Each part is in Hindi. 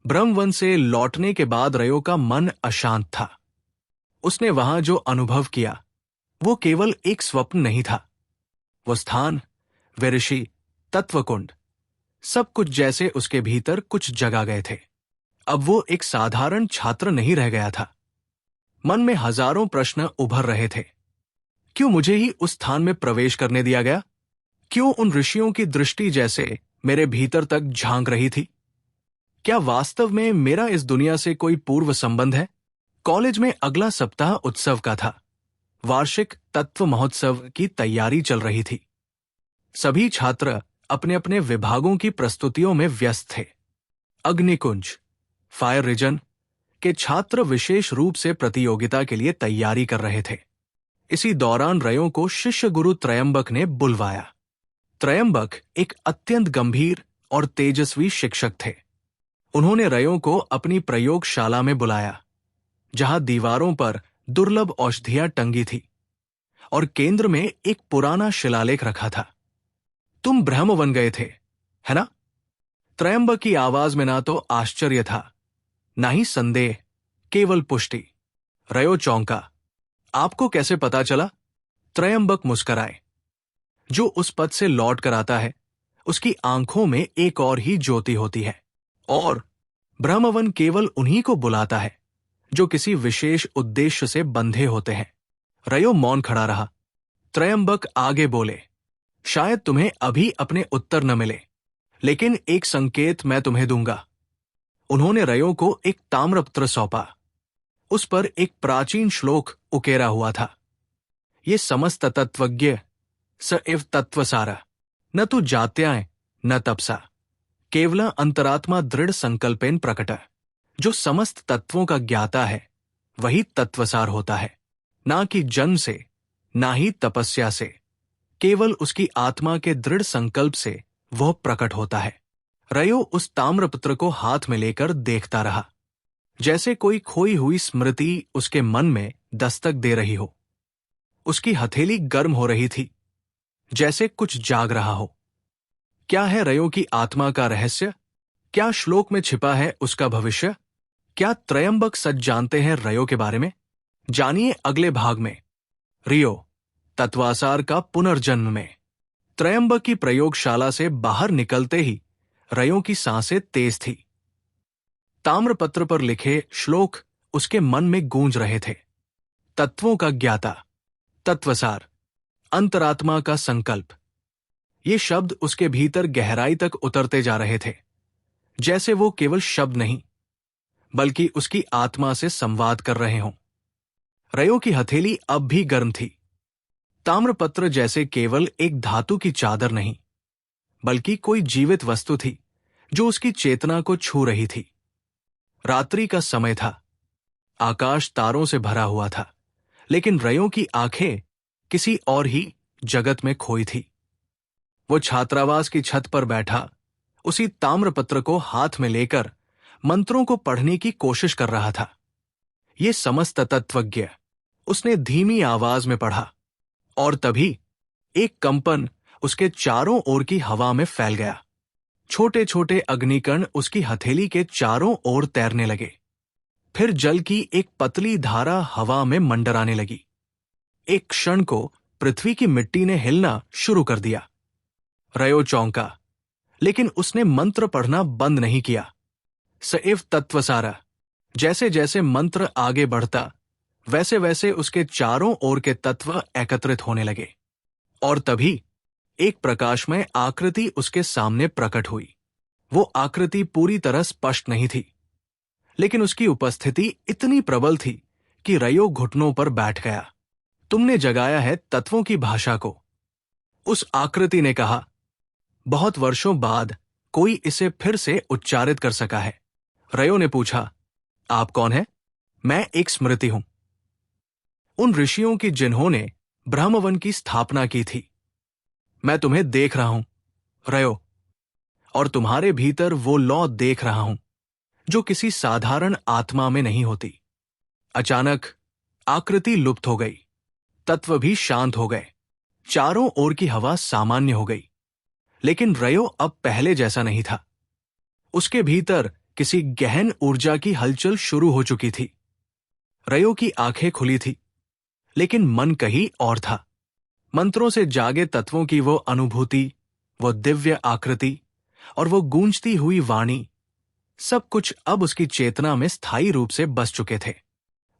ब्रह्मवन से लौटने के बाद रयो का मन अशांत था। उसने वहां जो अनुभव किया वो केवल एक स्वप्न नहीं था। वो स्थान, वे ऋषि, तत्वकुंड, सब कुछ जैसे उसके भीतर कुछ जगा गए थे। अब वो एक साधारण छात्र नहीं रह गया था। मन में हजारों प्रश्न उभर रहे थे। क्यों मुझे ही उस स्थान में प्रवेश करने दिया गया? क्यों उन ऋषियों की दृष्टि जैसे मेरे भीतर तक झांक रही थी? क्या वास्तव में मेरा इस दुनिया से कोई पूर्व संबंध है? कॉलेज में अगला सप्ताह उत्सव का था। वार्षिक तत्व महोत्सव की तैयारी चल रही थी। सभी छात्र अपने अपने विभागों की प्रस्तुतियों में व्यस्त थे। अग्निकुंज, फायर रीजन के छात्र विशेष रूप से प्रतियोगिता के लिए तैयारी कर रहे थे। इसी दौरान रयो को शिष्य गुरु त्रयंबक ने बुलवाया। त्रयंबक एक अत्यंत गंभीर और तेजस्वी शिक्षक थे। उन्होंने रयो को अपनी प्रयोगशाला में बुलाया, जहां दीवारों पर दुर्लभ औषधियां टंगी थी और केंद्र में एक पुराना शिलालेख रखा था। तुम ब्रह्मवन गए थे, है ना? त्रयंबक की आवाज में ना तो आश्चर्य था, ना ही संदेह, केवल पुष्टि। रयो चौंका। आपको कैसे पता चला? त्रयंबक मुस्कराए। जो उस पद से लौट कर आता है, उसकी आंखों में एक और ही ज्योति होती है। और ब्रह्मवन केवल उन्हीं को बुलाता है जो किसी विशेष उद्देश्य से बंधे होते हैं। रयो मौन खड़ा रहा। त्रयंबक आगे बोले, शायद तुम्हें अभी अपने उत्तर न मिले, लेकिन एक संकेत मैं तुम्हें दूंगा। उन्होंने रयो को एक ताम्रपत्र सौंपा। उस पर एक प्राचीन श्लोक उकेरा हुआ था। ये समस्त तत्वज्ञ स एव तत्वसारा, न तु जात्याय न तपसा, केवला अंतरात्मा दृढ़ संकल्पेन प्रकट। जो समस्त तत्वों का ज्ञाता है वही तत्वसार होता है, ना कि जन्म से, ना ही तपस्या से, केवल उसकी आत्मा के दृढ़ संकल्प से वह प्रकट होता है। रयो उस ताम्रपत्र को हाथ में लेकर देखता रहा, जैसे कोई खोई हुई स्मृति उसके मन में दस्तक दे रही हो। उसकी हथेली गर्म हो रही थी, जैसे कुछ जाग रहा हो। क्या है रयो की आत्मा का रहस्य? क्या श्लोक में छिपा है उसका भविष्य? क्या त्रयंबक सच जानते हैं रयो के बारे में? जानिए अगले भाग में। रियो, तत्वासार का पुनर्जन्म में। त्रयंबक की प्रयोगशाला से बाहर निकलते ही रयो की सांसें तेज थी। ताम्रपत्र पर लिखे श्लोक उसके मन में गूंज रहे थे। तत्वों का ज्ञाता, तत्वसार, अंतरात्मा का संकल्प। ये शब्द उसके भीतर गहराई तक उतरते जा रहे थे, जैसे वो केवल शब्द नहीं बल्कि उसकी आत्मा से संवाद कर रहे हों। रयो की हथेली अब भी गर्म थी। ताम्रपत्र जैसे केवल एक धातु की चादर नहीं, बल्कि कोई जीवित वस्तु थी जो उसकी चेतना को छू रही थी। रात्रि का समय था। आकाश तारों से भरा हुआ था, लेकिन रयो की आंखें किसी और ही जगत में खोई थी। वो छात्रावास की छत पर बैठा, उसी ताम्रपत्र को हाथ में लेकर मंत्रों को पढ़ने की कोशिश कर रहा था। ये समस्त तत्वज्ञ, उसने धीमी आवाज में पढ़ा, और तभी एक कंपन उसके चारों ओर की हवा में फैल गया। छोटे छोटे अग्निकण उसकी हथेली के चारों ओर तैरने लगे। फिर जल की एक पतली धारा हवा में मंडराने लगी। एक क्षण को पृथ्वी की मिट्टी ने हिलना शुरू कर दिया। रयो चौंका, लेकिन उसने मंत्र पढ़ना बंद नहीं किया। सएव तत्वसारा। जैसे जैसे मंत्र आगे बढ़ता, वैसे वैसे उसके चारों ओर के तत्व एकत्रित होने लगे। और तभी एक प्रकाशमय आकृति उसके सामने प्रकट हुई। वो आकृति पूरी तरह स्पष्ट नहीं थी, लेकिन उसकी उपस्थिति इतनी प्रबल थी कि रयो घुटनों पर बैठ गया। तुमने जगाया है तत्वों की भाषा को, उस आकृति ने कहा। बहुत वर्षों बाद कोई इसे फिर से उच्चारित कर सका है। रयो ने पूछा, आप कौन हैं? मैं एक स्मृति हूं, उन ऋषियों की जिन्होंने ब्रह्मवन की स्थापना की थी। मैं तुम्हें देख रहा हूं, रयो, और तुम्हारे भीतर वो लौ देख रहा हूं जो किसी साधारण आत्मा में नहीं होती। अचानक आकृति लुप्त हो गई, तत्व भी शांत हो गए, चारों ओर की हवा सामान्य हो गई। लेकिन रयो अब पहले जैसा नहीं था। उसके भीतर किसी गहन ऊर्जा की हलचल शुरू हो चुकी थी। रयो की आंखें खुली थी, लेकिन मन कहीं और था। मंत्रों से जागे तत्वों की वो अनुभूति, वो दिव्य आकृति और वो गूंजती हुई वाणी, सब कुछ अब उसकी चेतना में स्थायी रूप से बस चुके थे।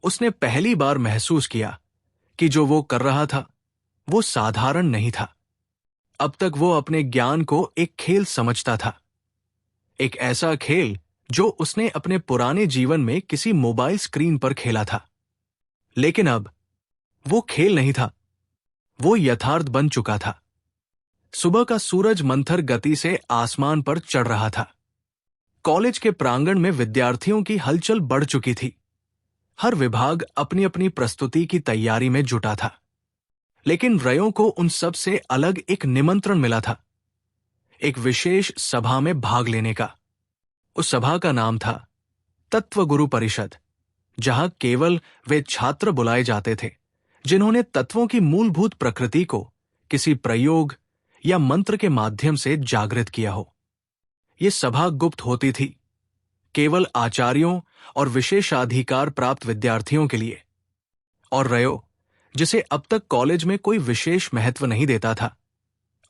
उसने पहली बार महसूस किया कि जो वो कर रहा था वो साधारण नहीं था। अब तक वो अपने ज्ञान को एक खेल समझता था, एक ऐसा खेल जो उसने अपने पुराने जीवन में किसी मोबाइल स्क्रीन पर खेला था। लेकिन अब वो खेल नहीं था, वो यथार्थ बन चुका था। सुबह का सूरज मंथर गति से आसमान पर चढ़ रहा था। कॉलेज के प्रांगण में विद्यार्थियों की हलचल बढ़ चुकी थी। हर विभाग अपनी अपनी प्रस्तुति की तैयारी में जुटा था। लेकिन रयो को उन सब से अलग एक निमंत्रण मिला था, एक विशेष सभा में भाग लेने का। उस सभा का नाम था तत्वगुरु परिषद, जहां केवल वे छात्र बुलाए जाते थे जिन्होंने तत्वों की मूलभूत प्रकृति को किसी प्रयोग या मंत्र के माध्यम से जागृत किया हो। ये सभा गुप्त होती थी, केवल आचार्यों और विशेषाधिकार प्राप्त विद्यार्थियों के लिए। और रयो, जिसे अब तक कॉलेज में कोई विशेष महत्व नहीं देता था,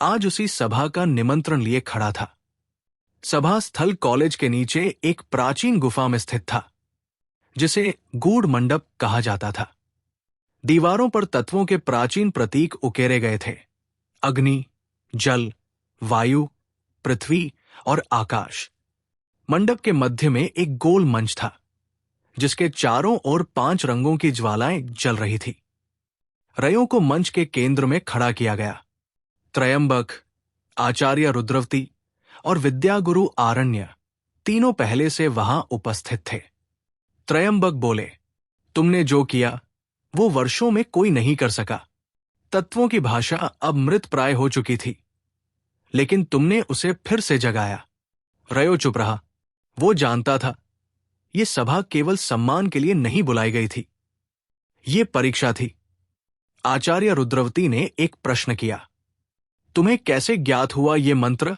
आज उसी सभा का निमंत्रण लिए खड़ा था। सभा स्थल कॉलेज के नीचे एक प्राचीन गुफा में स्थित था, जिसे गूढ़ मंडप कहा जाता था। दीवारों पर तत्वों के प्राचीन प्रतीक उकेरे गए थे: अग्नि, जल, वायु, पृथ्वी और आकाश। मंडप के मध्य में एक गोल मंच था, जिसके चारों ओर 5 रंगों की ज्वालाएं जल रही थी। रयो को मंच के केंद्र में खड़ा किया गया। त्रयंबक, आचार्य रुद्रवती और विद्यागुरु आरण्य तीनों पहले से वहां उपस्थित थे। त्रयंबक बोले, तुमने जो किया वो वर्षों में कोई नहीं कर सका। तत्वों की भाषा अब मृत प्राय हो चुकी थी, लेकिन तुमने उसे फिर से जगाया। रयो चुप रहा। वो जानता था ये सभा केवल सम्मान के लिए नहीं बुलाई गई थी, ये परीक्षा थी। आचार्य रुद्रवती ने एक प्रश्न किया, तुम्हें कैसे ज्ञात हुआ ये मंत्र?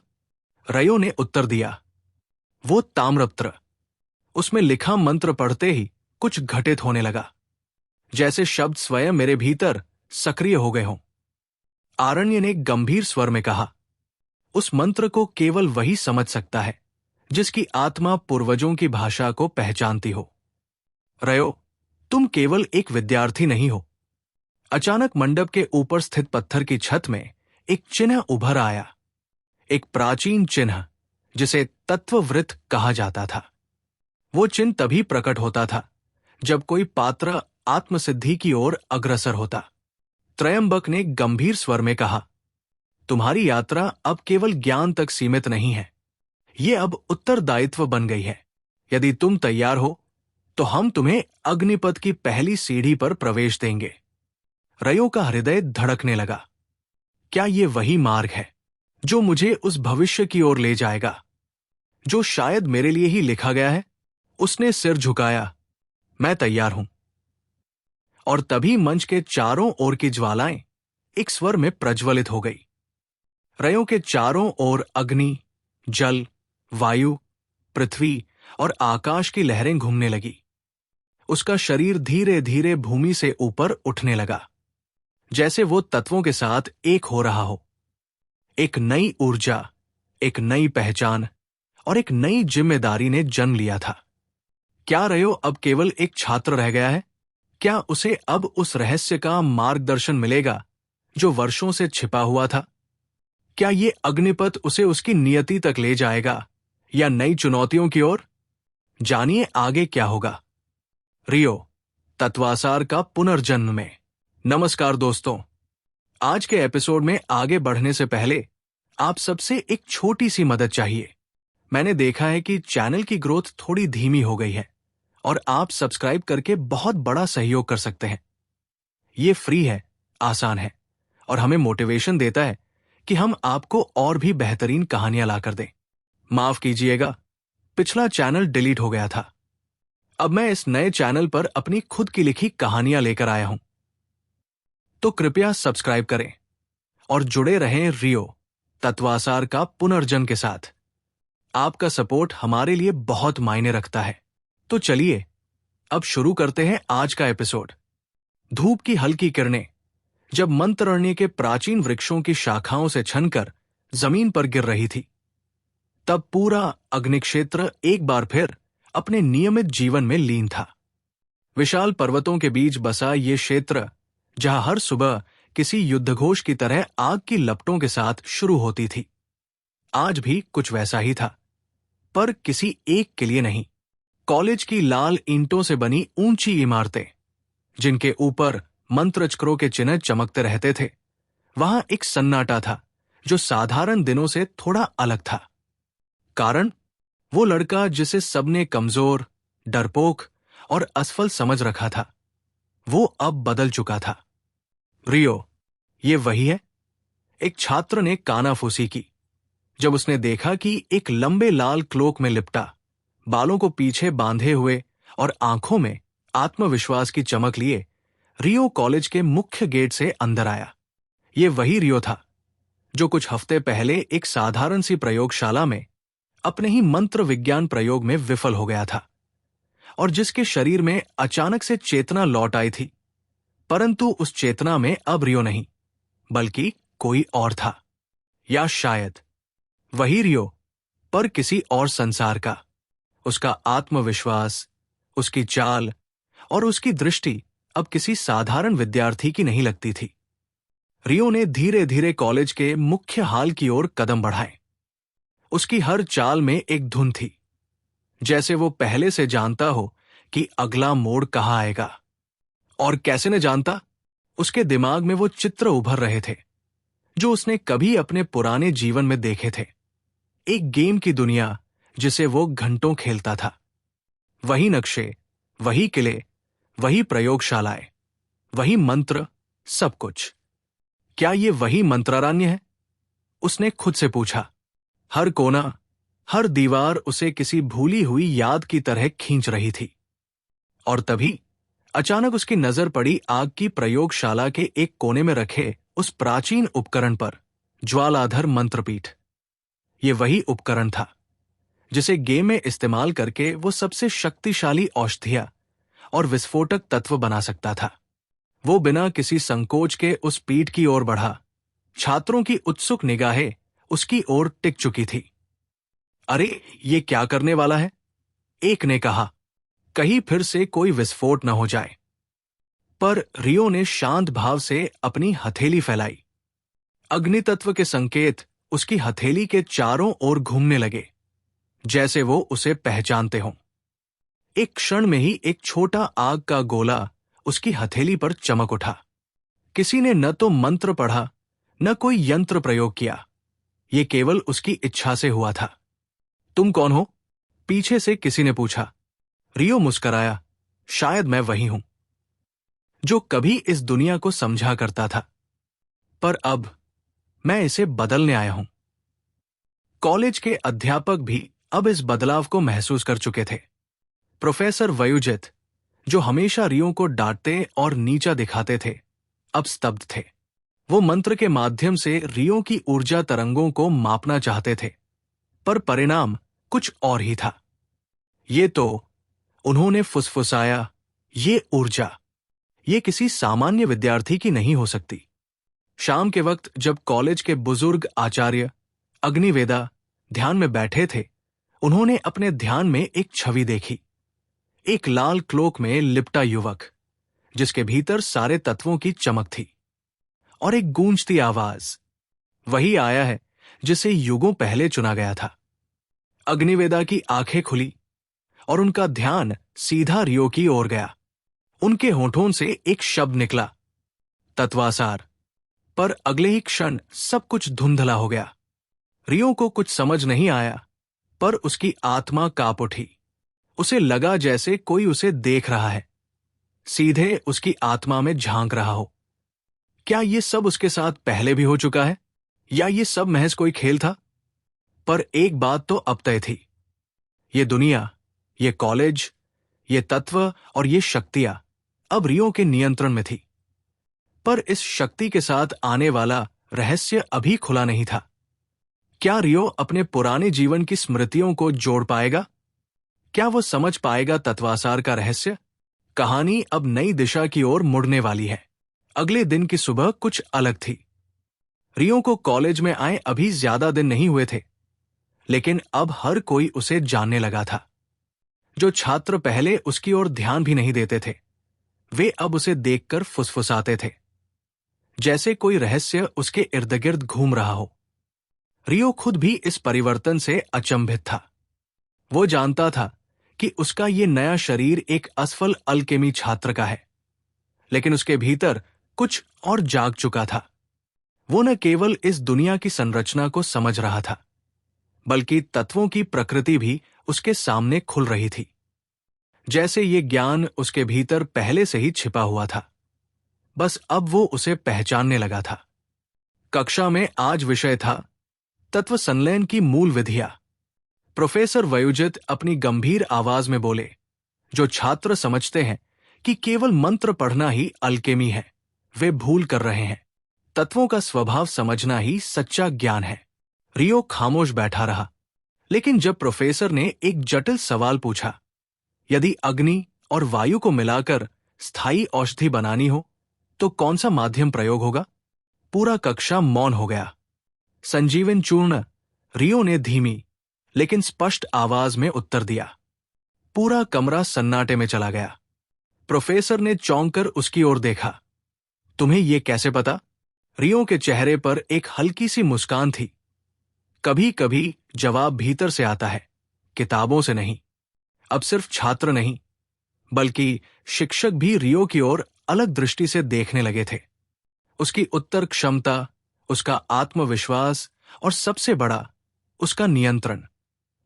रयो ने उत्तर दिया, वो ताम्रपत्र। उसमें लिखा मंत्र पढ़ते ही कुछ घटित होने लगा, जैसे शब्द स्वयं मेरे भीतर सक्रिय हो गए हों। आरण्य ने गंभीर स्वर में कहा, उस मंत्र को केवल वही समझ सकता है जिसकी आत्मा पूर्वजों की भाषा को पहचानती हो। रयो, तुम केवल एक विद्यार्थी नहीं हो। अचानक मंडप के ऊपर स्थित पत्थर की छत में एक चिन्ह उभर आया, एक प्राचीन चिन्ह जिसे तत्ववृत्त कहा जाता था। वो चिन्ह तभी प्रकट होता था जब कोई पात्र आत्मसिद्धि की ओर अग्रसर होता। त्रयंबक ने गंभीर स्वर में कहा, तुम्हारी यात्रा अब केवल ज्ञान तक सीमित नहीं है, ये अब उत्तरदायित्व बन गई है। यदि तुम तैयार हो तो हम तुम्हें अग्निपथ की पहली सीढ़ी पर प्रवेश देंगे। रयो का हृदय धड़कने लगा। क्या ये वही मार्ग है जो मुझे उस भविष्य की ओर ले जाएगा जो शायद मेरे लिए ही लिखा गया है? उसने सिर झुकाया, मैं तैयार हूं। और तभी मंच के चारों ओर की ज्वालाएं एक स्वर में प्रज्वलित हो गई। रयो के चारों ओर अग्नि, जल, वायु, पृथ्वी और आकाश की लहरें घूमने लगी। उसका शरीर धीरे धीरे भूमि से ऊपर उठने लगा, जैसे वो तत्वों के साथ एक हो रहा हो। एक नई ऊर्जा, एक नई पहचान और एक नई जिम्मेदारी ने जन्म लिया था। क्या रयो अब केवल एक छात्र रह गया है? क्या उसे अब उस रहस्य का मार्गदर्शन मिलेगा जो वर्षों से छिपा हुआ था? क्या ये अग्निपथ उसे उसकी नियति तक ले जाएगा या नई चुनौतियों की ओर? जानिए आगे क्या होगा। रियो, तत्वासार का पुनर्जन्म में। नमस्कार दोस्तों, आज के एपिसोड में आगे बढ़ने से पहले आप सबसे एक छोटी सी मदद चाहिए। मैंने देखा है कि चैनल की ग्रोथ थोड़ी धीमी हो गई है और आप सब्सक्राइब करके बहुत बड़ा सहयोग कर सकते हैं। ये फ्री है, आसान है और हमें मोटिवेशन देता है कि हम आपको और भी बेहतरीन कहानियां लाकर दें। माफ कीजिएगा, पिछला चैनल डिलीट हो गया था। अब मैं इस नए चैनल पर अपनी खुद की लिखी कहानियां लेकर आया हूं, तो कृपया सब्सक्राइब करें और जुड़े रहें रियो, तत्वासार का पुनर्जन्म के साथ। आपका सपोर्ट हमारे लिए बहुत मायने रखता है। तो चलिए अब शुरू करते हैं आज का एपिसोड। धूप की हल्की किरणें जब मंत्ररण्य के प्राचीन वृक्षों की शाखाओं से छनकर जमीन पर गिर रही थी, तब पूरा अग्निक्षेत्र एक बार फिर अपने नियमित जीवन में लीन था। विशाल पर्वतों के बीच बसा ये क्षेत्र, जहां हर सुबह किसी युद्धघोष की तरह आग की लपटों के साथ शुरू होती थी, आज भी कुछ वैसा ही था, पर किसी एक के लिए नहीं। कॉलेज की लाल ईंटों से बनी ऊंची इमारतें, जिनके ऊपर मंत्रचक्रों के चिन्ह चमकते रहते थे, वहां एक सन्नाटा था जो साधारण दिनों से थोड़ा अलग था। कारण, वो लड़का जिसे सबने कमजोर, डरपोक और असफल समझ रखा था, वो अब बदल चुका था। रियो, ये वही है? एक छात्र ने कानाफूसी की जब उसने देखा कि एक लंबे लाल क्लोक में लिपटा, बालों को पीछे बांधे हुए और आंखों में आत्मविश्वास की चमक लिए रियो कॉलेज के मुख्य गेट से अंदर आया। ये वही रियो था जो कुछ हफ्ते पहले एक साधारण सी प्रयोगशाला में अपने ही मंत्र विज्ञान प्रयोग में विफल हो गया था, और जिसके शरीर में अचानक से चेतना लौट आई थी। परंतु उस चेतना में अब रियो नहीं, बल्कि कोई और था, या शायद वही रियो, पर किसी और संसार का। उसका आत्मविश्वास, उसकी चाल और उसकी दृष्टि अब किसी साधारण विद्यार्थी की नहीं लगती थी। रियो ने धीरे धीरे कॉलेज के मुख्य हाल की ओर कदम बढ़ाए। उसकी हर चाल में एक धुन थी, जैसे वो पहले से जानता हो कि अगला मोड़ कहाँ आएगा। और कैसे न जानता, उसके दिमाग में वो चित्र उभर रहे थे जो उसने कभी अपने पुराने जीवन में देखे थे। एक गेम की दुनिया जिसे वो घंटों खेलता था। वही नक्शे, वही किले, वही प्रयोगशालाएं, वही मंत्र, सब कुछ। क्या ये वही मंत्रारण्य है? उसने खुद से पूछा। हर कोना, हर दीवार उसे किसी भूली हुई याद की तरह खींच रही थी। और तभी अचानक उसकी नजर पड़ी आग की प्रयोगशाला के एक कोने में रखे उस प्राचीन उपकरण पर, ज्वालाधर मंत्रपीठ। ये वही उपकरण था जिसे गेम में इस्तेमाल करके वो सबसे शक्तिशाली औषधियां और विस्फोटक तत्व बना सकता था। वो बिना किसी संकोच के उस पीठ की ओर बढ़ा। छात्रों की उत्सुक निगाहें उसकी ओर टिक चुकी थी। अरे, ये क्या करने वाला है? एक ने कहा, कहीं फिर से कोई विस्फोट न हो जाए। पर रियो ने शांत भाव से अपनी हथेली फैलाई। अग्नि तत्व के संकेत उसकी हथेली के चारों ओर घूमने लगे, जैसे वो उसे पहचानते हों। एक क्षण में ही एक छोटा आग का गोला उसकी हथेली पर चमक उठा। किसी ने न तो मंत्र पढ़ा, न कोई यंत्र प्रयोग किया। ये केवल उसकी इच्छा से हुआ था। तुम कौन हो? पीछे से किसी ने पूछा। रियो मुस्कराया। शायद मैं वही हूं जो कभी इस दुनिया को समझा करता था, पर अब मैं इसे बदलने आया हूं। कॉलेज के अध्यापक भी अब इस बदलाव को महसूस कर चुके थे। प्रोफेसर वयुजित, जो हमेशा रियो को डांटते और नीचा दिखाते थे, अब स्तब्ध थे। वो मंत्र के माध्यम से रियो की ऊर्जा तरंगों को मापना चाहते थे, पर परिणाम कुछ और ही था। ये तो, उन्होंने फुसफुसाया, ये ऊर्जा, ये किसी सामान्य विद्यार्थी की नहीं हो सकती। शाम के वक्त जब कॉलेज के बुजुर्ग आचार्य अग्निवेदा ध्यान में बैठे थे, उन्होंने अपने ध्यान में एक छवि देखी। एक लाल क्लोक में लिपटा युवक, जिसके भीतर सारे तत्वों की चमक थी, और एक गूंजती आवाज, वही आया है जिसे युगों पहले चुना गया था। अग्निवेदा की आंखें खुली और उनका ध्यान सीधा रियो की ओर गया। उनके होठों से एक शब्द निकला, तत्वासार। पर अगले ही क्षण सब कुछ धुंधला हो गया। रियो को कुछ समझ नहीं आया, पर उसकी आत्मा कांप उठी। उसे लगा जैसे कोई उसे देख रहा है, सीधे उसकी आत्मा में झांक रहा हो। क्या ये सब उसके साथ पहले भी हो चुका है, या ये सब महज कोई खेल था? पर एक बात तो अब तय थी। ये दुनिया, ये कॉलेज, ये तत्व और ये शक्तियां अब रियो के नियंत्रण में थी। पर इस शक्ति के साथ आने वाला रहस्य अभी खुला नहीं था। क्या रियो अपने पुराने जीवन की स्मृतियों को जोड़ पाएगा? क्या वो समझ पाएगा तत्वासार का रहस्य? कहानी अब नई दिशा की ओर मुड़ने वाली है। अगले दिन की सुबह कुछ अलग थी। रियो को कॉलेज में आए अभी ज्यादा दिन नहीं हुए थे, लेकिन अब हर कोई उसे जानने लगा था। जो छात्र पहले उसकी ओर ध्यान भी नहीं देते थे, वे अब उसे देखकर फुसफुसाते थे, जैसे कोई रहस्य उसके इर्द गिर्द घूम रहा हो। रियो खुद भी इस परिवर्तन से अचंभित था। वो जानता था कि उसका ये नया शरीर एक असफल अल्केमी छात्र का है, लेकिन उसके भीतर कुछ और जाग चुका था। वो न केवल इस दुनिया की संरचना को समझ रहा था, बल्कि तत्वों की प्रकृति भी उसके सामने खुल रही थी। जैसे ये ज्ञान उसके भीतर पहले से ही छिपा हुआ था, बस अब वो उसे पहचानने लगा था। कक्षा में आज विषय था तत्व संलयन की मूल विधियां। प्रोफेसर वयोजित अपनी गंभीर आवाज में बोले, जो छात्र समझते हैं कि केवल मंत्र पढ़ना ही अल्केमी है, वे भूल कर रहे हैं। तत्वों का स्वभाव समझना ही सच्चा ज्ञान है। रियो खामोश बैठा रहा, लेकिन जब प्रोफेसर ने एक जटिल सवाल पूछा, यदि अग्नि और वायु को मिलाकर स्थायी औषधि बनानी हो तो कौन सा माध्यम प्रयोग होगा? पूरा कक्षा मौन हो गया। संजीवन चूर्ण, रियो ने धीमी लेकिन स्पष्ट आवाज में उत्तर दिया। पूरा कमरा सन्नाटे में चला गया। प्रोफेसर ने चौंक कर उसकी ओर देखा। तुम्हें यह कैसे पता? रियो के चेहरे पर एक हल्की सी मुस्कान थी। कभी कभी जवाब भीतर से आता है, किताबों से नहीं। अब सिर्फ छात्र नहीं, बल्कि शिक्षक भी रियो की ओर अलग दृष्टि से देखने लगे थे। उसकी उत्तर क्षमता, उसका आत्मविश्वास और सबसे बड़ा, उसका नियंत्रण।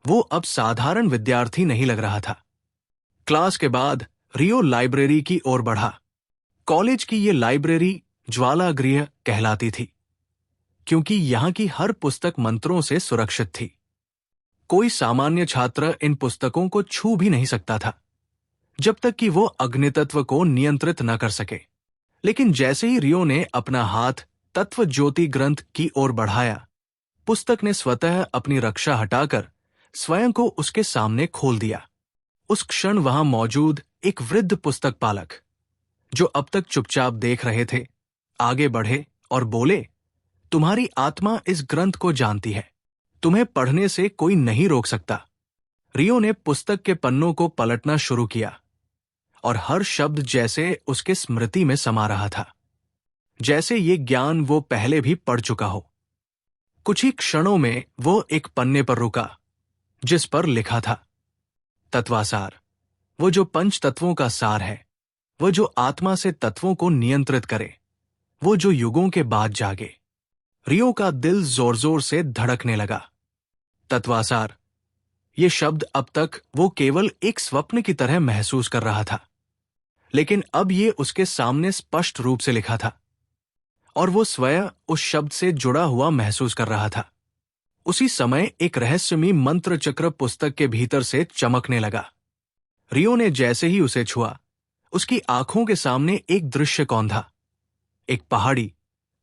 वो अब साधारण विद्यार्थी नहीं लग रहा था। क्लास के बाद रियो लाइब्रेरी की ओर बढ़ा। कॉलेज की ये लाइब्रेरी ज्वालागृह कहलाती थी, क्योंकि यहां की हर पुस्तक मंत्रों से सुरक्षित थी। कोई सामान्य छात्र इन पुस्तकों को छू भी नहीं सकता था, जब तक कि वो अग्नितत्व को नियंत्रित न कर सके। लेकिन जैसे ही रियो ने अपना हाथ तत्व ज्योति ग्रंथ की ओर बढ़ाया, पुस्तक ने स्वतः अपनी रक्षा हटाकर स्वयं को उसके सामने खोल दिया। उस क्षण वहां मौजूद एक वृद्ध पुस्तक पालक, जो अब तक चुपचाप देख रहे थे, आगे बढ़े और बोले, तुम्हारी आत्मा इस ग्रंथ को जानती है, तुम्हें पढ़ने से कोई नहीं रोक सकता। रियो ने पुस्तक के पन्नों को पलटना शुरू किया, और हर शब्द जैसे उसके स्मृति में समा रहा था, जैसे ये ज्ञान वो पहले भी पढ़ चुका हो। कुछ ही क्षणों में वो एक पन्ने पर रुका, जिस पर लिखा था, तत्वासार, वो जो पंच तत्वों का सार है, वो जो आत्मा से तत्वों को नियंत्रित करे, वो जो युगों के बाद जागे। रियो का दिल जोर जोर से धड़कने लगा। तत्वासार, ये शब्द अब तक वो केवल एक स्वप्न की तरह महसूस कर रहा था, लेकिन अब ये उसके सामने स्पष्ट रूप से लिखा था, और वो स्वयं उस शब्द से जुड़ा हुआ महसूस कर रहा था। उसी समय एक रहस्यमयी मंत्र चक्र पुस्तक के भीतर से चमकने लगा। रियो ने जैसे ही उसे छुआ, उसकी आंखों के सामने एक दृश्य कौंधा। एक पहाड़ी,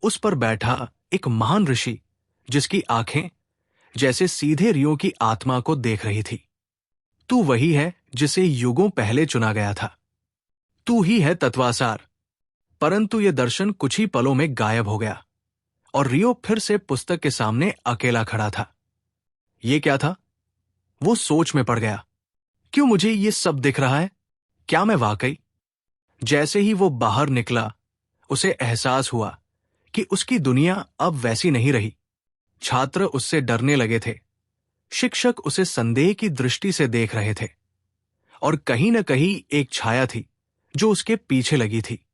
उस पर बैठा एक महान ऋषि, जिसकी आंखें जैसे सीधे रियो की आत्मा को देख रही थी। तू वही है जिसे युगों पहले चुना गया था। तू ही है तत्वासार। परंतु यह दर्शन कुछ ही पलों में गायब हो गया, और रियो फिर से पुस्तक के सामने अकेला खड़ा था। ये क्या था? वो सोच में पड़ गया। क्यों मुझे ये सब दिख रहा है? क्या मैं वाकई? जैसे ही वो बाहर निकला, उसे एहसास हुआ कि उसकी दुनिया अब वैसी नहीं रही। छात्र उससे डरने लगे थे, शिक्षक उसे संदेह की दृष्टि से देख रहे थे, और कहीं न कहीं एक छाया थी जो उसके पीछे लगी थी।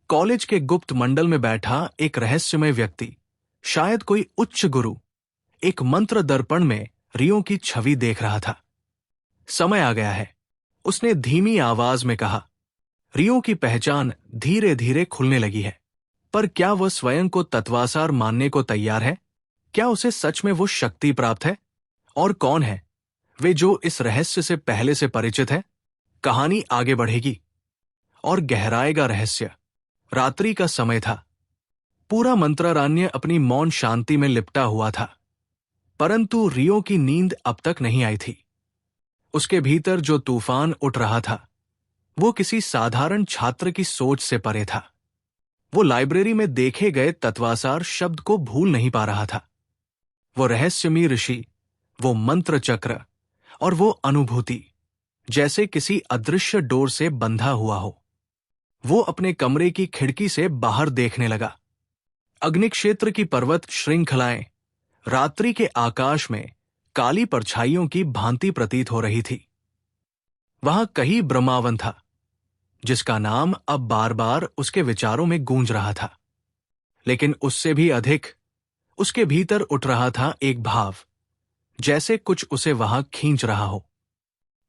कॉलेज के गुप्त मंडल में बैठा एक रहस्यमय व्यक्ति, शायद कोई उच्च गुरु, एक मंत्र दर्पण में रियो की छवि देख रहा था। समय आ गया है, उसने धीमी आवाज में कहा। रियो की पहचान धीरे धीरे खुलने लगी है, पर क्या वह स्वयं को तत्वासार मानने को तैयार है? क्या उसे सच में वो शक्ति प्राप्त है? और कौन है वे जो इस रहस्य से पहले से परिचित है? कहानी आगे बढ़ेगी और गहराएगा रहस्य। रात्रि का समय था। पूरा मंत्रारण्य अपनी मौन शांति में लिपटा हुआ था। परंतु रियो की नींद अब तक नहीं आई थी। उसके भीतर जो तूफान उठ रहा था वो किसी साधारण छात्र की सोच से परे था। वो लाइब्रेरी में देखे गए तत्वासार शब्द को भूल नहीं पा रहा था। वो रहस्यमयी ऋषि, वो मंत्र चक्र और वो अनुभूति जैसे किसी अदृश्य डोर से बंधा हुआ हो। वो अपने कमरे की खिड़की से बाहर देखने लगा। अग्निक्षेत्र की पर्वत श्रृंखलाएं रात्रि के आकाश में काली परछाइयों की भांति प्रतीत हो रही थी। वहां कहीं ब्रह्मावन था जिसका नाम अब बार बार उसके विचारों में गूंज रहा था, लेकिन उससे भी अधिक उसके भीतर उठ रहा था एक भाव, जैसे कुछ उसे वहां खींच रहा हो।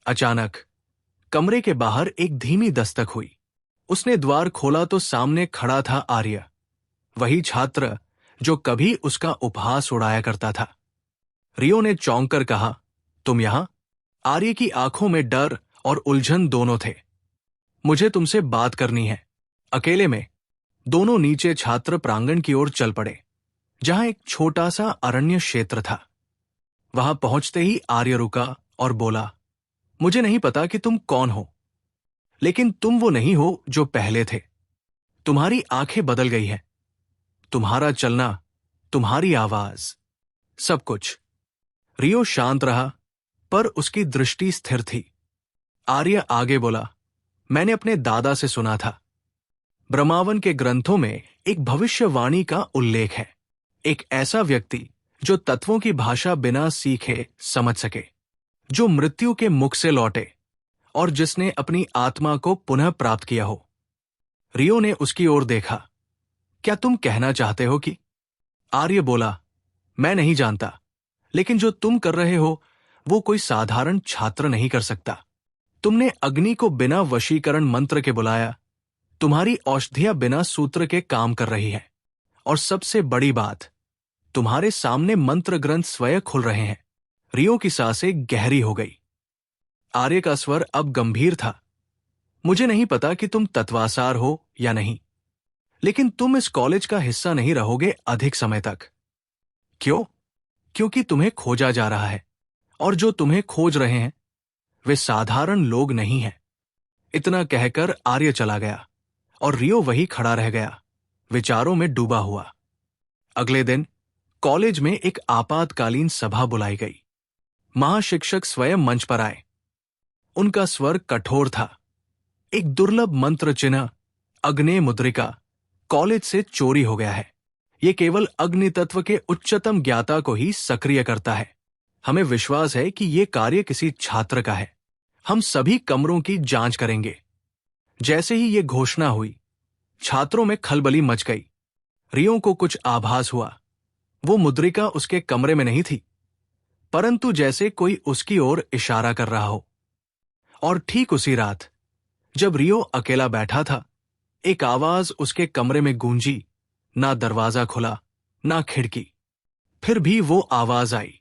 अचानक कमरे के बाहर एक धीमी दस्तक हुई। उसने द्वार खोला तो सामने खड़ा था आर्य, वही छात्र जो कभी उसका उपहास उड़ाया करता था। रियो ने चौंक कर कहा, तुम यहां? आर्य की आंखों में डर और उलझन दोनों थे। मुझे तुमसे बात करनी है, अकेले में। दोनों नीचे छात्र प्रांगण की ओर चल पड़े, जहां एक छोटा सा अरण्य क्षेत्र था। वहां पहुंचते ही आर्य रुका और बोला, मुझे नहीं पता कि तुम कौन हो, लेकिन तुम वो नहीं हो जो पहले थे। तुम्हारी आंखें बदल गई हैं, तुम्हारा चलना, तुम्हारी आवाज, सब कुछ। रियो शांत रहा, पर उसकी दृष्टि स्थिर थी। आर्य आगे बोला, मैंने अपने दादा से सुना था, ब्रह्मावन के ग्रंथों में एक भविष्यवाणी का उल्लेख है। एक ऐसा व्यक्ति जो तत्वों की भाषा बिना सीखे समझ सके, जो मृत्यु के मुख से लौटे और जिसने अपनी आत्मा को पुनः प्राप्त किया हो। रियो ने उसकी ओर देखा, क्या तुम कहना चाहते हो कि? आर्य बोला, मैं नहीं जानता, लेकिन जो तुम कर रहे हो वो कोई साधारण छात्र नहीं कर सकता। तुमने अग्नि को बिना वशीकरण मंत्र के बुलाया, तुम्हारी औषधियां बिना सूत्र के काम कर रही है, और सबसे बड़ी बात, तुम्हारे सामने मंत्र ग्रंथ स्वयं खुल रहे हैं। रियो की सांसें गहरी हो गई। आर्य का स्वर अब गंभीर था, मुझे नहीं पता कि तुम तत्वासार हो या नहीं, लेकिन तुम इस कॉलेज का हिस्सा नहीं रहोगे अधिक समय तक। क्यों? क्योंकि तुम्हें खोजा जा रहा है, और जो तुम्हें खोज रहे हैं वे साधारण लोग नहीं हैं। इतना कहकर आर्य चला गया और रियो वही खड़ा रह गया, विचारों में डूबा हुआ। अगले दिन कॉलेज में एक आपातकालीन सभा बुलाई गई। महाशिक्षक स्वयं मंच पर आए। उनका स्वर कठोर था। एक दुर्लभ मंत्र चिन्ह, अग्नेय मुद्रिका, कॉलेज से चोरी हो गया है। ये केवल अग्नि तत्व के उच्चतम ज्ञाता को ही सक्रिय करता है। हमें विश्वास है कि ये कार्य किसी छात्र का है। हम सभी कमरों की जांच करेंगे। जैसे ही ये घोषणा हुई, छात्रों में खलबली मच गई। रियो को कुछ आभास हुआ। वो मुद्रिका उसके कमरे में नहीं थी, परंतु जैसे कोई उसकी ओर इशारा कर रहा हो। और ठीक उसी रात, जब रियो अकेला बैठा था, एक आवाज उसके कमरे में गूंजी। ना दरवाजा खुला, ना खिड़की, फिर भी वो आवाज आई,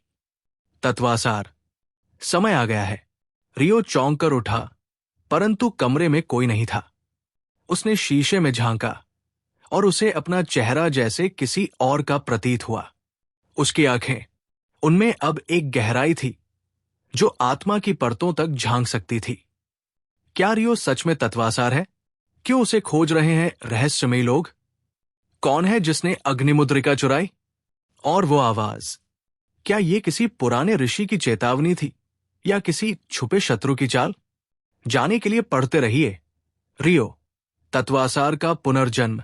तत्वासार, समय आ गया है। रियो चौंक कर उठा, परंतु कमरे में कोई नहीं था। उसने शीशे में झांका और उसे अपना चेहरा जैसे किसी और का प्रतीत हुआ। उसकी आंखें, उनमें अब एक गहराई थी जो आत्मा की परतों तक झांक सकती थी। क्या रियो सच में तत्वासार है? क्यों उसे खोज रहे हैं रहस्यमयी लोग? कौन है जिसने अग्निमुद्रिका चुराई? और वो आवाज, क्या ये किसी पुराने ऋषि की चेतावनी थी या किसी छुपे शत्रु की चाल? जाने के लिए पढ़ते रहिए रियो, तत्वासार का पुनर्जन्म,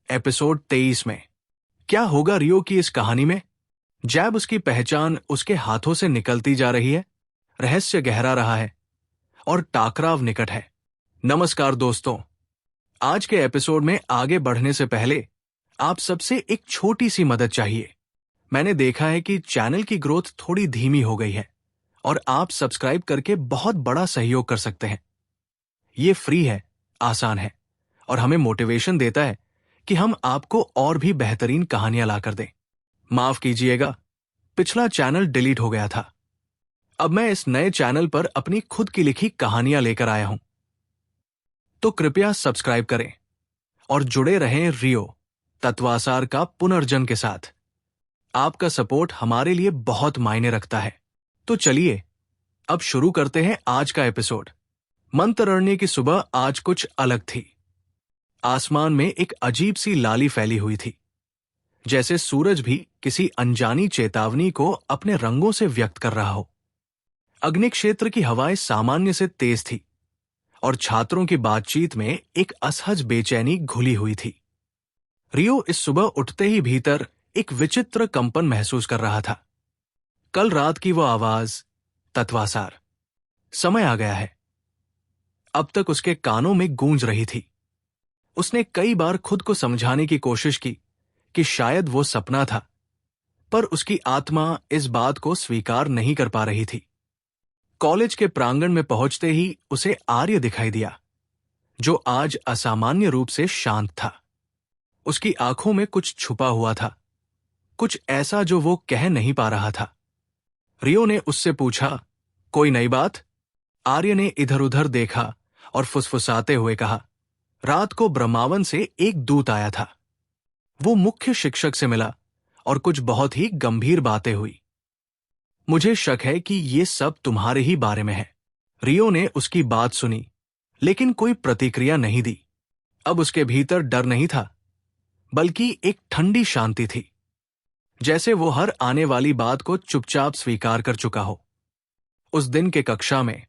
एपिसोड 23 में। क्या होगा रियो की इस कहानी में? जैब उसकी पहचान उसके हाथों से निकलती जा रही है, रहस्य गहरा रहा है और टाकराव निकट है। नमस्कार दोस्तों, आज के एपिसोड में आगे बढ़ने से पहले आप सबसे एक छोटी सी मदद चाहिए। मैंने देखा है कि चैनल की ग्रोथ थोड़ी धीमी हो गई है और आप सब्सक्राइब करके बहुत बड़ा सहयोग कर सकते हैं। ये फ्री है, आसान है और हमें मोटिवेशन देता है कि हम आपको और भी बेहतरीन कहानियां लाकर दें। माफ कीजिएगा, पिछला चैनल डिलीट हो गया था। अब मैं इस नए चैनल पर अपनी खुद की लिखी कहानियां लेकर आया हूं, तो कृपया सब्सक्राइब करें और जुड़े रहें रियो, तत्वासार का पुनर्जन्म के साथ। आपका सपोर्ट हमारे लिए बहुत मायने रखता है। तो चलिए अब शुरू करते हैं आज का एपिसोड। मंत्ररण्य की सुबह आज कुछ अलग थी। आसमान में एक अजीब सी लाली फैली हुई थी, जैसे सूरज भी किसी अनजानी चेतावनी को अपने रंगों से व्यक्त कर रहा हो। अग्नि क्षेत्र की हवाएं सामान्य से तेज थी और छात्रों की बातचीत में एक असहज बेचैनी घुली हुई थी। रियो इस सुबह उठते ही भीतर एक विचित्र कंपन महसूस कर रहा था। कल रात की वो आवाज, तत्वासार, समय आ गया है, अब तक उसके कानों में गूंज रही थी। उसने कई बार खुद को समझाने की कोशिश की कि शायद वो सपना था, पर उसकी आत्मा इस बात को स्वीकार नहीं कर पा रही थी। कॉलेज के प्रांगण में पहुंचते ही उसे आर्य दिखाई दिया, जो आज असामान्य रूप से शांत था। उसकी आंखों में कुछ छुपा हुआ था, कुछ ऐसा जो वो कह नहीं पा रहा था। रियो ने उससे पूछा, कोई नई बात? आर्य ने इधर उधर देखा और फुसफुसाते हुए कहा, रात को ब्रह्मावन से एक दूत आया था। वो मुख्य शिक्षक से मिला और कुछ बहुत ही गंभीर बातें हुई। मुझे शक है कि ये सब तुम्हारे ही बारे में है। रियो ने उसकी बात सुनी, लेकिन कोई प्रतिक्रिया नहीं दी। अब उसके भीतर डर नहीं था, बल्कि एक ठंडी शांति थी, जैसे वो हर आने वाली बात को चुपचाप स्वीकार कर चुका हो। उस दिन के कक्षा में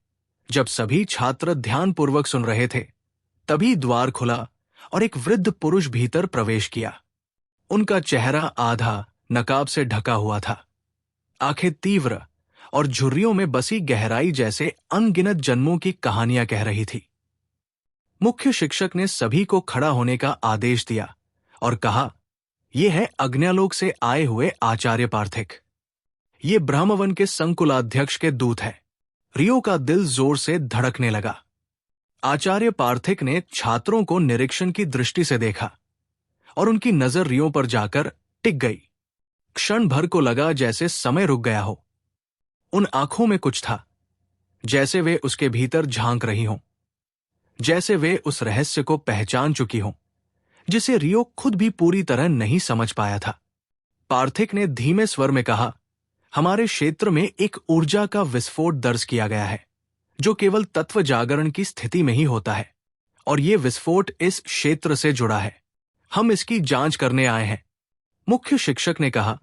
जब सभी छात्र ध्यानपूर्वक सुन रहे थे, तभी द्वार खुला और एक वृद्ध पुरुष भीतर प्रवेश किया। उनका चेहरा आधा नकाब से ढका हुआ था। आंखें तीव्र और झुर्रियों में बसी गहराई जैसे अनगिनत जन्मों की कहानियां कह रही थी। मुख्य शिक्षक ने सभी को खड़ा होने का आदेश दिया और कहा, यह है अग्न्यालोक से आए हुए आचार्य पार्थिक। ये ब्रह्मवन के संकुलाध्यक्ष के दूत है। रियो का दिल जोर से धड़कने लगा। आचार्य पार्थिक ने छात्रों को निरीक्षण की दृष्टि से देखा और उनकी नजर रियो पर जाकर टिक गई। क्षण भर को लगा जैसे समय रुक गया हो। उन आंखों में कुछ था, जैसे वे उसके भीतर झांक रही हों, जैसे वे उस रहस्य को पहचान चुकी हों जिसे रियो खुद भी पूरी तरह नहीं समझ पाया था। पार्थिक ने धीमे स्वर में कहा, हमारे क्षेत्र में एक ऊर्जा का विस्फोट दर्ज किया गया है, जो केवल तत्व जागरण की स्थिति में ही होता है, और ये विस्फोट इस क्षेत्र से जुड़ा है। हम इसकी जांच करने आए हैं। मुख्य शिक्षक ने कहा,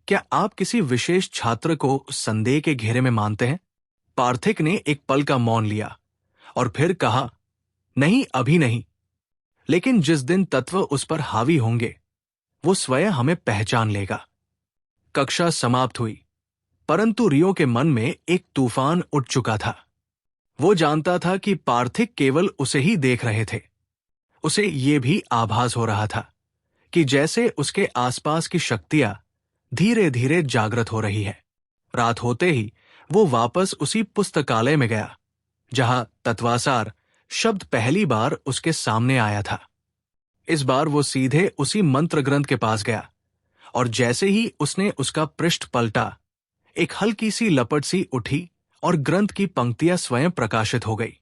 क्या आप किसी विशेष छात्र को संदेह के घेरे में मानते हैं? पार्थिक ने एक पल का मौन लिया और फिर कहा, नहीं, अभी नहीं, लेकिन जिस दिन तत्व उस पर हावी होंगे, वो स्वयं हमें पहचान लेगा। कक्षा समाप्त हुई, परंतु रियो के मन में एक तूफान उठ चुका था। वो जानता था कि पार्थिक केवल उसे ही देख रहे थे। उसे ये भी आभास हो रहा था कि जैसे उसके आसपास की शक्तियां धीरे धीरे जागृत हो रही है। रात होते ही वो वापस उसी पुस्तकालय में गया जहां तत्वासार शब्द पहली बार उसके सामने आया था। इस बार वो सीधे उसी मंत्र ग्रंथ के पास गया और जैसे ही उसने उसका पृष्ठ पलटा, एक हल्की सी लपट सी उठी और ग्रंथ की पंक्तियां स्वयं प्रकाशित हो गई।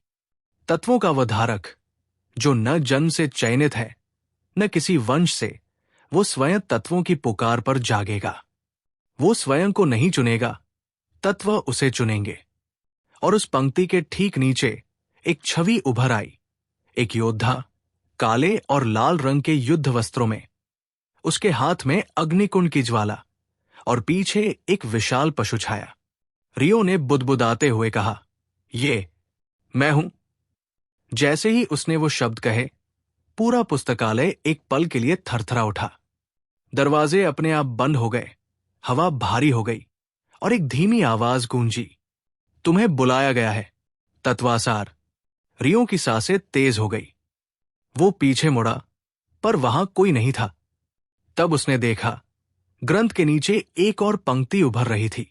तत्वों का वह धारक, जो न जन्म से चयनित है न किसी वंश से, वो स्वयं तत्वों की पुकार पर जागेगा। वो स्वयं को नहीं चुनेगा, तत्व उसे चुनेंगे। और उस पंक्ति के ठीक नीचे एक छवि उभर आई, एक योद्धा काले और लाल रंग के युद्ध वस्त्रों में, उसके हाथ में अग्निकुंड की ज्वाला और पीछे एक विशाल पशु छाया। रियो ने बुदबुदाते हुए कहा, ये मैं हूं। जैसे ही उसने वो शब्द कहे, पूरा पुस्तकालय एक पल के लिए थरथरा उठा। दरवाजे अपने आप बंद हो गए, हवा भारी हो गई और एक धीमी आवाज गूंजी, तुम्हें बुलाया गया है, तत्वासार। रियो की सांसें तेज हो गई। वो पीछे मुड़ा, पर वहां कोई नहीं था। तब उसने देखा, ग्रंथ के नीचे एक और पंक्ति उभर रही थी,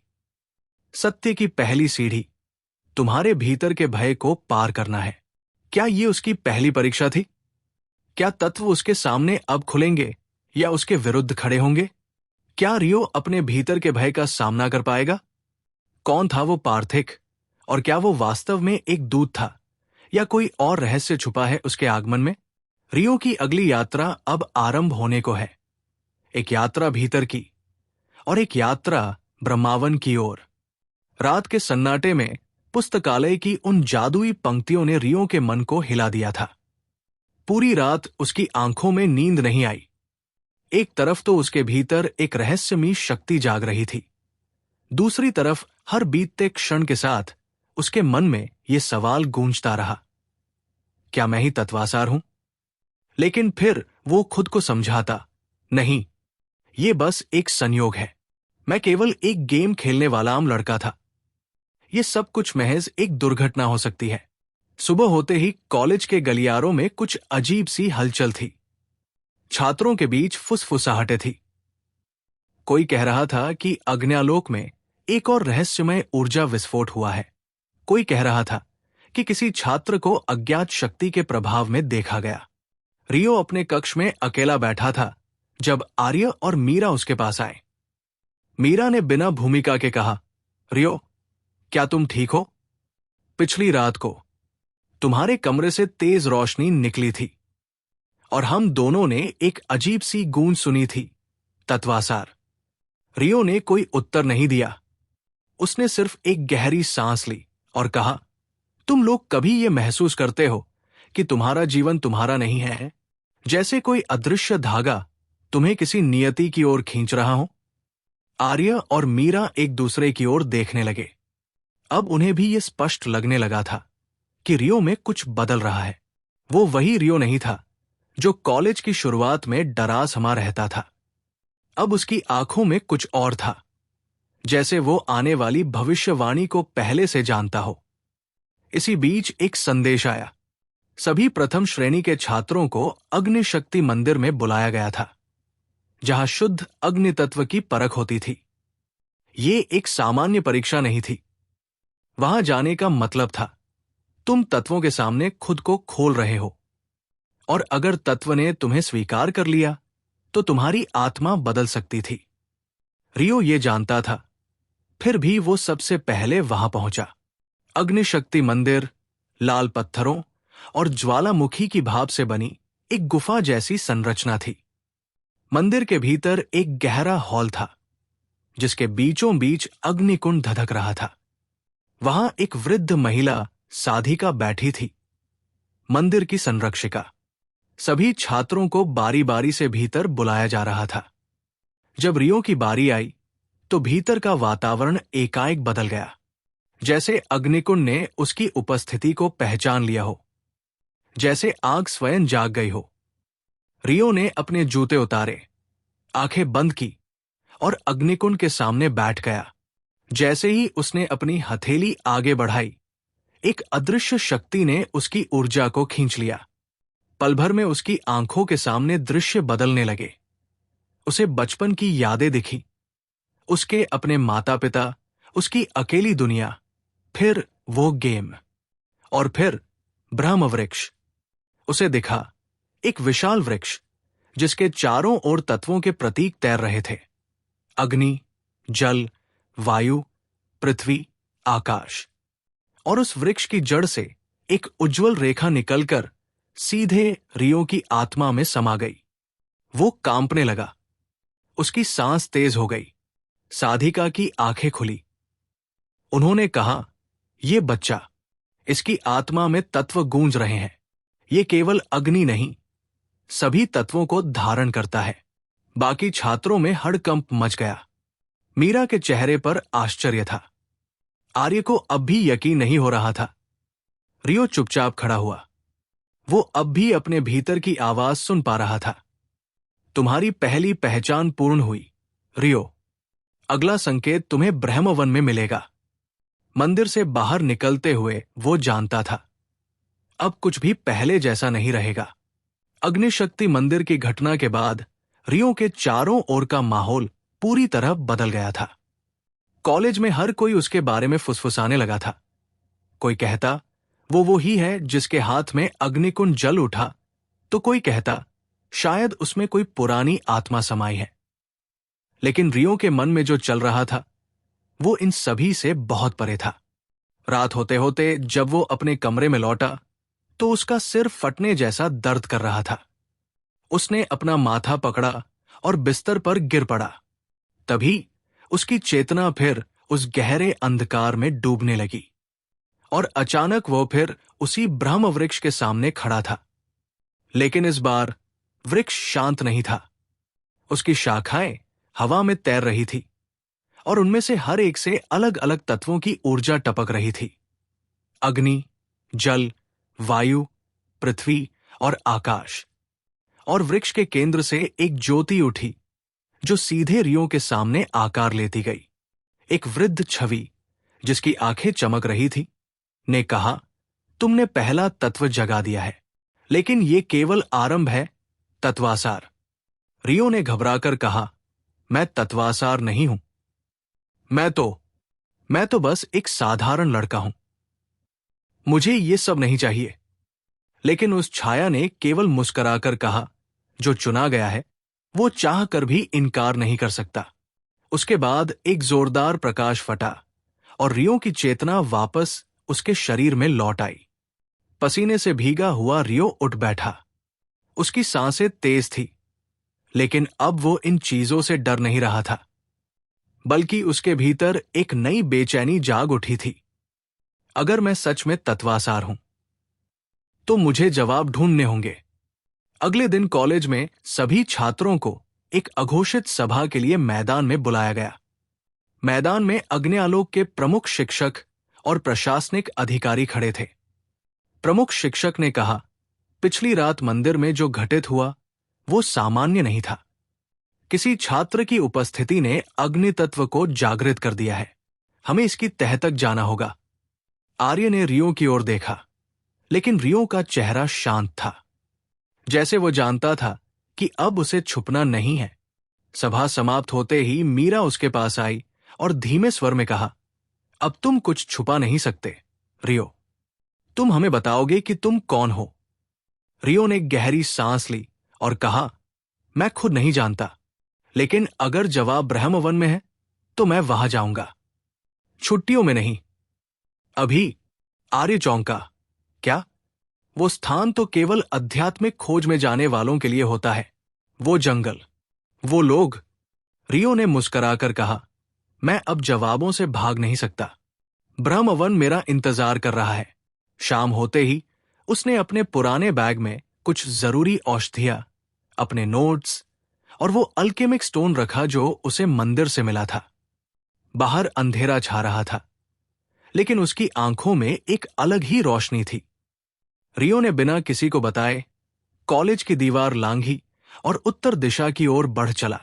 सत्य की पहली सीढ़ी, तुम्हारे भीतर के भय को पार करना है। क्या ये उसकी पहली परीक्षा थी? क्या तत्व उसके सामने अब खुलेंगे या उसके विरुद्ध खड़े होंगे? क्या रियो अपने भीतर के भय का सामना कर पाएगा? कौन था वो पार्थिक, और क्या वो वास्तव में एक दूत था या कोई और रहस्य छुपा है उसके आगमन में? रियो की अगली यात्रा अब आरंभ होने को है, एक यात्रा भीतर की, और एक यात्रा ब्रह्मावन की ओर। रात के सन्नाटे में पुस्तकालय की उन जादुई पंक्तियों ने रियो के मन को हिला दिया था। पूरी रात उसकी आंखों में नींद नहीं आई। एक तरफ तो उसके भीतर एक रहस्यमयी शक्ति जाग रही थी, दूसरी तरफ हर बीतते क्षण के साथ उसके मन में यह सवाल गूंजता रहा, क्या मैं ही तत्वासार हूं? लेकिन फिर वो खुद को समझाता, नहीं, ये बस एक संयोग है। मैं केवल एक गेम खेलने वाला आम लड़का था। ये सब कुछ महज एक दुर्घटना हो सकती है। सुबह होते ही कॉलेज के गलियारों में कुछ अजीब सी हलचल थी। छात्रों के बीच फुसफुसाहटें थी। कोई कह रहा था कि अग्न्यालोक में एक और रहस्यमय ऊर्जा विस्फोट हुआ है। कोई कह रहा था कि किसी छात्र को अज्ञात शक्ति के प्रभाव में देखा गया। रियो अपने कक्ष में अकेला बैठा था जब आर्य और मीरा उसके पास आए। मीरा ने बिना भूमिका के कहा, रियो, क्या तुम ठीक हो? पिछली रात को तुम्हारे कमरे से तेज रोशनी निकली थी और हम दोनों ने एक अजीब सी गूंज सुनी थी, तत्वासार। रियो ने कोई उत्तर नहीं दिया। उसने सिर्फ एक गहरी सांस ली और कहा, तुम लोग कभी ये महसूस करते हो कि तुम्हारा जीवन तुम्हारा नहीं है, जैसे कोई अदृश्य धागा तुम्हें किसी नियति की ओर खींच रहा हो? आर्य और मीरा एक दूसरे की ओर देखने लगे। अब उन्हें भी यह स्पष्ट लगने लगा था कि रियो में कुछ बदल रहा है। वो वही रियो नहीं था जो कॉलेज की शुरुआत में डरा समा रहता था। अब उसकी आंखों में कुछ और था, जैसे वो आने वाली भविष्यवाणी को पहले से जानता हो। इसी बीच एक संदेश आया। सभी प्रथम श्रेणी के छात्रों को अग्नि शक्ति मंदिर में बुलाया गया था, जहां शुद्ध अग्नि तत्व की परख होती थी। ये एक सामान्य परीक्षा नहीं थी। वहां जाने का मतलब था तुम तत्वों के सामने खुद को खोल रहे हो, और अगर तत्व ने तुम्हें स्वीकार कर लिया तो तुम्हारी आत्मा बदल सकती थी। रियो ये जानता था, फिर भी वो सबसे पहले वहां पहुंचा। अग्निशक्ति मंदिर लाल पत्थरों और ज्वालामुखी की भाप से बनी एक गुफा जैसी संरचना थी। मंदिर के भीतर एक गहरा हॉल था, जिसके बीचों बीच अग्निकुंड धधक रहा था। वहां एक वृद्ध महिला साधिका बैठी थी, मंदिर की संरक्षिका। सभी छात्रों को बारी बारी से भीतर बुलाया जा रहा था। जब रियो की बारी आई तो भीतर का वातावरण एकाएक बदल गया, जैसे अग्निकुंड ने उसकी उपस्थिति को पहचान लिया हो, जैसे आग स्वयं जाग गई हो। रियो ने अपने जूते उतारे, आंखें बंद की और अग्निकुंड के सामने बैठ गया। जैसे ही उसने अपनी हथेली आगे बढ़ाई, एक अदृश्य शक्ति ने उसकी ऊर्जा को खींच लिया। पल भर में उसकी आंखों के सामने दृश्य बदलने लगे। उसे बचपन की यादें दिखी, उसके अपने माता पिता, उसकी अकेली दुनिया, फिर वो गेम, और फिर ब्रह्म वृक्ष। उसे दिखा एक विशाल वृक्ष जिसके चारों ओर तत्वों के प्रतीक तैर रहे थे, अग्नि, जल, वायु, पृथ्वी, आकाश। और उस वृक्ष की जड़ से एक उज्जवल रेखा निकलकर सीधे रियो की आत्मा में समा गई। वो कांपने लगा, उसकी सांस तेज हो गई। साधिका की आंखें खुली। उन्होंने कहा, ये बच्चा, इसकी आत्मा में तत्व गूंज रहे हैं। ये केवल अग्नि नहीं, सभी तत्वों को धारण करता है। बाकी छात्रों में हड़कंप मच गया। मीरा के चेहरे पर आश्चर्य था। आर्य को अब भी यकीन नहीं हो रहा था। रियो चुपचाप खड़ा हुआ। वो अब भी अपने भीतर की आवाज सुन पा रहा था। तुम्हारी पहली पहचान पूर्ण हुई, रियो। अगला संकेत तुम्हें ब्रह्मवन में मिलेगा। मंदिर से बाहर निकलते हुए वो जानता था, अब कुछ भी पहले जैसा नहीं रहेगा। अग्निशक्ति मंदिर की घटना के बाद रियो के चारों ओर का माहौल पूरी तरह बदल गया था। कॉलेज में हर कोई उसके बारे में फुसफुसाने लगा था। कोई कहता वो ही है जिसके हाथ में अग्निकुंड जल उठा, तो कोई कहता शायद उसमें कोई पुरानी आत्मा समाई है। लेकिन रियो के मन में जो चल रहा था वो इन सभी से बहुत परे था। रात होते होते जब वो अपने कमरे में लौटा तो उसका सिर फटने जैसा दर्द कर रहा था। उसने अपना माथा पकड़ा और बिस्तर पर गिर पड़ा। तभी उसकी चेतना फिर उस गहरे अंधकार में डूबने लगी और अचानक वो फिर उसी ब्रह्म वृक्ष के सामने खड़ा था। लेकिन इस बार वृक्ष शांत नहीं था। उसकी शाखाएं हवा में तैर रही थी और उनमें से हर एक से अलग अलग तत्वों की ऊर्जा टपक रही थी। अग्नि, जल, वायु, पृथ्वी और आकाश। और वृक्ष के केंद्र से एक ज्योति उठी जो सीधे रियो के सामने आकार लेती गई। एक वृद्ध छवि जिसकी आंखें चमक रही थी ने कहा, तुमने पहला तत्व जगा दिया है, लेकिन ये केवल आरंभ है, तत्वासार। रियो ने घबराकर कहा, मैं तत्वासार नहीं हूं। मैं तो बस एक साधारण लड़का हूं। मुझे ये सब नहीं चाहिए। लेकिन उस छाया ने केवल मुस्कुराकर कहा, जो चुना गया है वो चाह कर भी इनकार नहीं कर सकता। उसके बाद एक जोरदार प्रकाश फटा और रियो की चेतना वापस उसके शरीर में लौट आई। पसीने से भीगा हुआ रियो उठ बैठा। उसकी सांसें तेज थी, लेकिन अब वो इन चीजों से डर नहीं रहा था, बल्कि उसके भीतर एक नई बेचैनी जाग उठी थी। अगर मैं सच में तत्वासार हूं तो मुझे जवाब ढूंढने होंगे। अगले दिन कॉलेज में सभी छात्रों को एक अघोषित सभा के लिए मैदान में बुलाया गया। मैदान में अग्न्यालोक के प्रमुख शिक्षक और प्रशासनिक अधिकारी खड़े थे। प्रमुख शिक्षक ने कहा, पिछली रात मंदिर में जो घटित हुआ वो सामान्य नहीं था। किसी छात्र की उपस्थिति ने अग्नि तत्व को जागृत कर दिया है। हमें इसकी तह तक जाना होगा। आर्य ने रियो की ओर देखा, लेकिन रियो का चेहरा शांत था, जैसे वो जानता था कि अब उसे छुपना नहीं है। सभा समाप्त होते ही मीरा उसके पास आई और धीमे स्वर में कहा, अब तुम कुछ छुपा नहीं सकते रियो। तुम हमें बताओगे कि तुम कौन हो। रियो ने गहरी सांस ली और कहा, मैं खुद नहीं जानता, लेकिन अगर जवाब ब्रह्मवन में है तो मैं वहां जाऊंगा। छुट्टियों में नहीं, अभी। आर्य चौंका। क्या? वो स्थान तो केवल आध्यात्मिक खोज में जाने वालों के लिए होता है। वो जंगल, वो लोग। रियो ने मुस्कुराकर कहा, मैं अब जवाबों से भाग नहीं सकता। ब्रह्मवन मेरा इंतजार कर रहा है। शाम होते ही उसने अपने पुराने बैग में कुछ जरूरी औषधियां, अपने नोट्स और वो अल्केमिक स्टोन रखा जो उसे मंदिर से मिला था। बाहर अंधेरा छा रहा था, लेकिन उसकी आंखों में एक अलग ही रोशनी थी। रियो ने बिना किसी को बताए कॉलेज की दीवार लांघी और उत्तर दिशा की ओर बढ़ चला,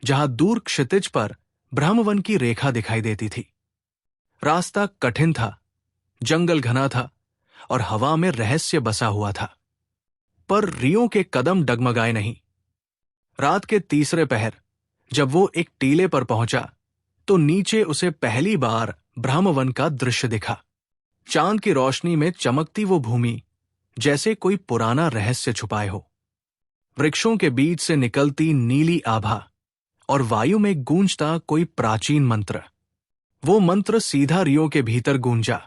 जहां दूर क्षितिज पर ब्रह्मवन की रेखा दिखाई देती थी। रास्ता कठिन था, जंगल घना था और हवा में रहस्य बसा हुआ था। पर रियो के कदम डगमगाए नहीं। रात के तीसरे पहर जब वो एक टीले पर पहुंचा तो नीचे उसे पहली बार ब्रह्मवन का दृश्य दिखा। चांद की रोशनी में चमकती वो भूमि जैसे कोई पुराना रहस्य छुपाए हो। वृक्षों के बीच से निकलती नीली आभा और वायु में गूंजता कोई प्राचीन मंत्र। वो मंत्र सीधा रियो के भीतर गूंजा,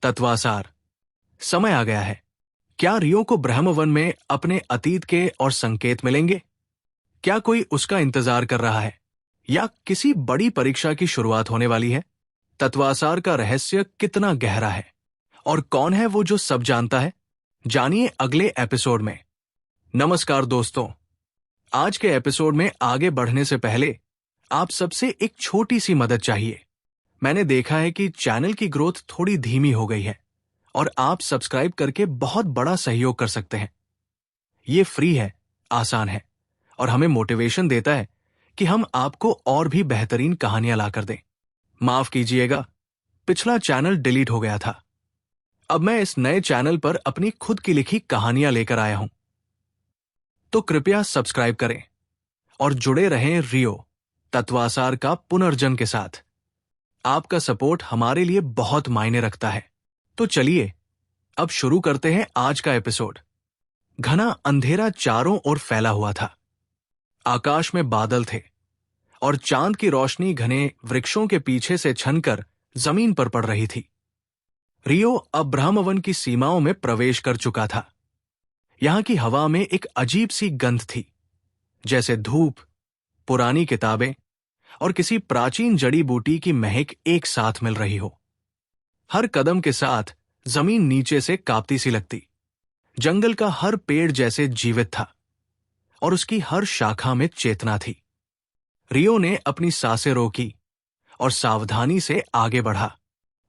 तत्वासार, समय आ गया है। क्या रियो को ब्रह्मवन में अपने अतीत के और संकेत मिलेंगे? क्या कोई उसका इंतजार कर रहा है या किसी बड़ी परीक्षा की शुरुआत होने वाली है? तत्वासार का रहस्य कितना गहरा है और कौन है वो जो सब जानता है? जानिए अगले एपिसोड में। नमस्कार दोस्तों, आज के एपिसोड में आगे बढ़ने से पहले आप सबसे एक छोटी सी मदद चाहिए। मैंने देखा है कि चैनल की ग्रोथ थोड़ी धीमी हो गई है और आप सब्सक्राइब करके बहुत बड़ा सहयोग कर सकते हैं। ये फ्री है, आसान है और हमें मोटिवेशन देता है कि हम आपको और भी बेहतरीन कहानियां लाकर दें। माफ कीजिएगा, पिछला चैनल डिलीट हो गया था। अब मैं इस नए चैनल पर अपनी खुद की लिखी कहानियां लेकर आया हूं, तो कृपया सब्सक्राइब करें और जुड़े रहें रियो तत्वासार का पुनर्जन्म के साथ। आपका सपोर्ट हमारे लिए बहुत मायने रखता है। तो चलिए अब शुरू करते हैं आज का एपिसोड। घना अंधेरा चारों ओर फैला हुआ था। आकाश में बादल थे और चांद की रोशनी घने वृक्षों के पीछे से छनकर जमीन पर पड़ रही थी। रियो अब ब्रह्मवन की सीमाओं में प्रवेश कर चुका था। यहां की हवा में एक अजीब सी गंध थी, जैसे धूप, पुरानी किताबें और किसी प्राचीन जड़ी बूटी की महक एक साथ मिल रही हो। हर कदम के साथ जमीन नीचे से कांपती सी लगती। जंगल का हर पेड़ जैसे जीवित था और उसकी हर शाखा में चेतना थी। रियो ने अपनी सांसें रोकी और सावधानी से आगे बढ़ा।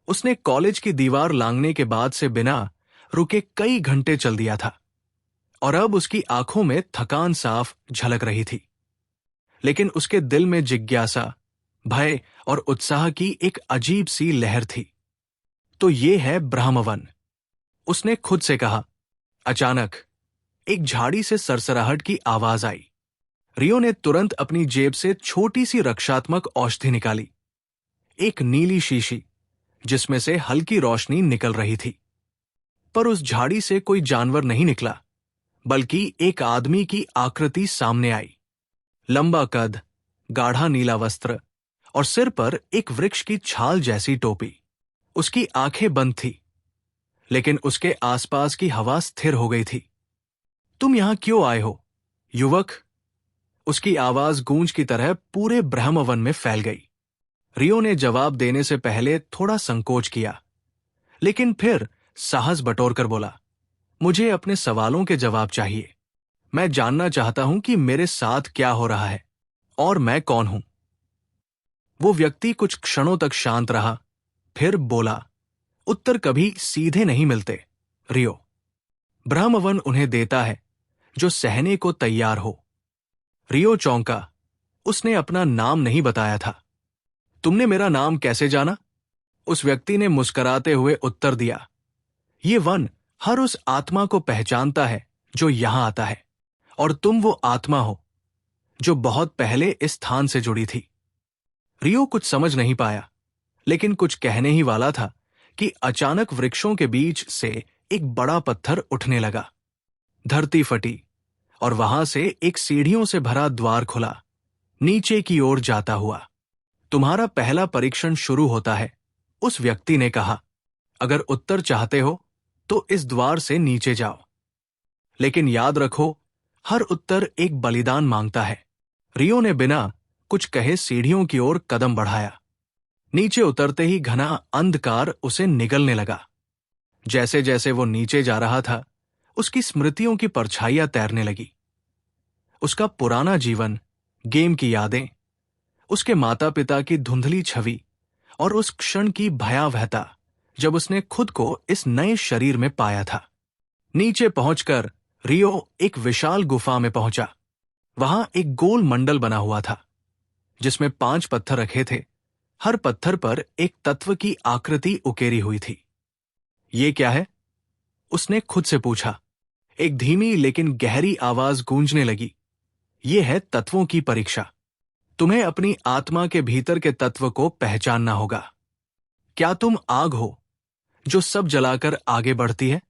उसने कॉलेज की दीवार लांघने के बाद से बिना रुके कई घंटे चल दिया था और अब उसकी आंखों में थकान साफ झलक रही थी, लेकिन उसके दिल में जिज्ञासा, भय और उत्साह की एक अजीब सी लहर थी। तो ये है ब्रह्मवन, उसने खुद से कहा। अचानक एक झाड़ी से सरसराहट की आवाज आई। रियो ने तुरंत अपनी जेब से छोटी सी रक्षात्मक औषधि निकाली, एक नीली शीशी जिसमें से हल्की रोशनी निकल रही थी। पर उस झाड़ी से कोई जानवर नहीं निकला, बल्कि एक आदमी की आकृति सामने आई। लंबा कद, गाढ़ा नीला वस्त्र और सिर पर एक वृक्ष की छाल जैसी टोपी। उसकी आंखें बंद थी, लेकिन उसके आसपास की हवा स्थिर हो गई थी। तुम यहां क्यों आए हो, युवक? उसकी आवाज गूंज की तरह पूरे ब्रह्मवन में फैल गई। रियो ने जवाब देने से पहले थोड़ा संकोच किया, लेकिन फिर साहस बटोरकर बोला, मुझे अपने सवालों के जवाब चाहिए। मैं जानना चाहता हूं कि मेरे साथ क्या हो रहा है और मैं कौन हूं। वो व्यक्ति कुछ क्षणों तक शांत रहा, फिर बोला, उत्तर कभी सीधे नहीं मिलते, रियो। ब्रह्मवन उन्हें देता है जो सहने को तैयार हो। रियो चौंका। उसने अपना नाम नहीं बताया था। तुमने मेरा नाम कैसे जाना? उस व्यक्ति ने मुस्कुराते हुए उत्तर दिया, ये वन हर उस आत्मा को पहचानता है जो यहां आता है, और तुम वो आत्मा हो जो बहुत पहले इस स्थान से जुड़ी थी। रियो कुछ समझ नहीं पाया, लेकिन कुछ कहने ही वाला था कि अचानक वृक्षों के बीच से एक बड़ा पत्थर उठने लगा। धरती फटी और वहां से एक सीढ़ियों से भरा द्वार खुला, नीचे की ओर जाता हुआ। तुम्हारा पहला परीक्षण शुरू होता है, उस व्यक्ति ने कहा। अगर उत्तर चाहते हो तो इस द्वार से नीचे जाओ, लेकिन याद रखो, हर उत्तर एक बलिदान मांगता है। रियो ने बिना कुछ कहे सीढ़ियों की ओर कदम बढ़ाया। नीचे उतरते ही घना अंधकार उसे निगलने लगा। जैसे जैसे वो नीचे जा रहा था, उसकी स्मृतियों की परछाइयां तैरने लगी। उसका पुराना जीवन, गेम की यादें, उसके माता पिता की धुंधली छवि और उस क्षण की भयावहता जब उसने खुद को इस नए शरीर में पाया था। नीचे पहुंचकर रियो एक विशाल गुफा में पहुंचा। वहां एक गोल मंडल बना हुआ था, जिसमें 5 पत्थर रखे थे। हर पत्थर पर एक तत्व की आकृति उकेरी हुई थी। ये क्या है? उसने खुद से पूछा। एक धीमी लेकिन गहरी आवाज गूंजने लगी। ये है तत्वों की परीक्षा। तुम्हें अपनी आत्मा के भीतर के तत्व को पहचानना होगा। क्या तुम आग हो जो सब जलाकर आगे बढ़ती है,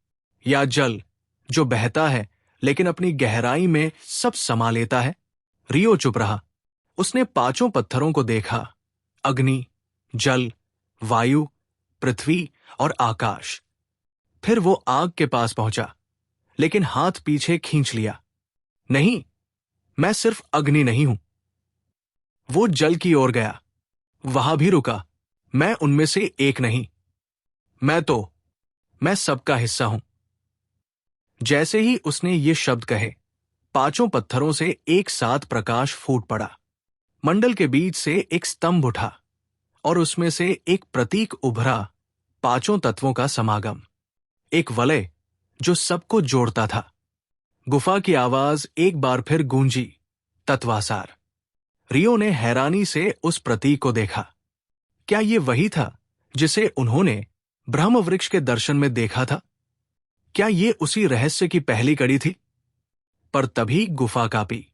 या जल जो बहता है लेकिन अपनी गहराई में सब समा लेता है? रियो चुप रहा। उसने 5 पत्थरों को देखा, अग्नि, जल, वायु, पृथ्वी और आकाश। फिर वो आग के पास पहुंचा, लेकिन हाथ पीछे खींच लिया। नहीं, मैं सिर्फ अग्नि नहीं हूं। वो जल की ओर गया, वहां भी रुका। मैं उनमें से एक नहीं। मैं सबका हिस्सा हूं। जैसे ही उसने ये शब्द कहे, 5 पत्थरों से एक साथ प्रकाश फूट पड़ा। मंडल के बीच से एक स्तंभ उठा और उसमें से एक प्रतीक उभरा, 5 तत्वों का समागम, एक वलय जो सबको जोड़ता था। गुफा की आवाज एक बार फिर गूंजी, तत्वासार। रियो ने हैरानी से उस प्रतीक को देखा। क्या ये वही था जिसे उन्होंने ब्रह्म वृक्ष के दर्शन में देखा था? क्या ये उसी रहस्य की पहली कड़ी थी? पर तभी गुफा कांपी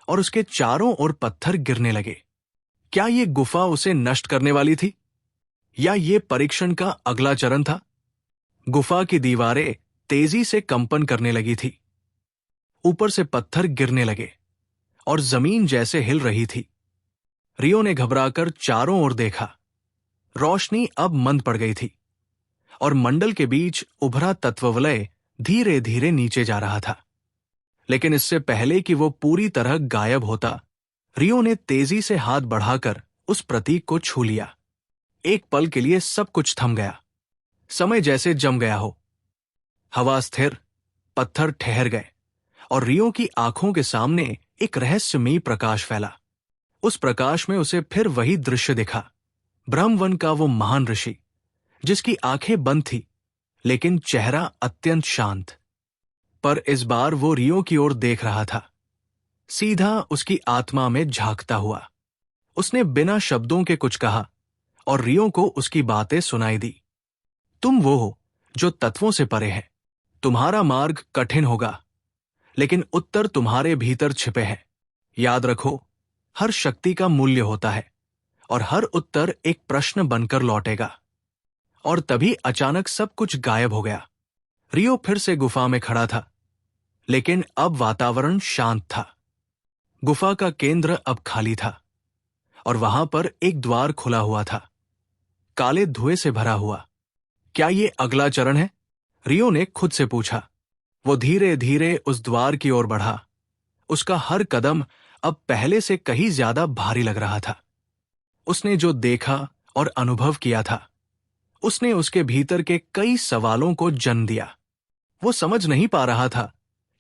और उसके चारों ओर पत्थर गिरने लगे। क्या ये गुफा उसे नष्ट करने वाली थी, या ये परीक्षण का अगला चरण था? गुफा की दीवारें तेजी से कंपन करने लगी थी। ऊपर से पत्थर गिरने लगे और जमीन जैसे हिल रही थी। रियो ने घबराकर चारों ओर देखा। रोशनी अब मंद पड़ गई थी और मंडल के बीच उभरा तत्ववलय धीरे धीरे नीचे जा रहा था। लेकिन इससे पहले कि वो पूरी तरह गायब होता, रियो ने तेजी से हाथ बढ़ाकर उस प्रतीक को छू लिया। एक पल के लिए सब कुछ थम गया, समय जैसे जम गया हो। हवा स्थिर, पत्थर ठहर गए और रियो की आंखों के सामने एक रहस्यमयी प्रकाश फैला। उस प्रकाश में उसे फिर वही दृश्य दिखा, ब्रह्मवन का वो महान ऋषि जिसकी आंखें बंद थी लेकिन चेहरा अत्यंत शांत। पर इस बार वो रियो की ओर देख रहा था, सीधा उसकी आत्मा में झांकता हुआ। उसने बिना शब्दों के कुछ कहा और रियो को उसकी बातें सुनाई दी। तुम वो हो जो तत्वों से परे है। तुम्हारा मार्ग कठिन होगा, लेकिन उत्तर तुम्हारे भीतर छिपे हैं। याद रखो, हर शक्ति का मूल्य होता है और हर उत्तर एक प्रश्न बनकर लौटेगा। और तभी अचानक सब कुछ गायब हो गया। रियो फिर से गुफा में खड़ा था, लेकिन अब वातावरण शांत था। गुफा का केंद्र अब खाली था और वहां पर एक द्वार खुला हुआ था, काले धुएं से भरा हुआ। क्या ये अगला चरण है? रियो ने खुद से पूछा। वो धीरे धीरे उस द्वार की ओर बढ़ा। उसका हर कदम अब पहले से कहीं ज्यादा भारी लग रहा था। उसने जो देखा और अनुभव किया था, उसने उसके भीतर के कई सवालों को जन्म दिया। वो समझ नहीं पा रहा था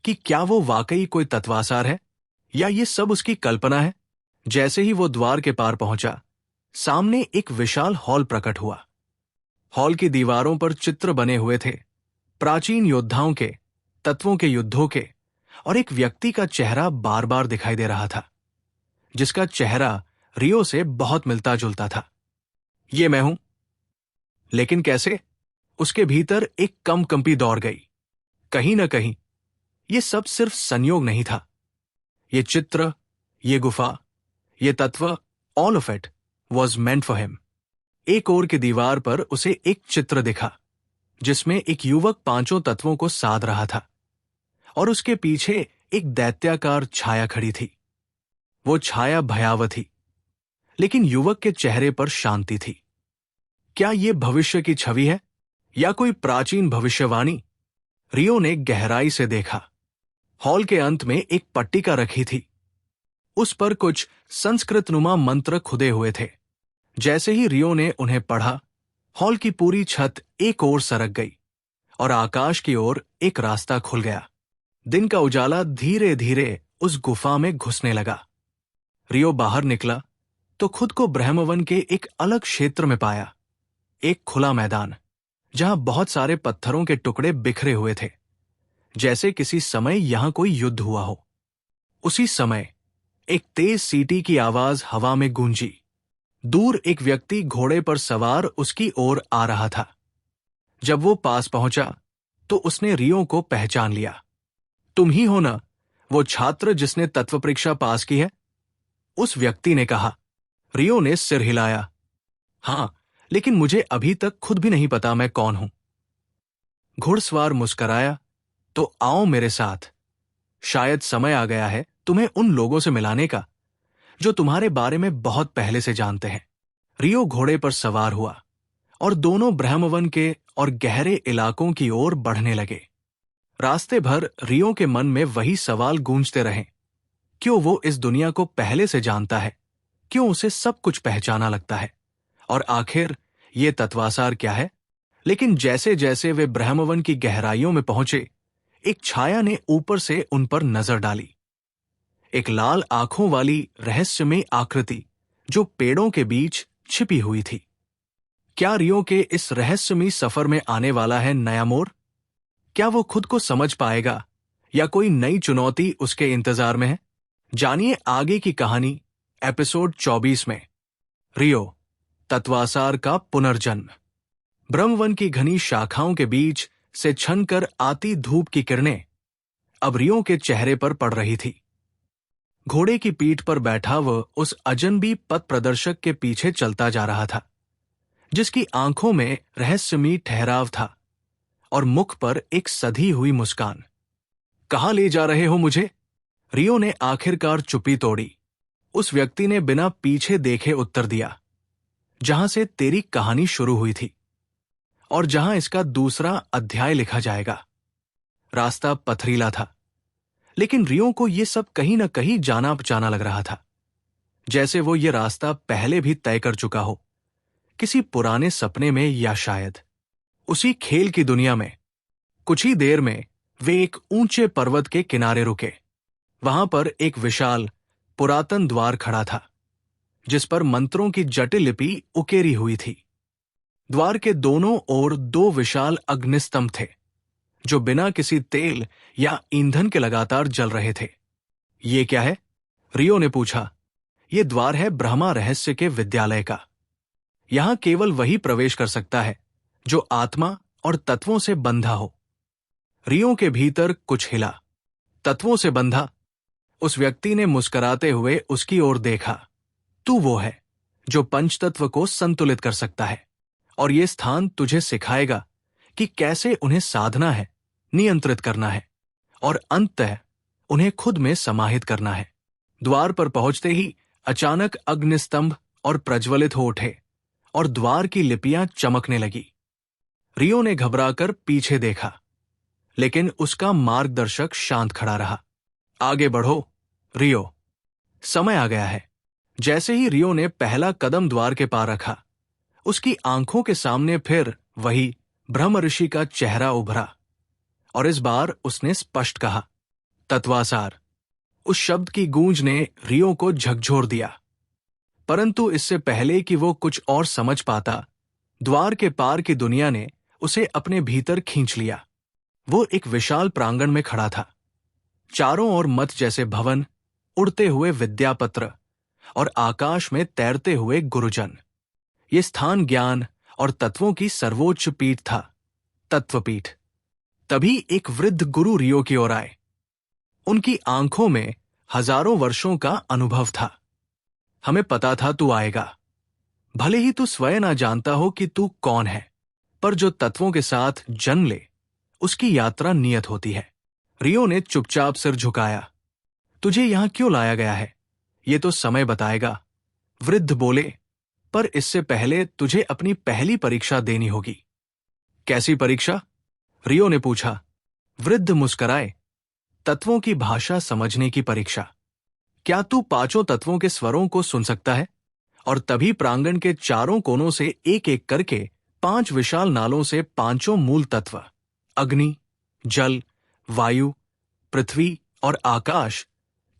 कि क्या वो वाकई कोई तत्वासार है या ये सब उसकी कल्पना है। जैसे ही वो द्वार के पार पहुंचा, सामने एक विशाल हॉल प्रकट हुआ। हॉल की दीवारों पर चित्र बने हुए थे, प्राचीन योद्धाओं के, तत्वों के युद्धों के, और एक व्यक्ति का चेहरा बार बार दिखाई दे रहा था, जिसका चेहरा रियो से बहुत मिलता जुलता था। ये मैं हूं। लेकिन कैसे? उसके भीतर एक कंपी दौड़ गई। कहीं न कहीं ये सब सिर्फ संयोग नहीं था। ये चित्र, ये गुफा, ये तत्व, all of it was meant for him. एक ओर की दीवार पर उसे एक चित्र दिखा जिसमें एक युवक पांचों तत्वों को साध रहा था और उसके पीछे एक दैत्याकार छाया खड़ी थी। वो छाया भयावह थी, लेकिन युवक के चेहरे पर शांति थी। क्या ये भविष्य की छवि है या कोई प्राचीन भविष्यवाणी? रियो ने गहराई से देखा। हॉल के अंत में एक पट्टिका रखी थी। उस पर कुछ संस्कृतनुमा मंत्र खुदे हुए थे। जैसे ही रियो ने उन्हें पढ़ा, हॉल की पूरी छत एक ओर सरक गई और आकाश की ओर एक रास्ता खुल गया। दिन का उजाला धीरे धीरे उस गुफा में घुसने लगा। रियो बाहर निकला तो खुद को ब्रह्मवन के एक अलग क्षेत्र में पाया। एक खुला मैदान जहां बहुत सारे पत्थरों के टुकड़े बिखरे हुए थे, जैसे किसी समय यहां कोई युद्ध हुआ हो। उसी समय एक तेज सीटी की आवाज हवा में गूंजी। दूर एक व्यक्ति घोड़े पर सवार उसकी ओर आ रहा था। जब वो पास पहुंचा तो उसने रियो को पहचान लिया। तुम ही हो ना वो छात्र जिसने तत्व परीक्षा पास की है? उस व्यक्ति ने कहा। रियो ने सिर हिलाया। हां, लेकिन मुझे अभी तक खुद भी नहीं पता मैं कौन हूं। घुड़सवार मुस्कराया। तो आओ मेरे साथ। शायद समय आ गया है तुम्हें उन लोगों से मिलाने का जो तुम्हारे बारे में बहुत पहले से जानते हैं। रियो घोड़े पर सवार हुआ और दोनों ब्रह्मवन के और गहरे इलाकों की ओर बढ़ने लगे। रास्ते भर रियो के मन में वही सवाल गूंजते रहे। क्यों वो इस दुनिया को पहले से जानता है? क्यों उसे सब कुछ पहचाना लगता है? और आखिर ये तत्वासार क्या है? लेकिन जैसे जैसे वे ब्रह्मवन की गहराइयों में पहुंचे, एक छाया ने ऊपर से उन पर नजर डाली। एक लाल आंखों वाली रहस्यमय आकृति जो पेड़ों के बीच छिपी हुई थी। क्या रियो के इस रहस्यमय सफर में आने वाला है नया मोड़? क्या वो खुद को समझ पाएगा या कोई नई चुनौती उसके इंतजार में है? जानिए आगे की कहानी एपिसोड 24 में। रियो, तत्वासार का पुनर्जन्म। ब्रह्मवन की घनी शाखाओं के बीच से छनकर आती धूप की किरणें अब रियो के चेहरे पर पड़ रही थी। घोड़े की पीठ पर बैठा वह उस अजनबी पथ प्रदर्शक के पीछे चलता जा रहा था, जिसकी आंखों में रहस्यमयी ठहराव था और मुख पर एक सधी हुई मुस्कान। कहां ले जा रहे हो मुझे? रियो ने आखिरकार चुप्पी तोड़ी। उस व्यक्ति ने बिना पीछे देखे उत्तर दिया, जहां से तेरी कहानी शुरू हुई थी और जहां इसका दूसरा अध्याय लिखा जाएगा। रास्ता पथरीला था, लेकिन रियो को यह सब कहीं न कहीं जाना पहचाना लग रहा था। जैसे वो ये रास्ता पहले भी तय कर चुका हो, किसी पुराने सपने में या शायद उसी खेल की दुनिया में। कुछ ही देर में वे एक ऊंचे पर्वत के किनारे रुके। वहां पर एक विशाल पुरातन द्वार खड़ा था, जिस पर मंत्रों की जटिल लिपि उकेरी हुई थी। द्वार के दोनों ओर दो विशाल अग्निस्तंभ थे, जो बिना किसी तेल या ईंधन के लगातार जल रहे थे। ये क्या है? रियो ने पूछा। ये द्वार है ब्रह्मा रहस्य के विद्यालय का। यहां केवल वही प्रवेश कर सकता है जो आत्मा और तत्वों से बंधा हो। रियो के भीतर कुछ हिला। तत्वों से बंधा? उस व्यक्ति ने मुस्कुराते हुए उसकी ओर देखा। तू वो है जो पंचतत्व को संतुलित कर सकता है, और ये स्थान तुझे सिखाएगा कि कैसे उन्हें साधना है, नियंत्रित करना है और अंततः उन्हें खुद में समाहित करना है। द्वार पर पहुंचते ही अचानक अग्निस्तंभ और प्रज्वलित हो उठे और द्वार की लिपियां चमकने लगी। रियो ने घबराकर पीछे देखा, लेकिन उसका मार्गदर्शक शांत खड़ा रहा। आगे बढ़ो, रियो। समय आ गया है। जैसे ही रियो ने पहला कदम द्वार के पार रखा, उसकी आंखों के सामने फिर वही ब्रह्म ऋषि का चेहरा उभरा, और इस बार उसने स्पष्ट कहा, तत्वासार। उस शब्द की गूंज ने रियो को झकझोर दिया, परंतु इससे पहले कि वो कुछ और समझ पाता, द्वार के पार की दुनिया ने उसे अपने भीतर खींच लिया। वो एक विशाल प्रांगण में खड़ा था। चारों ओर मत जैसे भवन, उड़ते हुए विद्यापत्र और आकाश में तैरते हुए गुरुजन। ये स्थान ज्ञान और तत्वों की सर्वोच्च पीठ था, तत्वपीठ। तभी एक वृद्ध गुरु रियो की ओर आए। उनकी आंखों में हजारों वर्षों का अनुभव था। हमें पता था तू आएगा। भले ही तू स्वयं ना जानता हो कि तू कौन है, पर जो तत्वों के साथ जन्म ले, उसकी यात्रा नियत होती है। रियो ने चुपचाप सिर झुकाया। तुझे यहां क्यों लाया गया है, ये तो समय बताएगा, वृद्ध बोले। पर इससे पहले तुझे अपनी पहली परीक्षा देनी होगी। कैसी परीक्षा? रियो ने पूछा। वृद्ध मुस्कुराए। तत्वों की भाषा समझने की परीक्षा। क्या तू पांचों तत्वों के स्वरों को सुन सकता है? और तभी प्रांगण के चारों कोनों से एक एक करके 5 विशाल नालों से 5 मूल तत्व, अग्नि, जल, वायु, पृथ्वी और आकाश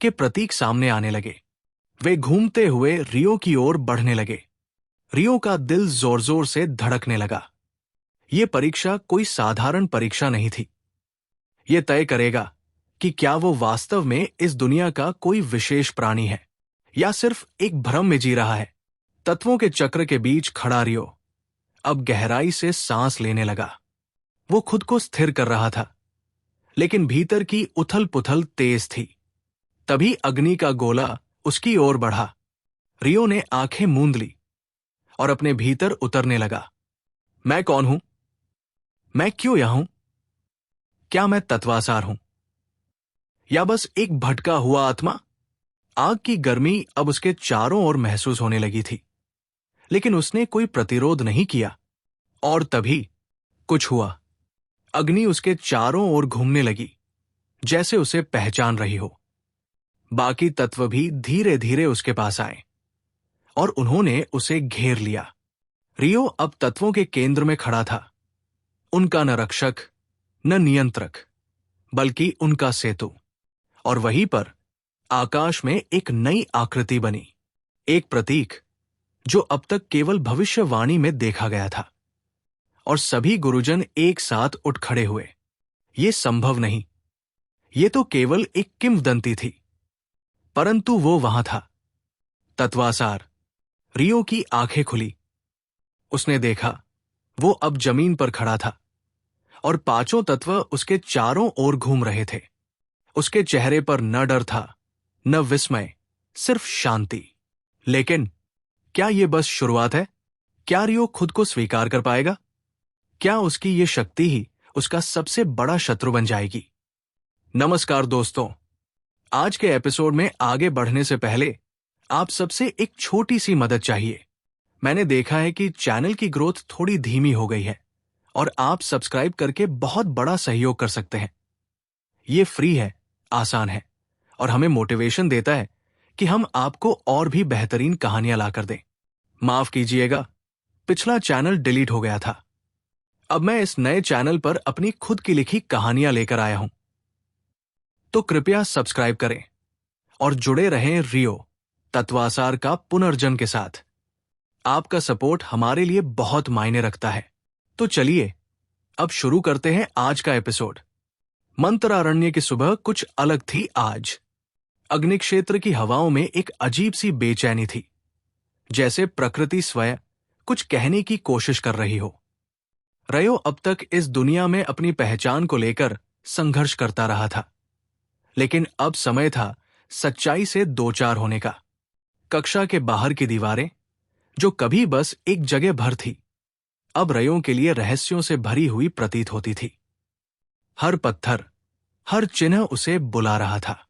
के प्रतीक सामने आने लगे। वे घूमते हुए रियो की ओर बढ़ने लगे। रियो का दिल जोर जोर से धड़कने लगा। ये परीक्षा कोई साधारण परीक्षा नहीं थी। ये तय करेगा कि क्या वो वास्तव में इस दुनिया का कोई विशेष प्राणी है या सिर्फ एक भ्रम में जी रहा है। तत्वों के चक्र के बीच खड़ा रियो अब गहराई से सांस लेने लगा। वो खुद को स्थिर कर रहा था, लेकिन भीतर की उथल पुथल तेज थी। तभी अग्नि का गोला उसकी ओर बढ़ा। रियो ने आंखें मूंद ली और अपने भीतर उतरने लगा। मैं कौन हूं? मैं क्यों यहां हूं? क्या मैं तत्वासार हूं, या बस एक भटका हुआ आत्मा? आग की गर्मी अब उसके चारों ओर महसूस होने लगी थी, लेकिन उसने कोई प्रतिरोध नहीं किया। और तभी कुछ हुआ। अग्नि उसके चारों ओर घूमने लगी, जैसे उसे पहचान रही हो। बाकी तत्व भी धीरे धीरे उसके पास आए और उन्होंने उसे घेर लिया। रियो अब तत्वों के केंद्र में खड़ा था, उनका न रक्षक न नियंत्रक, बल्कि उनका सेतु। और वहीं पर आकाश में एक नई आकृति बनी, एक प्रतीक जो अब तक केवल भविष्यवाणी में देखा गया था। और सभी गुरुजन एक साथ उठ खड़े हुए। ये संभव नहीं, ये तो केवल एक किंवदंती थी। परंतु वो वहां था, तत्वासार। रियो की आंखें खुली। उसने देखा वो अब जमीन पर खड़ा था और 5 तत्व उसके चारों ओर घूम रहे थे। उसके चेहरे पर न डर था न विस्मय, सिर्फ शांति। लेकिन क्या यह बस शुरुआत है? क्या रियो खुद को स्वीकार कर पाएगा? क्या उसकी ये शक्ति ही उसका सबसे बड़ा शत्रु बन जाएगी? नमस्कार दोस्तों, आज के एपिसोड में आगे बढ़ने से पहले आप सबसे एक छोटी सी मदद चाहिए। मैंने देखा है कि चैनल की ग्रोथ थोड़ी धीमी हो गई है और आप सब्सक्राइब करके बहुत बड़ा सहयोग कर सकते हैं। ये फ्री है, आसान है और हमें मोटिवेशन देता है कि हम आपको और भी बेहतरीन कहानियां लाकर दें। माफ कीजिएगा, पिछला चैनल डिलीट हो गया था। अब मैं इस नए चैनल पर अपनी खुद की लिखी कहानियां लेकर आया हूं। तो कृपया सब्सक्राइब करें और जुड़े रहें रियो तत्वासार का पुनर्जन के साथ। आपका सपोर्ट हमारे लिए बहुत मायने रखता है। तो चलिए अब शुरू करते हैं आज का एपिसोड। मंत्रारण्य की सुबह कुछ अलग थी आज। अग्नि क्षेत्र की हवाओं में एक अजीब सी बेचैनी थी, जैसे प्रकृति स्वयं कुछ कहने की कोशिश कर रही हो। रयो अब तक इस दुनिया में अपनी पहचान को लेकर संघर्ष करता रहा था, लेकिन अब समय था सच्चाई से दो चार होने का। कक्षा के बाहर की दीवारें, जो कभी बस एक जगह भर थी, अब रयों के लिए रहस्यों से भरी हुई प्रतीत होती थी। हर पत्थर, हर चिन्ह उसे बुला रहा था।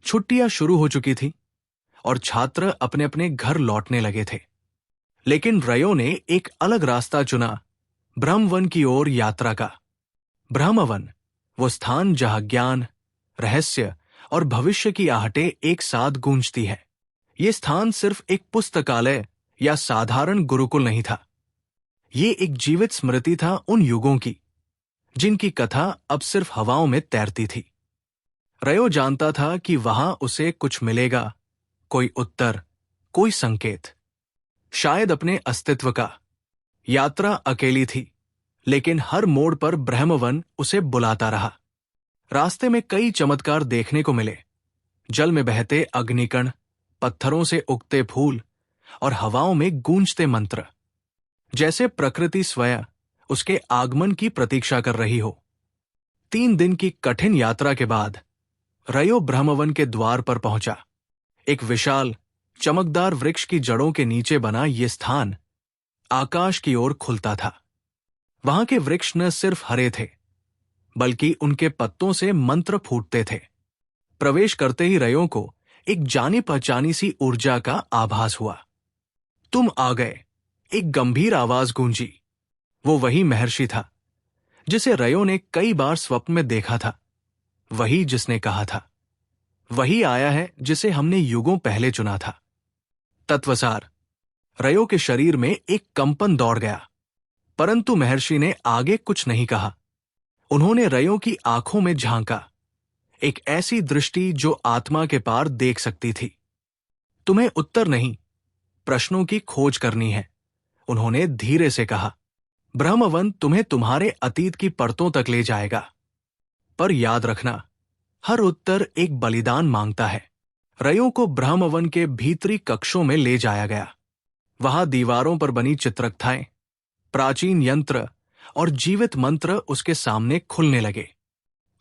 छुट्टियां शुरू हो चुकी थी और छात्र अपने अपने घर लौटने लगे थे, लेकिन रयो ने एक अलग रास्ता चुना, ब्रह्मवन की ओर यात्रा का। ब्रह्मवन, वो स्थान जहां ज्ञान, रहस्य और भविष्य की आहटें एक साथ गूंजती है। ये स्थान सिर्फ एक पुस्तकालय या साधारण गुरुकुल नहीं था। ये एक जीवित स्मृति था उन युगों की, जिनकी कथा अब सिर्फ हवाओं में तैरती थी। रयो जानता था कि वहां उसे कुछ मिलेगा, कोई उत्तर, कोई संकेत, शायद अपने अस्तित्व का। यात्रा अकेली थी, लेकिन हर मोड़ पर ब्रह्मवन उसे बुलाता रहा। रास्ते में कई चमत्कार देखने को मिले। जल में बहते अग्निकण, पत्थरों से उगते फूल और हवाओं में गूंजते मंत्र, जैसे प्रकृति स्वयं उसके आगमन की प्रतीक्षा कर रही हो। 3 दिन की कठिन यात्रा के बाद रयो ब्रह्मवन के द्वार पर पहुंचा। एक विशाल, चमकदार वृक्ष की जड़ों के नीचे बना यह स्थान आकाश की ओर खुलता था। वहां के वृक्ष न सिर्फ हरे थे, बल्कि उनके पत्तों से मंत्र फूटते थे। प्रवेश करते ही रयो को एक जानी पहचानी सी ऊर्जा का आभास हुआ। तुम आ गए, एक गंभीर आवाज गूंजी। वो वही महर्षि था जिसे रयो ने कई बार स्वप्न में देखा था, वही जिसने कहा था, वही आया है जिसे हमने युगों पहले चुना था। तत्वसार, रयो के शरीर में एक कंपन दौड़ गया, परंतु महर्षि ने आगे कुछ नहीं कहा। उन्होंने रयो की आंखों में झांका, एक ऐसी दृष्टि जो आत्मा के पार देख सकती थी। तुम्हें उत्तर नहीं, प्रश्नों की खोज करनी है, उन्होंने धीरे से कहा। ब्रह्मवन तुम्हें तुम्हारे अतीत की परतों तक ले जाएगा, पर याद रखना, हर उत्तर एक बलिदान मांगता है। रयो को ब्रह्मवन के भीतरी कक्षों में ले जाया गया। वहां दीवारों पर बनी चित्रकथाएं, प्राचीन यंत्र और जीवित मंत्र उसके सामने खुलने लगे।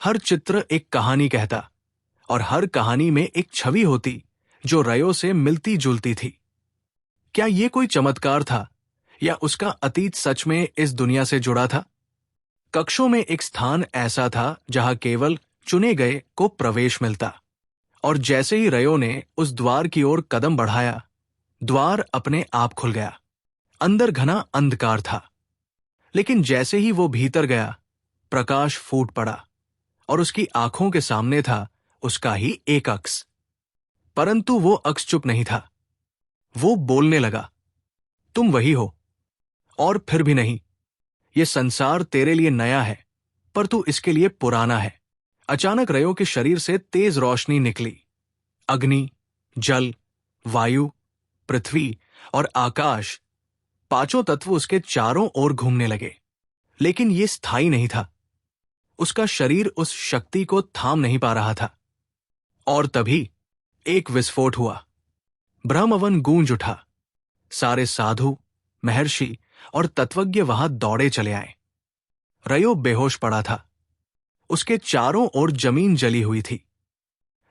हर चित्र एक कहानी कहता, और हर कहानी में एक छवि होती जो रयो से मिलती जुलती थी। क्या ये कोई चमत्कार था, या उसका अतीत सच में इस दुनिया से जुड़ा था? कक्षों में एक स्थान ऐसा था जहां केवल चुने गए को प्रवेश मिलता, और जैसे ही रयो ने उस द्वार की ओर कदम बढ़ाया, द्वार अपने आप खुल गया। अंदर घना अंधकार था, लेकिन जैसे ही वो भीतर गया, प्रकाश फूट पड़ा और उसकी आंखों के सामने था उसका ही एक अक्स। परंतु वो अक्स चुप नहीं था। वो बोलने लगा, तुम वही हो, और फिर भी नहीं। ये संसार तेरे लिए नया है, पर तू इसके लिए पुराना है। अचानक रयो के शरीर से तेज रोशनी निकली। अग्नि, जल, वायु, पृथ्वी और आकाश, पांचों तत्व उसके चारों ओर घूमने लगे। लेकिन ये स्थायी नहीं था। उसका शरीर उस शक्ति को थाम नहीं पा रहा था। और तभी एक विस्फोट हुआ। ब्रह्मवन गूंज उठा। सारे साधु, महर्षि और तत्वज्ञ वहां दौड़े चले आए। रयो बेहोश पड़ा था। उसके चारों ओर जमीन जली हुई थी,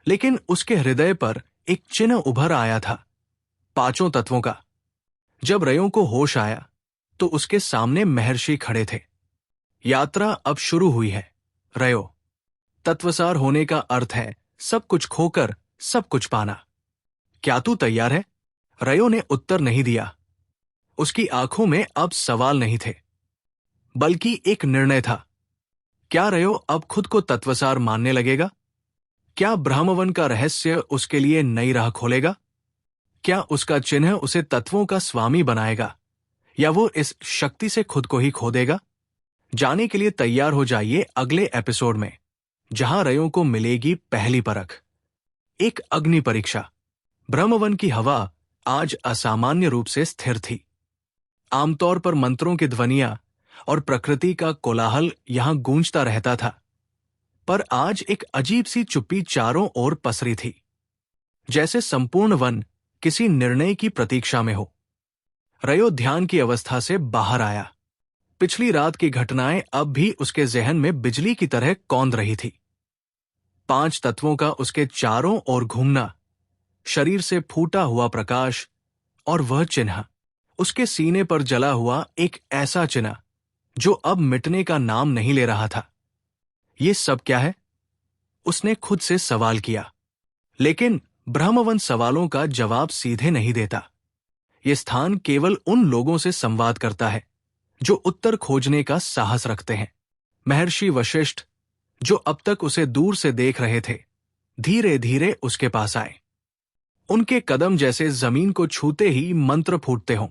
लेकिन उसके हृदय पर एक चिन्ह उभर आया था, पांचों तत्वों का। जब रयो को होश आया तो उसके सामने महर्षि खड़े थे। यात्रा अब शुरू हुई है रयो। तत्वसार होने का अर्थ है सब कुछ खोकर सब कुछ पाना। क्या तू तैयार है? रयो ने उत्तर नहीं दिया। उसकी आंखों में अब सवाल नहीं थे, बल्कि एक निर्णय था। क्या रयो अब खुद को तत्वसार मानने लगेगा? क्या ब्रह्मवन का रहस्य उसके लिए नई राह खोलेगा? क्या उसका चिन्ह उसे तत्वों का स्वामी बनाएगा, या वो इस शक्ति से खुद को ही खो देगा? जाने के लिए तैयार हो जाइए अगले एपिसोड में, जहां रयो को मिलेगी पहली परख, एक अग्नि परीक्षा। ब्रह्मवन की हवा आज असामान्य रूप से स्थिर थी। आमतौर पर मंत्रों की ध्वनियां और प्रकृति का कोलाहल यहां गूंजता रहता था, पर आज एक अजीब सी चुप्पी चारों ओर पसरी थी, जैसे संपूर्ण वन किसी निर्णय की प्रतीक्षा में हो। रयो ध्यान की अवस्था से बाहर आया। पिछली रात की घटनाएं अब भी उसके जहन में बिजली की तरह कौंध रही थी। 5 तत्वों का उसके चारों ओर घूमना, शरीर से फूटा हुआ प्रकाश, और वह चिन्ह, उसके सीने पर जला हुआ एक ऐसा चिन्ह जो अब मिटने का नाम नहीं ले रहा था। ये सब क्या है? उसने खुद से सवाल किया, लेकिन ब्रह्मवन सवालों का जवाब सीधे नहीं देता। ये स्थान केवल उन लोगों से संवाद करता है जो उत्तर खोजने का साहस रखते हैं। महर्षि वशिष्ठ, जो अब तक उसे दूर से देख रहे थे, धीरे धीरे उसके पास आए। उनके कदम जैसे जमीन को छूते ही मंत्र फूटते हों।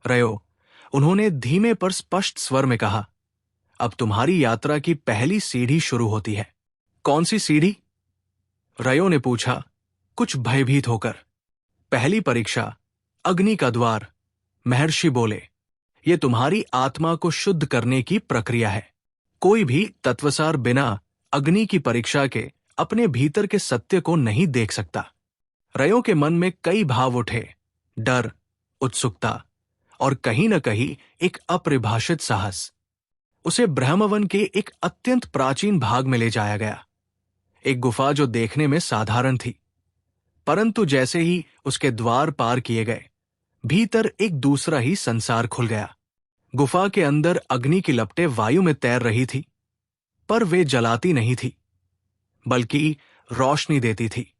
रयो, उन्होंने धीमे पर स्पष्ट स्वर में कहा, अब तुम्हारी यात्रा की पहली सीढ़ी शुरू होती है। कौन सी सीढ़ी? रयो ने पूछा, कुछ भयभीत होकर। पहली परीक्षा, अग्नि का द्वार। महर्षि बोले, ये तुम्हारी आत्मा को शुद्ध करने की प्रक्रिया है। कोई भी तत्वसार बिना अग्नि की परीक्षा के अपने भीतर के सत्य को नहीं देख सकता। रयो के मन में कई भाव उठे, डर, उत्सुकता और कहीं न कहीं एक अपरिभाषित साहस। उसे ब्रह्मवन के एक अत्यंत प्राचीन भाग में ले जाया गया। एक गुफा जो देखने में साधारण थी, परंतु जैसे ही उसके द्वार पार किए गए, भीतर एक दूसरा ही संसार खुल गया। गुफा के अंदर अग्नि की लपटें वायु में तैर रही थी, पर वे जलाती नहीं थी, बल्कि रोशनी देती थी।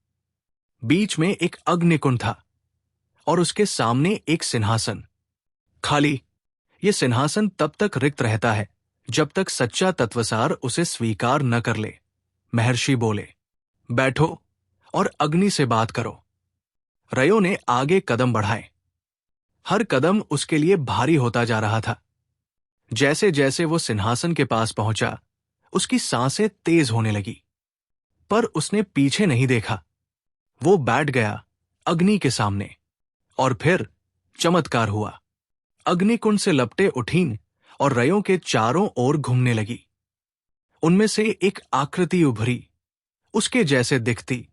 बीच में एक अग्निकुंड था और उसके सामने एक सिंहासन, खाली। यह सिंहासन तब तक रिक्त रहता है जब तक सच्चा तत्वसार उसे स्वीकार न कर ले। महर्षि बोले, बैठो और अग्नि से बात करो। रयो ने आगे कदम बढ़ाए। हर कदम उसके लिए भारी होता जा रहा था। जैसे जैसे वो सिंहासन के पास पहुंचा, उसकी सांसें तेज होने लगी, पर उसने पीछे नहीं देखा। वो बैठ गया अग्नि के सामने, और फिर चमत्कार हुआ। अग्निकुंड से लपटें उठीं और रयों के चारों ओर घूमने लगी। उनमें से एक आकृति उभरी, उसके जैसे दिखती,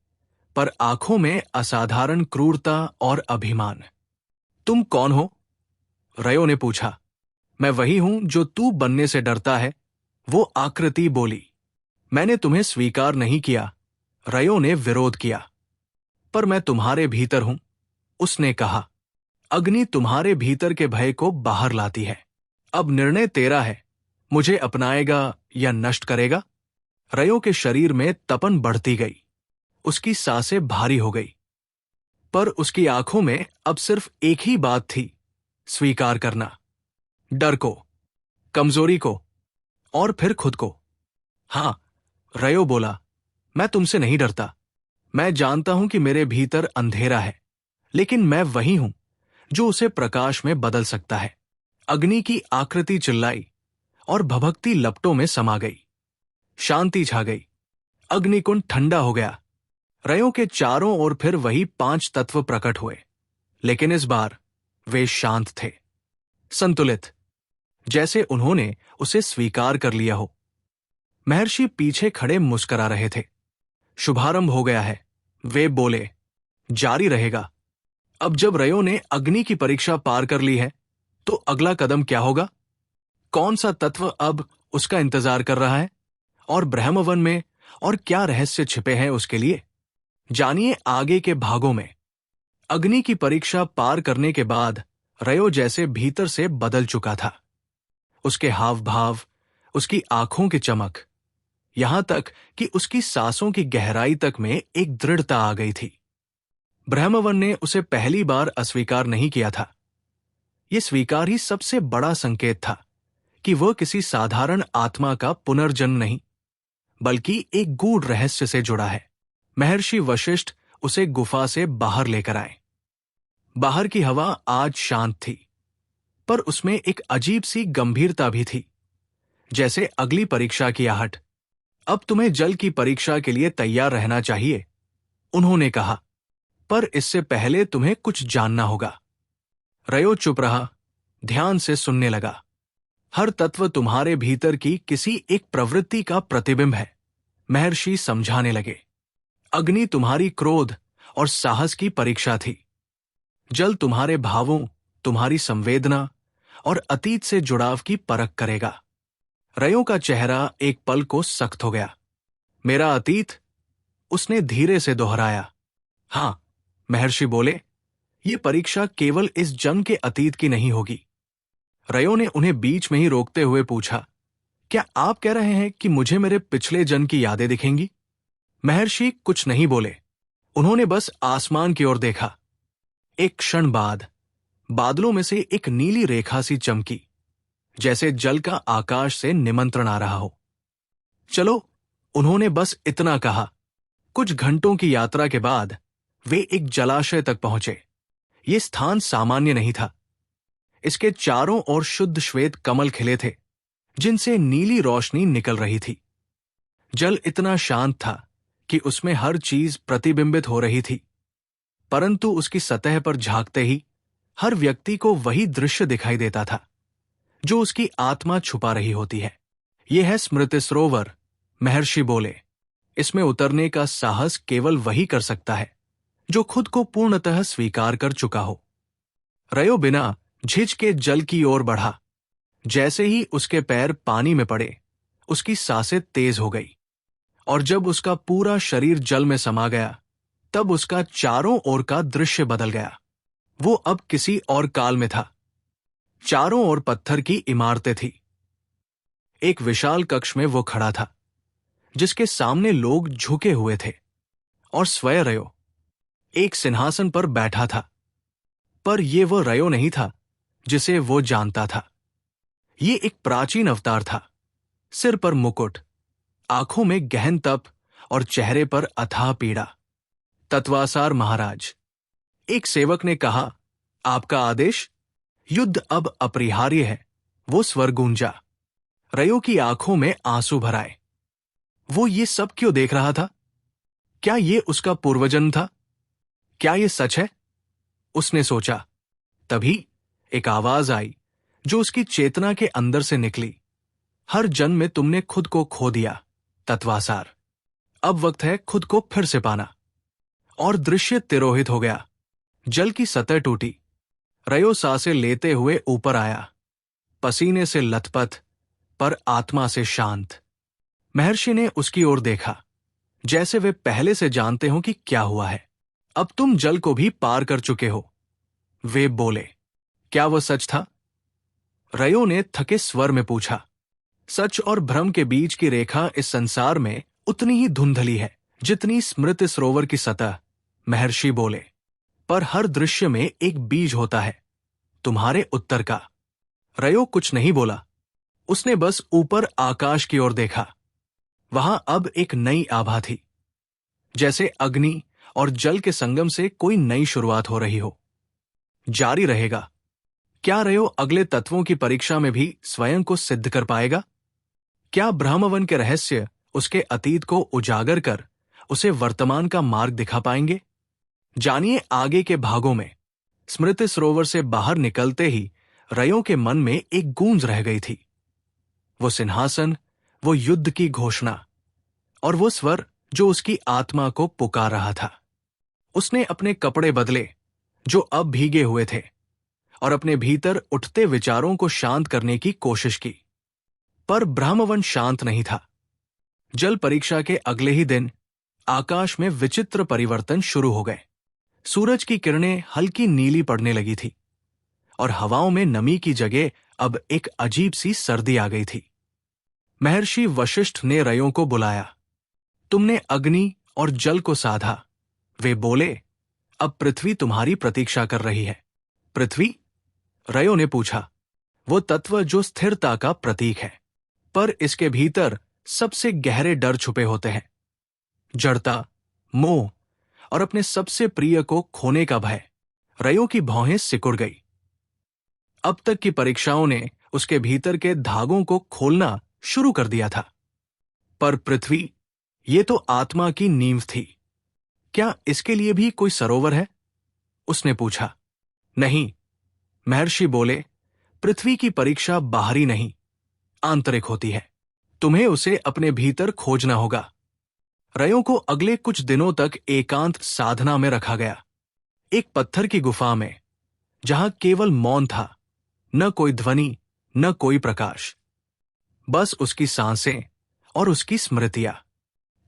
पर आंखों में असाधारण क्रूरता और अभिमान। तुम कौन हो? रयो ने पूछा। मैं वही हूं जो तू बनने से डरता है, वो आकृति बोली। मैंने तुम्हें स्वीकार नहीं किया, रयो ने विरोध किया। पर मैं तुम्हारे भीतर हूं, उसने कहा। अग्नि तुम्हारे भीतर के भय को बाहर लाती है। अब निर्णय तेरा है, मुझे अपनाएगा या नष्ट करेगा? रयो के शरीर में तपन बढ़ती गई, उसकी सांसें भारी हो गई, पर उसकी आंखों में अब सिर्फ एक ही बात थी, स्वीकार करना। डर को, कमजोरी को, और फिर खुद को। हां, रयो बोला, मैं तुमसे नहीं डरता। मैं जानता हूं कि मेरे भीतर अंधेरा है, लेकिन मैं वही हूं जो उसे प्रकाश में बदल सकता है। अग्नि की आकृति चिल्लाई और भभकती लपटों में समा गई। शांति छा गई। अग्निकुंड ठंडा हो गया। रयों के चारों ओर फिर वही 5 तत्व प्रकट हुए, लेकिन इस बार वे शांत थे, संतुलित, जैसे उन्होंने उसे स्वीकार कर लिया हो। महर्षि पीछे खड़े मुस्कुरा रहे थे। शुभारंभ हो गया है, वे बोले, जारी रहेगा। अब जब रयो ने अग्नि की परीक्षा पार कर ली है, तो अगला कदम क्या होगा? कौन सा तत्व अब उसका इंतजार कर रहा है, और ब्रह्मवन में और क्या रहस्य छिपे हैं उसके लिए? जानिए आगे के भागों में। अग्नि की परीक्षा पार करने के बाद रयो जैसे भीतर से बदल चुका था। उसके हाव भाव, उसकी आंखों की चमक, यहां तक कि उसकी सांसों की गहराई तक में एक दृढ़ता आ गई थी। ब्रह्मवन ने उसे पहली बार अस्वीकार नहीं किया था। यह स्वीकार ही सबसे बड़ा संकेत था कि वह किसी साधारण आत्मा का पुनर्जन्म नहीं, बल्कि एक गूढ़ रहस्य से जुड़ा है। महर्षि वशिष्ठ उसे गुफा से बाहर लेकर आए। बाहर की हवा आज शांत थी, पर उसमें एक अजीब सी गंभीरता भी थी, जैसे अगली परीक्षा की आहट। अब तुम्हें जल की परीक्षा के लिए तैयार रहना चाहिए, उन्होंने कहा, पर इससे पहले तुम्हें कुछ जानना होगा। रयो चुप रहा, ध्यान से सुनने लगा। हर तत्व तुम्हारे भीतर की किसी एक प्रवृत्ति का प्रतिबिंब है, महर्षि समझाने लगे। अग्नि तुम्हारी क्रोध और साहस की परीक्षा थी। जल तुम्हारे भावों, तुम्हारी संवेदना और अतीत से जुड़ाव की परख करेगा। रयो का चेहरा एक पल को सख्त हो गया। मेरा अतीत, उसने धीरे से दोहराया। हां, महर्षि बोले, ये परीक्षा केवल इस जन्म के अतीत की नहीं होगी। रयो ने उन्हें बीच में ही रोकते हुए पूछा, क्या आप कह रहे हैं कि मुझे मेरे पिछले जन्म की यादें दिखेंगी? महर्षि कुछ नहीं बोले, उन्होंने बस आसमान की ओर देखा। एक क्षण बाद बादलों में से एक नीली रेखा सी चमकी, जैसे जल का आकाश से निमंत्रण आ रहा हो। चलो, उन्होंने बस इतना कहा। कुछ घंटों की यात्रा के बाद वे एक जलाशय तक पहुंचे। ये स्थान सामान्य नहीं था। इसके चारों ओर शुद्ध श्वेत कमल खिले थे, जिनसे नीली रोशनी निकल रही थी। जल इतना शांत था कि उसमें हर चीज प्रतिबिंबित हो रही थी, परंतु उसकी सतह पर झांकते ही हर व्यक्ति को वही दृश्य दिखाई देता था जो उसकी आत्मा छुपा रही होती है। यह है स्मृति सरोवर, महर्षि बोले। इसमें उतरने का साहस केवल वही कर सकता है जो खुद को पूर्णतः स्वीकार कर चुका हो। रयो बिना झिझक के जल की ओर बढ़ा। जैसे ही उसके पैर पानी में पड़े, उसकी सांसें तेज हो गई, और जब उसका पूरा शरीर जल में समा गया, तब उसका चारों ओर का दृश्य बदल गया। वो अब किसी और काल में था। चारों ओर पत्थर की इमारतें थी। एक विशाल कक्ष में वो खड़ा था, जिसके सामने लोग झुके हुए थे, और स्वयं रयो एक सिंहासन पर बैठा था। पर यह वो रयो नहीं था जिसे वो जानता था। ये एक प्राचीन अवतार था। सिर पर मुकुट, आंखों में गहन तप और चेहरे पर अथाह पीड़ा। तत्वासार महाराज। एक सेवक ने कहा, आपका आदेश? युद्ध अब अपरिहार्य है, वो स्वर गूंजा। रयो की आंखों में आंसू भर आए। वो ये सब क्यों देख रहा था? क्या ये उसका पूर्वजन्म था? क्या ये सच है? उसने सोचा। तभी एक आवाज आई जो उसकी चेतना के अंदर से निकली। हर जन्म में तुमने खुद को खो दिया, तत्वासार। अब वक्त है खुद को फिर से पाना। और दृश्य तिरोहित हो गया। जल की सतह टूटी। रयो सांसें लेते हुए ऊपर आया, पसीने से लथपथ, पर आत्मा से शांत। महर्षि ने उसकी ओर देखा, जैसे वे पहले से जानते हो कि क्या हुआ है। अब तुम जल को भी पार कर चुके हो, वे बोले। क्या वो सच था? रयो ने थके स्वर में पूछा। सच और भ्रम के बीच की रेखा इस संसार में उतनी ही धुंधली है जितनी स्मृति सरोवर की सतह, महर्षि बोले। पर हर दृश्य में एक बीज होता है, तुम्हारे उत्तर का। रयो कुछ नहीं बोला। उसने बस ऊपर आकाश की ओर देखा। वहां अब एक नई आभा थी, जैसे अग्नि और जल के संगम से कोई नई शुरुआत हो रही हो। जारी रहेगा। क्या रयो अगले तत्वों की परीक्षा में भी स्वयं को सिद्ध कर पाएगा? क्या ब्रह्मवन के रहस्य उसके अतीत को उजागर कर उसे वर्तमान का मार्ग दिखा पाएंगे? जानिए आगे के भागों में। स्मृति सरोवर से बाहर निकलते ही रयो के मन में एक गूंज रह गई थी। वो सिंहासन, वो युद्ध की घोषणा, और वो स्वर जो उसकी आत्मा को पुकार रहा था। उसने अपने कपड़े बदले, जो अब भीगे हुए थे, और अपने भीतर उठते विचारों को शांत करने की कोशिश की। पर ब्रह्मवन शांत नहीं था। जल परीक्षा के अगले ही दिन आकाश में विचित्र परिवर्तन शुरू हो गए। सूरज की किरणें हल्की नीली पड़ने लगी थी, और हवाओं में नमी की जगह अब एक अजीब सी सर्दी आ गई थी। महर्षि वशिष्ठ ने रयों को बुलाया। तुमने अग्नि और जल को साधा, वे बोले। अब पृथ्वी तुम्हारी प्रतीक्षा कर रही है। पृथ्वी? रयो ने पूछा। वो तत्व जो स्थिरता का प्रतीक है, पर इसके भीतर सबसे गहरे डर छुपे होते हैं। जड़ता, मोह और अपने सबसे प्रिय को खोने का भय। रयो की भौहें सिकुड़ गई। अब तक की परीक्षाओं ने उसके भीतर के धागों को खोलना शुरू कर दिया था। पर पृथ्वी, ये तो आत्मा की नींव थी। क्या इसके लिए भी कोई सरोवर है? उसने पूछा। नहीं, महर्षि बोले, पृथ्वी की परीक्षा बाहरी नहीं, आंतरिक होती है। तुम्हें उसे अपने भीतर खोजना होगा। रयो को अगले कुछ दिनों तक एकांत साधना में रखा गया, एक पत्थर की गुफा में, जहां केवल मौन था, न कोई ध्वनि, न कोई प्रकाश, बस उसकी सांसें और उसकी स्मृतियां।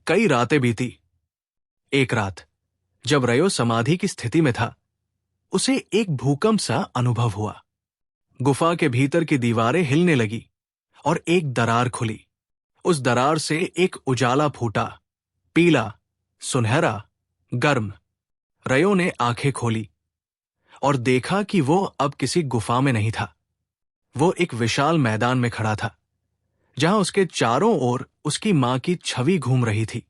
कई रातें बीती। एक रात, जब रयो समाधि की स्थिति में था, उसे एक भूकंप सा अनुभव हुआ। गुफा के भीतर की दीवारें हिलने लगी और एक दरार खुली। उस दरार से एक उजाला फूटा, पीला, सुनहरा, गर्म। रयो ने आंखें खोली और देखा कि वो अब किसी गुफा में नहीं था। वो एक विशाल मैदान में खड़ा था, जहां उसके चारों ओर उसकी मां की छवि घूम रही थी।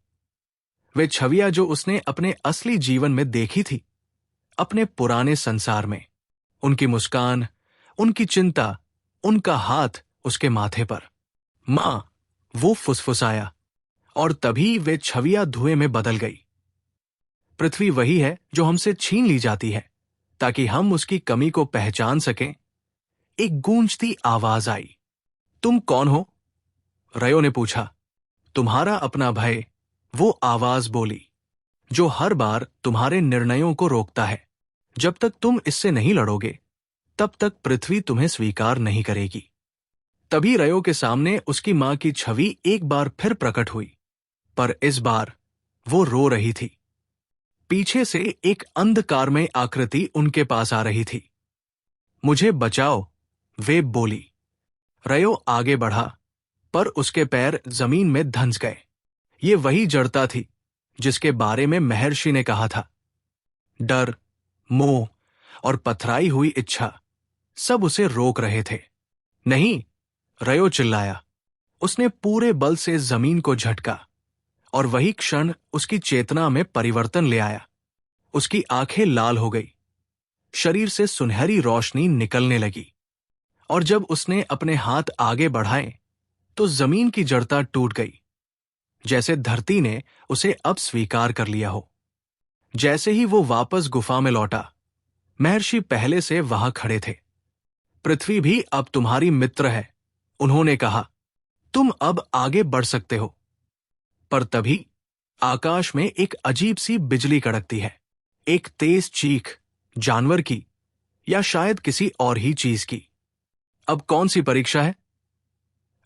वे छवियां जो उसने अपने असली जीवन में देखी थी, अपने पुराने संसार में। उनकी मुस्कान, उनकी चिंता, उनका हाथ उसके माथे पर। मां, वो फुसफुसाया, और तभी वे छवियां धुएं में बदल गई। पृथ्वी वही है जो हमसे छीन ली जाती है ताकि हम उसकी कमी को पहचान सकें। एक गूंजती आवाज आई। तुम कौन हो? रयो ने पूछा। तुम्हारा अपना भय, वो आवाज बोली, जो हर बार तुम्हारे निर्णयों को रोकता है। जब तक तुम इससे नहीं लड़ोगे, तब तक पृथ्वी तुम्हें स्वीकार नहीं करेगी। तभी रयो के सामने उसकी मां की छवि एक बार फिर प्रकट हुई, पर इस बार वो रो रही थी। पीछे से एक अंधकारमय आकृति उनके पास आ रही थी। मुझे बचाओ, वे बोली। रयो आगे बढ़ा, पर उसके पैर जमीन में धंस गए। ये वही जड़ता थी जिसके बारे में महर्षि ने कहा था। डर, मोह और पथराई हुई इच्छा सब उसे रोक रहे थे। नहीं, रयो चिल्लाया। उसने पूरे बल से जमीन को झटका, और वही क्षण उसकी चेतना में परिवर्तन ले आया। उसकी आंखें लाल हो गई, शरीर से सुनहरी रोशनी निकलने लगी, और जब उसने अपने हाथ आगे बढ़ाए तो जमीन की जड़ता टूट गई, जैसे धरती ने उसे अब स्वीकार कर लिया हो। जैसे ही वो वापस गुफा में लौटा, महर्षि पहले से वहां खड़े थे। पृथ्वी भी अब तुम्हारी मित्र है, उन्होंने कहा। तुम अब आगे बढ़ सकते हो। पर तभी आकाश में एक अजीब सी बिजली कड़कती है। एक तेज चीख, जानवर की या शायद किसी और ही चीज की। अब कौन सी परीक्षा है?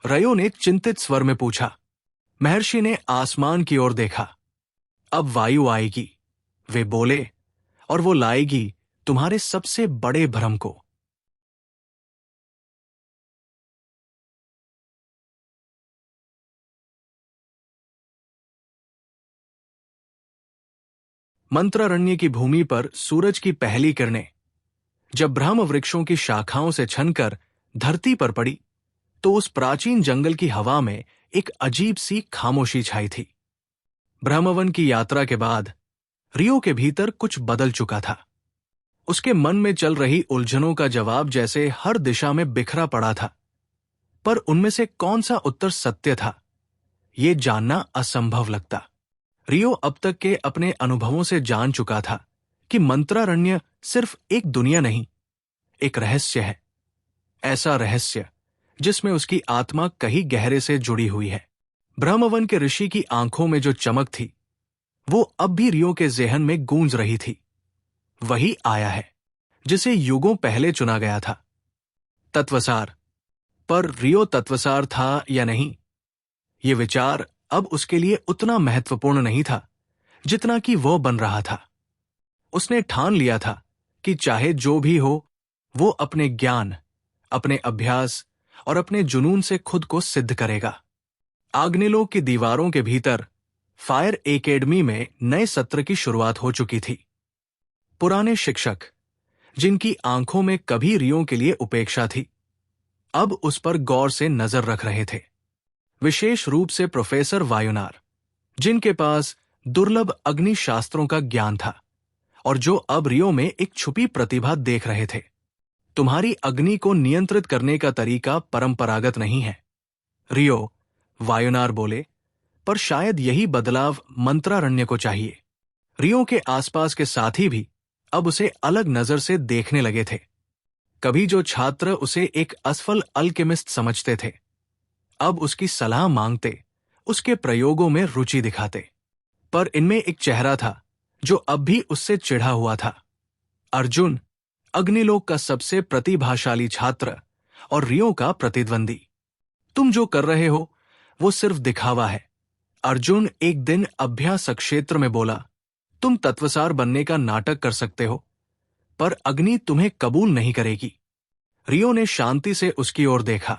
रयो ने चिंतित स्वर में पूछा। महर्षि ने आसमान की ओर देखा। अब वायु आएगी, वे बोले, और वो लाएगी तुम्हारे सबसे बड़े भ्रम को। मंत्रारण्य की भूमि पर सूरज की पहली किरणें जब ब्रह्म वृक्षों की शाखाओं से छनकर धरती पर पड़ी, तो उस प्राचीन जंगल की हवा में एक अजीब सी खामोशी छाई थी। ब्रह्मवन की यात्रा के बाद रियो के भीतर कुछ बदल चुका था। उसके मन में चल रही उलझनों का जवाब जैसे हर दिशा में बिखरा पड़ा था, पर उनमें से कौन सा उत्तर सत्य था, ये जानना असंभव लगता। रियो अब तक के अपने अनुभवों से जान चुका था कि मंत्रारण्य सिर्फ एक दुनिया नहीं, एक रहस्य है। ऐसा रहस्य जिसमें उसकी आत्मा कहीं गहरे से जुड़ी हुई है। ब्रह्मवन के ऋषि की आंखों में जो चमक थी, वो अब भी रियो के ज़हन में गूंज रही थी। वही आया है जिसे युगों पहले चुना गया था। तत्वसार। पर रियो तत्वसार था या नहीं, ये विचार अब उसके लिए उतना महत्वपूर्ण नहीं था जितना कि वो बन रहा था। उसने ठान लिया था कि चाहे जो भी हो, वो अपने ज्ञान, अपने अभ्यास और अपने जुनून से खुद को सिद्ध करेगा। आग्नेलोक की दीवारों के भीतर फायर एकेडमी में नए सत्र की शुरुआत हो चुकी थी। पुराने शिक्षक, जिनकी आंखों में कभी रियो के लिए उपेक्षा थी, अब उस पर गौर से नजर रख रहे थे। विशेष रूप से प्रोफेसर वायुनार, जिनके पास दुर्लभ अग्नि शास्त्रों का ज्ञान था और जो अब रियो में एक छुपी प्रतिभा देख रहे थे। तुम्हारी अग्नि को नियंत्रित करने का तरीका परंपरागत नहीं है, रियो, वायुनार बोले, पर शायद यही बदलाव मंत्रारण्य को चाहिए। रियो के आसपास के साथी भी अब उसे अलग नजर से देखने लगे थे। कभी जो छात्र उसे एक असफल अल्केमिस्ट समझते थे, अब उसकी सलाह मांगते, उसके प्रयोगों में रुचि दिखाते। पर इनमें एक चेहरा था जो अब भी उससे चिढ़ा हुआ था। अर्जुन, अग्निलोक का सबसे प्रतिभाशाली छात्र और रियो का प्रतिद्वंदी। तुम जो कर रहे हो वो सिर्फ दिखावा है, अर्जुन एक दिन अभ्यास क्षेत्र में बोला। तुम तत्वसार बनने का नाटक कर सकते हो, पर अग्नि तुम्हें कबूल नहीं करेगी। रियो ने शांति से उसकी ओर देखा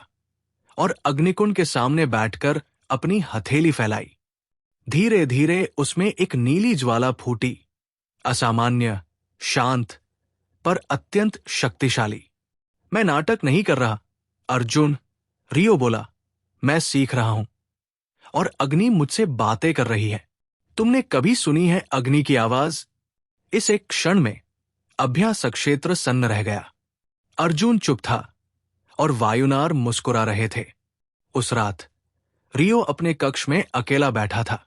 और अग्निकुंड के सामने बैठकर अपनी हथेली फैलाई। धीरे धीरे उसमें एक नीली ज्वाला फूटी, असामान्य, शांत, पर अत्यंत शक्तिशाली। मैं नाटक नहीं कर रहा, अर्जुन, रियो बोला, मैं सीख रहा हूं और अग्नि मुझसे बातें कर रही है। तुमने कभी सुनी है अग्नि की आवाज? इस एक क्षण में अभ्यास क्षेत्र सन्न रह गया। अर्जुन चुप था और वायुनार मुस्कुरा रहे थे। उस रात रियो अपने कक्ष में अकेला बैठा था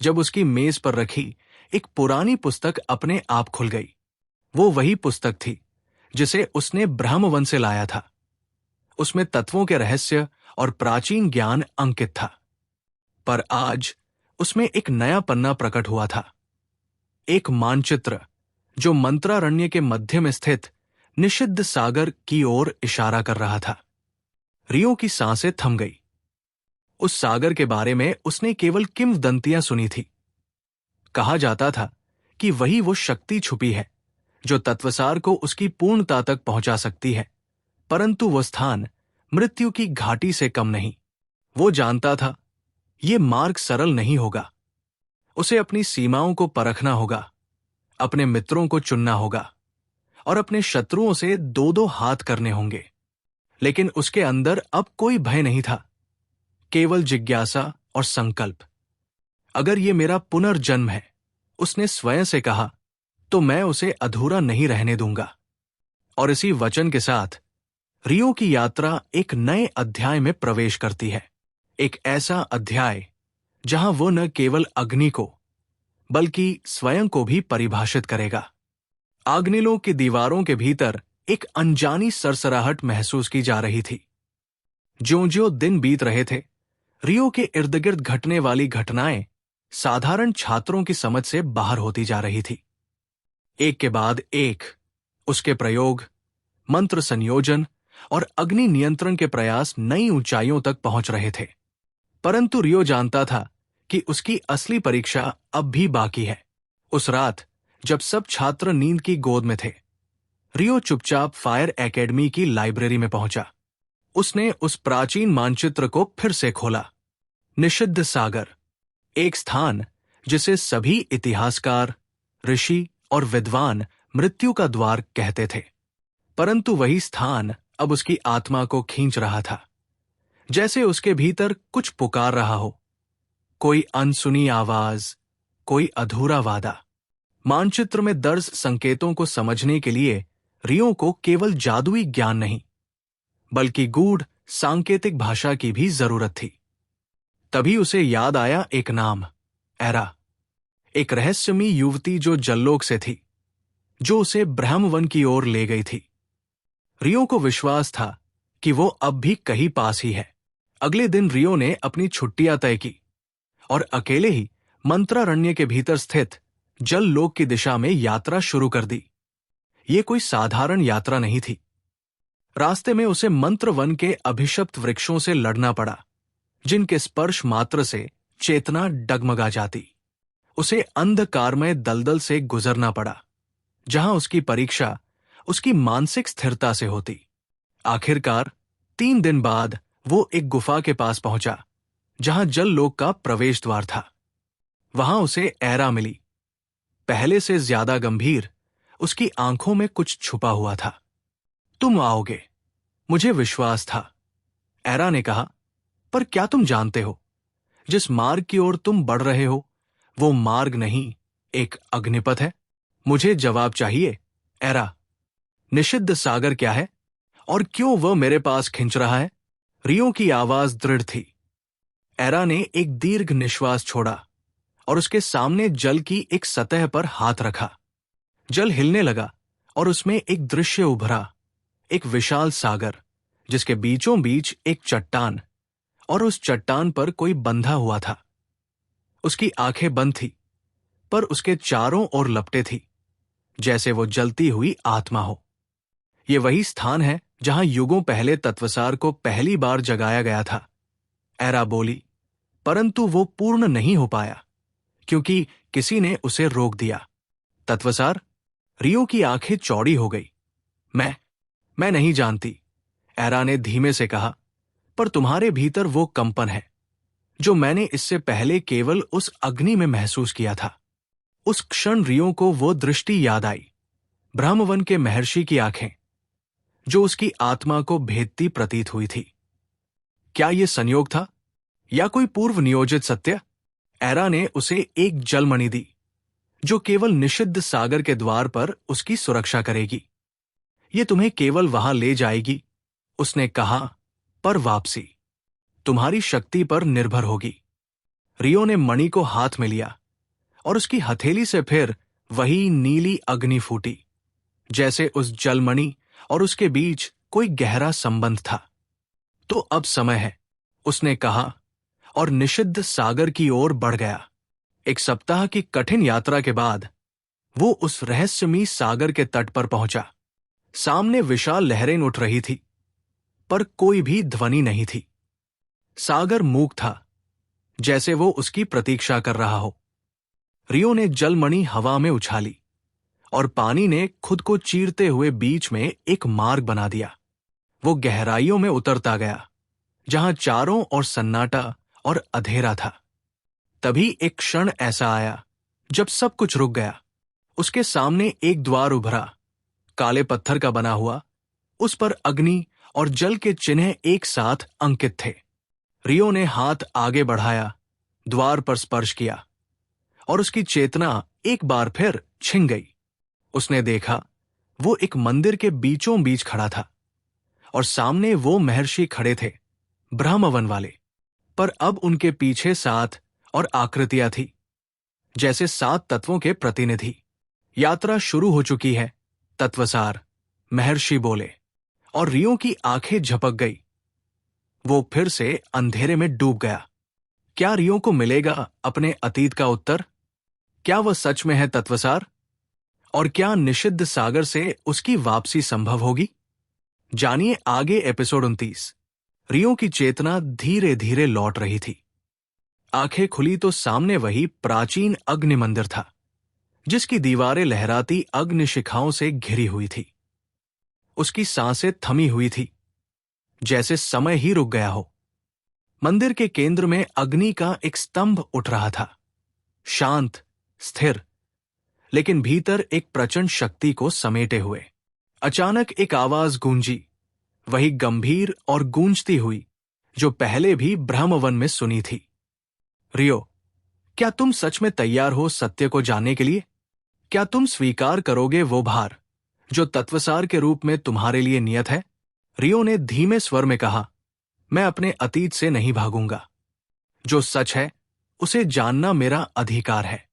जब उसकी मेज पर रखी एक पुरानी पुस्तक अपने आप खुल गई। वो वही पुस्तक थी जिसे उसने ब्रह्मवन से लाया था। उसमें तत्वों के रहस्य और प्राचीन ज्ञान अंकित था। पर आज उसमें एक नया पन्ना प्रकट हुआ था, एक मानचित्र जो मंत्रारण्य के मध्य में स्थित निषिद्ध सागर की ओर इशारा कर रहा था। रियो की सांसें थम गई। उस सागर के बारे में उसने केवल किंवदंतियां सुनी थी। कहा जाता था कि वही वो शक्ति छुपी है जो तत्वसार को उसकी पूर्णता तक पहुंचा सकती है, परंतु वो स्थान मृत्यु की घाटी से कम नहीं। वो जानता था ये मार्ग सरल नहीं होगा। उसे अपनी सीमाओं को परखना होगा, अपने मित्रों को चुनना होगा और अपने शत्रुओं से दो दो हाथ करने होंगे। लेकिन उसके अंदर अब कोई भय नहीं था, केवल जिज्ञासा और संकल्प। अगर ये मेरा पुनर्जन्म है, उसने स्वयं से कहा, तो मैं उसे अधूरा नहीं रहने दूंगा। और इसी वचन के साथ रियो की यात्रा एक नए अध्याय में प्रवेश करती है। एक ऐसा अध्याय जहां वो न केवल अग्नि को बल्कि स्वयं को भी परिभाषित करेगा। अग्निलोक की दीवारों के भीतर एक अनजानी सरसराहट महसूस की जा रही थी। ज्यों-ज्यों दिन बीत रहे थे, रियो के इर्द गिर्द घटने वाली घटनाएं साधारण छात्रों की समझ से बाहर होती जा रही थी। एक के बाद एक उसके प्रयोग, मंत्र संयोजन और अग्नि नियंत्रण के प्रयास नई ऊंचाइयों तक पहुंच रहे थे। परंतु रियो जानता था कि उसकी असली परीक्षा अब भी बाकी है। उस रात जब सब छात्र नींद की गोद में थे, रियो चुपचाप फायर एकेडमी की लाइब्रेरी में पहुंचा। उसने उस प्राचीन मानचित्र को फिर से खोला। निषिद्ध सागर, एक स्थान जिसे सभी इतिहासकार, ऋषि और विद्वान मृत्यु का द्वार कहते थे, परंतु वही स्थान अब उसकी आत्मा को खींच रहा था। जैसे उसके भीतर कुछ पुकार रहा हो, कोई अनसुनी आवाज, कोई अधूरा वादा। मानचित्र में दर्ज संकेतों को समझने के लिए रियो को केवल जादुई ज्ञान नहीं, बल्कि गूढ़ सांकेतिक भाषा की भी जरूरत थी। तभी उसे याद आया एक नाम, एरा, एक रहस्यमयी युवती जो जल्लोक से थी, जो उसे ब्रह्मवन की ओर ले गई थी। रियो को विश्वास था कि वो अब भी कहीं पास ही है। अगले दिन रियो ने अपनी छुट्टियां तय की और अकेले ही मंत्रारण्य के भीतर स्थित जल लोक की दिशा में यात्रा शुरू कर दी। ये कोई साधारण यात्रा नहीं थी। रास्ते में उसे मंत्र वन के अभिशप्त वृक्षों से लड़ना पड़ा, जिनके स्पर्श मात्र से चेतना डगमगा जाती। उसे अंधकारमय दलदल से गुजरना पड़ा, जहां उसकी परीक्षा उसकी मानसिक स्थिरता से होती। आखिरकार 3 दिन बाद वो एक गुफा के पास पहुंचा, जहां जल लोक का प्रवेश द्वार था। वहां उसे एरा मिली। पहले से ज्यादा गंभीर, उसकी आंखों में कुछ छुपा हुआ था। तुम आओगे, मुझे विश्वास था, एरा ने कहा। पर क्या तुम जानते हो, जिस मार्ग की ओर तुम बढ़ रहे हो वो मार्ग नहीं, एक अग्निपथ है? मुझे जवाब चाहिए, एरा। निषिद्ध सागर क्या है और क्यों वह मेरे पास खिंच रहा है? रियो की आवाज दृढ़ थी। एरा ने एक दीर्घ निश्वास छोड़ा और उसके सामने जल की एक सतह पर हाथ रखा। जल हिलने लगा और उसमें एक दृश्य उभरा, एक विशाल सागर जिसके बीचों बीच एक चट्टान, और उस चट्टान पर कोई बंधा हुआ था। उसकी आंखें बंद थी, पर उसके चारों ओर लपटें थी, जैसे वो जलती हुई आत्मा हो। ये वही स्थान है जहां युगों पहले तत्वसार को पहली बार जगाया गया था, एरा बोली। परंतु वो पूर्ण नहीं हो पाया क्योंकि किसी ने उसे रोक दिया। तत्वसार? रियो की आंखें चौड़ी हो गई। मैं नहीं जानती, एरा ने धीमे से कहा, पर तुम्हारे भीतर वो कंपन है जो मैंने इससे पहले केवल उस अग्नि में महसूस किया था। उस क्षण रियो को वो दृष्टि याद आई, ब्रह्मवन के महर्षि की आंखें, जो उसकी आत्मा को भेदती प्रतीत हुई थी। क्या यह संयोग था या कोई पूर्व नियोजित सत्य? एरा ने उसे एक जलमणि दी जो केवल निषिद्ध सागर के द्वार पर उसकी सुरक्षा करेगी। ये तुम्हें केवल वहां ले जाएगी, उसने कहा, पर वापसी तुम्हारी शक्ति पर निर्भर होगी। रियो ने मणि को हाथ में लिया और उसकी हथेली से फिर वही नीली अग्नि फूटी, जैसे उस जलमणि और उसके बीच कोई गहरा संबंध था। तो अब समय है, उसने कहा, और निषिद्ध सागर की ओर बढ़ गया। एक सप्ताह की कठिन यात्रा के बाद वो उस रहस्यमयी सागर के तट पर पहुंचा। सामने विशाल लहरें उठ रही थी, पर कोई भी ध्वनि नहीं थी। सागर मूक था, जैसे वो उसकी प्रतीक्षा कर रहा हो। रियो ने जलमणि हवा में उछाली और पानी ने खुद को चीरते हुए बीच में एक मार्ग बना दिया। वो गहराइयों में उतरता गया, जहां चारों ओर सन्नाटा और अंधेरा था। तभी एक क्षण ऐसा आया जब सब कुछ रुक गया। उसके सामने एक द्वार उभरा, काले पत्थर का बना हुआ। उस पर अग्नि और जल के चिन्ह एक साथ अंकित थे। रियो ने हाथ आगे बढ़ाया, द्वार पर स्पर्श किया, और उसकी चेतना एक बार फिर छिन गई। उसने देखा वो एक मंदिर के बीचों बीच खड़ा था, और सामने वो महर्षि खड़े थे, ब्रह्मवन वाले। पर अब उनके पीछे 7 और आकृतियां थी, जैसे 7 तत्वों के प्रतिनिधि। यात्रा शुरू हो चुकी है, तत्वसार, महर्षि बोले, और रियो की आंखें झपक गई। वो फिर से अंधेरे में डूब गया। क्या रियो को मिलेगा अपने अतीत का उत्तर? क्या वह सच में है तत्वसार? और क्या निषिद्ध सागर से उसकी वापसी संभव होगी? जानिए आगे एपिसोड 29। रियो की चेतना धीरे धीरे लौट रही थी। आंखें खुली तो सामने वही प्राचीन अग्नि मंदिर था, जिसकी दीवारें लहराती अग्नि शिखाओं से घिरी हुई थी। उसकी सांसें थमी हुई थी, जैसे समय ही रुक गया हो। मंदिर के केंद्र में अग्नि का एक स्तंभ उठ रहा था, शांत, स्थिर, लेकिन भीतर एक प्रचंड शक्ति को समेटे हुए। अचानक एक आवाज गूंजी, वही गंभीर और गूंजती हुई जो पहले भी ब्रह्मवन में सुनी थी। रियो, क्या तुम सच में तैयार हो सत्य को जानने के लिए? क्या तुम स्वीकार करोगे वो भार जो तत्वसार के रूप में तुम्हारे लिए नियत है? रियो ने धीमे स्वर में कहा, मैं अपने अतीत से नहीं भागूंगा। जो सच है उसे जानना मेरा अधिकार है।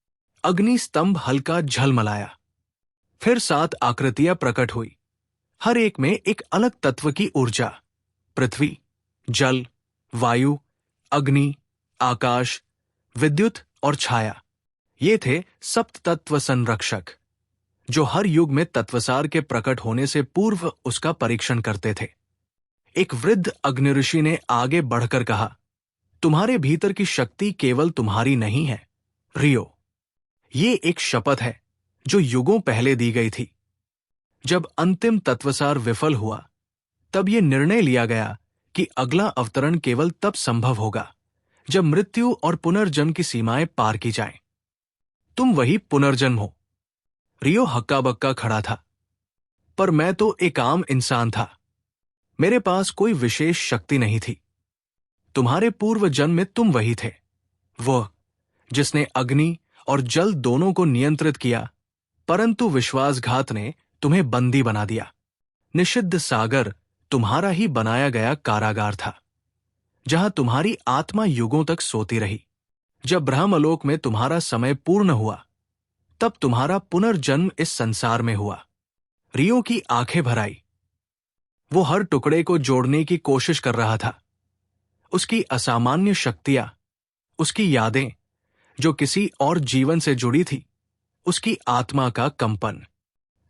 अग्नि स्तंभ हल्का झलमलाया। फिर 7 आकृतियां प्रकट हुई, हर एक में एक अलग तत्व की ऊर्जा। पृथ्वी, जल, वायु, अग्नि, आकाश, विद्युत और छाया। ये थे सप्त तत्व संरक्षक, जो हर युग में तत्वसार के प्रकट होने से पूर्व उसका परीक्षण करते थे। एक वृद्ध अग्निऋषि ने आगे बढ़कर कहा, तुम्हारे भीतर की शक्ति केवल तुम्हारी नहीं है, रियो। ये एक शपथ है जो युगों पहले दी गई थी। जब अंतिम तत्वसार विफल हुआ, तब ये निर्णय लिया गया कि अगला अवतरण केवल तब संभव होगा जब मृत्यु और पुनर्जन्म की सीमाएं पार की जाएं। तुम वही पुनर्जन्म हो। रियो हक्का बक्का खड़ा था। पर मैं तो एक आम इंसान था। मेरे पास कोई विशेष शक्ति नहीं थी। तुम्हारे पूर्व जन्म में तुम वही थे, वो जिसने अग्नि और जल दोनों को नियंत्रित किया, परंतु विश्वासघात ने तुम्हें बंदी बना दिया। निषिद्ध सागर तुम्हारा ही बनाया गया कारागार था, जहां तुम्हारी आत्मा युगों तक सोती रही। जब ब्रह्मलोक में तुम्हारा समय पूर्ण हुआ, तब तुम्हारा पुनर्जन्म इस संसार में हुआ। रियो की आंखें भर आई। वो हर टुकड़े को जोड़ने की कोशिश कर रहा था। उसकी असामान्य शक्तियां, उसकी यादें जो किसी और जीवन से जुड़ी थी, उसकी आत्मा का कंपन,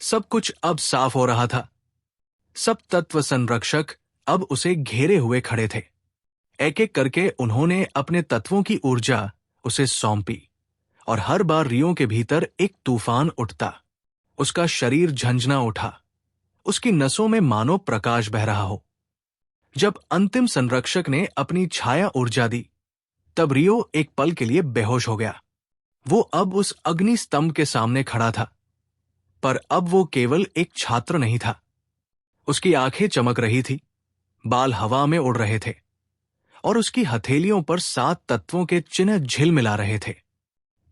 सब कुछ अब साफ हो रहा था। सब तत्व संरक्षक अब उसे घेरे हुए खड़े थे। एक एक करके उन्होंने अपने तत्वों की ऊर्जा उसे सौंपी, और हर बार रियो के भीतर एक तूफान उठता। उसका शरीर झंझना उठा, उसकी नसों में मानो प्रकाश बह रहा हो। जब अंतिम संरक्षक ने अपनी छाया ऊर्जा दी, तब रियो एक पल के लिए बेहोश हो गया। वो अब उस अग्नि स्तंभ के सामने खड़ा था, पर अब वो केवल एक छात्र नहीं था। उसकी आंखें चमक रही थी, बाल हवा में उड़ रहे थे, और उसकी हथेलियों पर 7 तत्वों के चिन्ह झिलमिला रहे थे।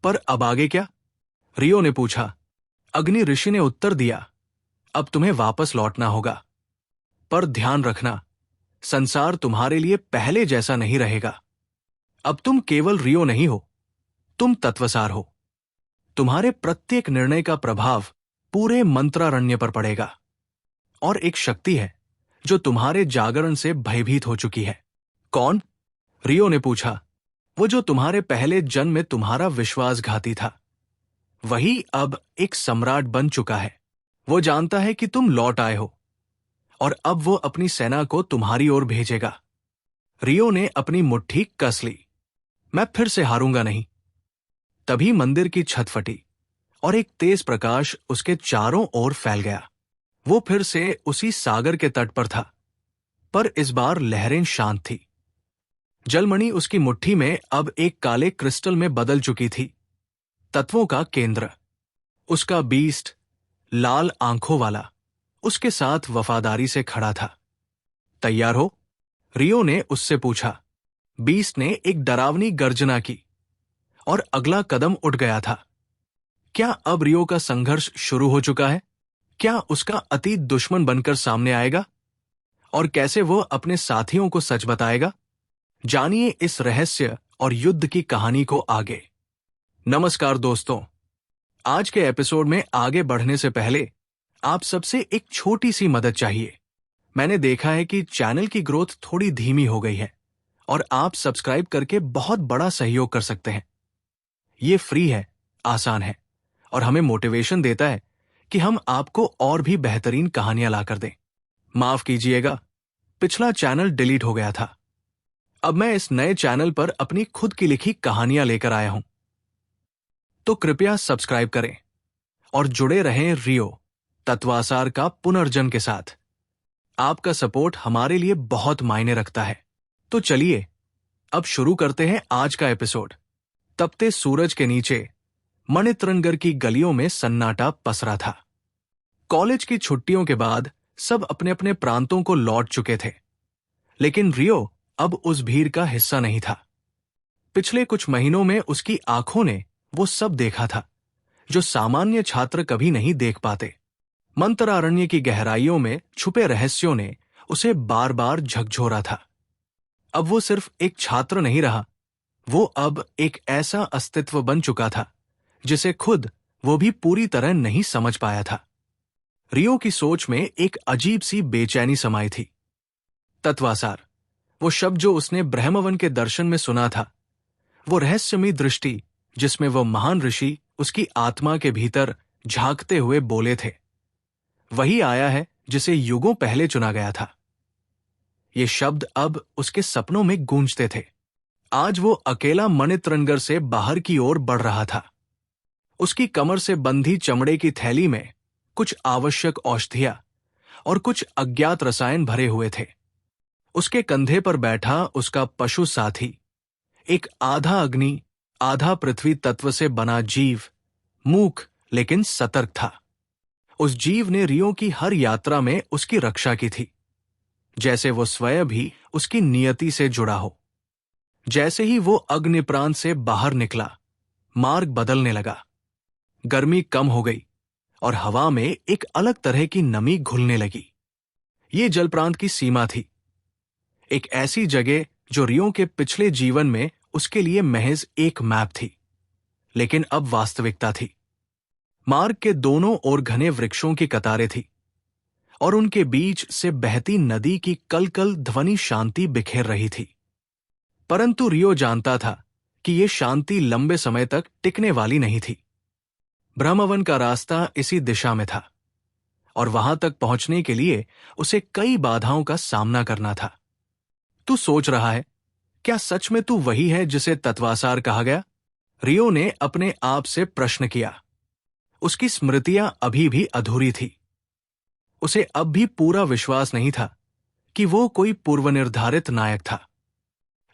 पर अब आगे क्या? रियो ने पूछा। अग्नि ऋषि ने उत्तर दिया, अब तुम्हें वापस लौटना होगा। पर ध्यान रखना, संसार तुम्हारे लिए पहले जैसा नहीं रहेगा। अब तुम केवल रियो नहीं हो, तुम तत्वसार हो। तुम्हारे प्रत्येक निर्णय का प्रभाव पूरे मंत्रारण्य पर पड़ेगा। और एक शक्ति है जो तुम्हारे जागरण से भयभीत हो चुकी है। कौन? रियो ने पूछा। वो जो तुम्हारे पहले जन्म में तुम्हारा विश्वासघाती था, वही अब एक सम्राट बन चुका है। वो जानता है कि तुम लौट आए हो, और अब वो अपनी सेना को तुम्हारी ओर भेजेगा। रियो ने अपनी मुट्ठी कस ली। मैं फिर से हारूंगा नहीं। तभी मंदिर की छत फटी, और एक तेज प्रकाश उसके चारों ओर फैल गया। वो फिर से उसी सागर के तट पर था, पर इस बार लहरें शांत थी। जलमणि उसकी मुट्ठी में अब एक काले क्रिस्टल में बदल चुकी थी। तत्वों का केंद्र, उसका बीस्ट, लाल आंखों वाला, उसके साथ वफादारी से खड़ा था। तैयार हो? रियो ने उससे पूछा। बीस्ट ने एक डरावनी गर्जना की, और अगला कदम उठ गया था। क्या अब रियो का संघर्ष शुरू हो चुका है? क्या उसका अतीत दुश्मन बनकर सामने आएगा? और कैसे वो अपने साथियों को सच बताएगा? जानिए इस रहस्य और युद्ध की कहानी को आगे। नमस्कार दोस्तों, आज के एपिसोड में आगे बढ़ने से पहले आप सबसे एक छोटी सी मदद चाहिए। मैंने देखा है कि चैनल की ग्रोथ थोड़ी धीमी हो गई है, और आप सब्सक्राइब करके बहुत बड़ा सहयोग कर सकते हैं। ये फ्री है, आसान है, और हमें मोटिवेशन देता है कि हम आपको और भी बेहतरीन कहानियां लाकर दें। माफ कीजिएगा, पिछला चैनल डिलीट हो गया था। अब मैं इस नए चैनल पर अपनी खुद की लिखी कहानियां लेकर आया हूं। तो कृपया सब्सक्राइब करें और जुड़े रहें रियो तत्वासार का पुनर्जन्म के साथ। आपका सपोर्ट हमारे लिए बहुत मायने रखता है। तो चलिए अब शुरू करते हैं आज का एपिसोड। तपते सूरज के नीचे मणित्रनगर की गलियों में सन्नाटा पसरा था। कॉलेज की छुट्टियों के बाद सब अपने अपने प्रांतों को लौट चुके थे, लेकिन रियो अब उस भीड़ का हिस्सा नहीं था। पिछले कुछ महीनों में उसकी आंखों ने वो सब देखा था जो सामान्य छात्र कभी नहीं देख पाते। मंत्रारण्य की गहराइयों में छुपे रहस्यों ने उसे बार बार झकझोरा था। अब वो सिर्फ एक छात्र नहीं रहा, वो अब एक ऐसा अस्तित्व बन चुका था जिसे खुद वो भी पूरी तरह नहीं समझ पाया था। रियो की सोच में एक अजीब सी बेचैनी समाई थी। तत्वासार, वो शब्द जो उसने ब्रह्मवन के दर्शन में सुना था, वो रहस्यमयी दृष्टि जिसमें वो महान ऋषि उसकी आत्मा के भीतर झांकते हुए बोले थे, वही आया है जिसे युगों पहले चुना गया था। ये शब्द अब उसके सपनों में गूंजते थे। आज वो अकेला मणित्रनगर से बाहर की ओर बढ़ रहा था। उसकी कमर से बंधी चमड़े की थैली में कुछ आवश्यक औषधियां और कुछ अज्ञात रसायन भरे हुए थे। उसके कंधे पर बैठा उसका पशु साथी, एक आधा अग्नि आधा पृथ्वी तत्व से बना जीव, मूक लेकिन सतर्क था। उस जीव ने रियो की हर यात्रा में उसकी रक्षा की थी, जैसे वो स्वयं भी उसकी नियति से जुड़ा हो। जैसे ही वो अग्नि प्रांत से बाहर निकला, मार्ग बदलने लगा। गर्मी कम हो गई और हवा में एक अलग तरह की नमी घुलने लगी। ये जलप्रांत की सीमा थी, एक ऐसी जगह जो रियो के पिछले जीवन में उसके लिए महज एक मैप थी, लेकिन अब वास्तविकता थी। मार्ग के दोनों ओर घने वृक्षों की कतारें थी और उनके बीच से बहती नदी की कलकल ध्वनि शांति बिखेर रही थी। परंतु रियो जानता था कि यह शांति लंबे समय तक टिकने वाली नहीं थी। ब्रह्मवन का रास्ता इसी दिशा में था और वहां तक पहुंचने के लिए उसे कई बाधाओं का सामना करना था। तू सोच रहा है, क्या सच में तू वही है जिसे तत्वासार कहा गया? रियो ने अपने आप से प्रश्न किया। उसकी स्मृतियां अभी भी अधूरी थी। उसे अब भी पूरा विश्वास नहीं था कि वो कोई पूर्वनिर्धारित नायक था,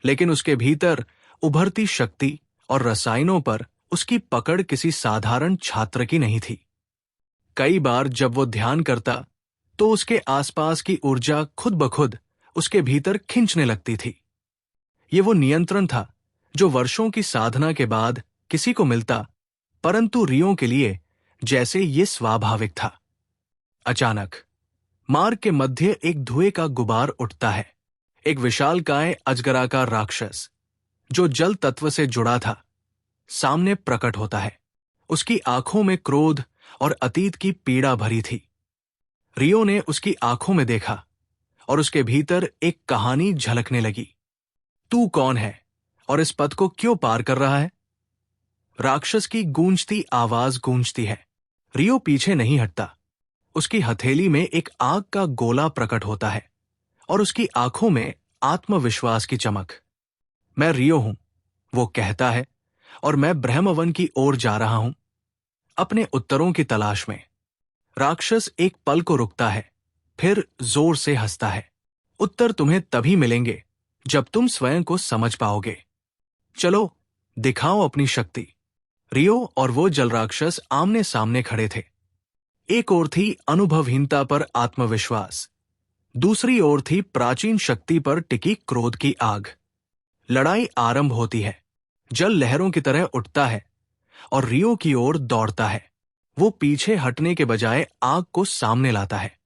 लेकिन उसके भीतर उभरती शक्ति और रसायनों पर उसकी पकड़ किसी साधारण छात्र की नहीं थी। कई बार जब वो ध्यान करता तो उसके आसपास की ऊर्जा खुद ब खुद उसके भीतर खींचने लगती थी। ये वो नियंत्रण था जो वर्षों की साधना के बाद किसी को मिलता, परंतु रियो के लिए जैसे ये स्वाभाविक था। अचानक मार्ग के मध्य एक धुएं का गुबार उठता है। एक विशालकाय अजगराकार राक्षस जो जल तत्व से जुड़ा था, सामने प्रकट होता है। उसकी आंखों में क्रोध और अतीत की पीड़ा भरी थी। रियो ने उसकी आंखों में देखा और उसके भीतर एक कहानी झलकने लगी। तू कौन है और इस पथ को क्यों पार कर रहा है? राक्षस की गूंजती आवाज गूंजती है। रियो पीछे नहीं हटता। उसकी हथेली में एक आग का गोला प्रकट होता है और उसकी आंखों में आत्मविश्वास की चमक। मैं रियो हूं, वो कहता है, और मैं ब्रह्मवन की ओर जा रहा हूं, अपने उत्तरों की तलाश में। राक्षस एक पल को रुकता है, फिर जोर से हंसता है। उत्तर तुम्हें तभी मिलेंगे जब तुम स्वयं को समझ पाओगे। चलो, दिखाओ अपनी शक्ति। रियो और वो जल राक्षस आमने सामने खड़े थे। एक ओर थी अनुभवहीनता पर आत्मविश्वास, दूसरी ओर थी प्राचीन शक्ति पर टिकी क्रोध की आग। लड़ाई आरंभ होती है। जल लहरों की तरह उठता है और रियो की ओर दौड़ता है। वो पीछे हटने के बजाय आग को सामने लाता है।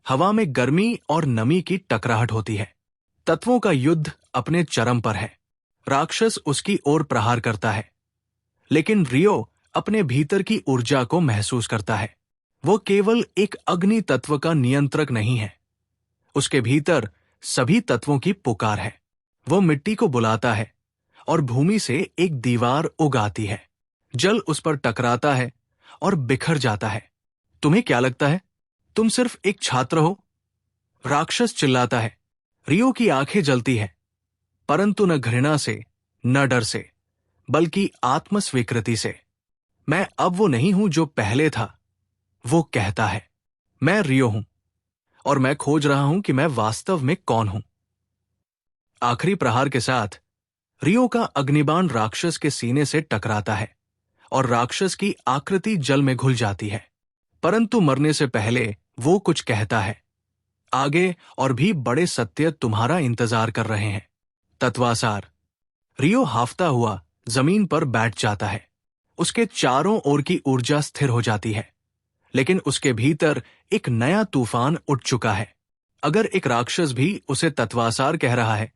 हवा में गर्मी और नमी की टकराहट होती है। तत्वों का युद्ध अपने चरम पर है। राक्षस उसकी ओर प्रहार करता है, लेकिन रियो अपने भीतर की ऊर्जा को महसूस करता है। वो केवल एक अग्नि तत्व का नियंत्रक नहीं है, उसके भीतर सभी तत्वों की पुकार है। वो मिट्टी को बुलाता है और भूमि से एक दीवार उगाती है। जल उस पर टकराता है और बिखर जाता है। तुम्हें क्या लगता है, तुम सिर्फ एक छात्र हो? राक्षस चिल्लाता है। रियो की आंखें जलती है, परंतु न घृणा से, न डर से, बल्कि आत्मस्वीकृति से। मैं अब वो नहीं हूं जो पहले था, वो कहता है। मैं रियो हूं और मैं खोज रहा हूं कि मैं वास्तव में कौन हूं। आखिरी प्रहार के साथ रियो का अग्निबाण राक्षस के सीने से टकराता है और राक्षस की आकृति जल में घुल जाती है। परंतु मरने से पहले वो कुछ कहता है। आगे और भी बड़े सत्य तुम्हारा इंतजार कर रहे हैं। तत्वासार। रियो हाफता हुआ जमीन पर बैठ जाता है। उसके चारों ओर की ऊर्जा स्थिर हो जाती है, लेकिन उसके भीतर एक नया तूफान उठ चुका है। अगर एक राक्षस भी उसे तत्वासार कह रहा है,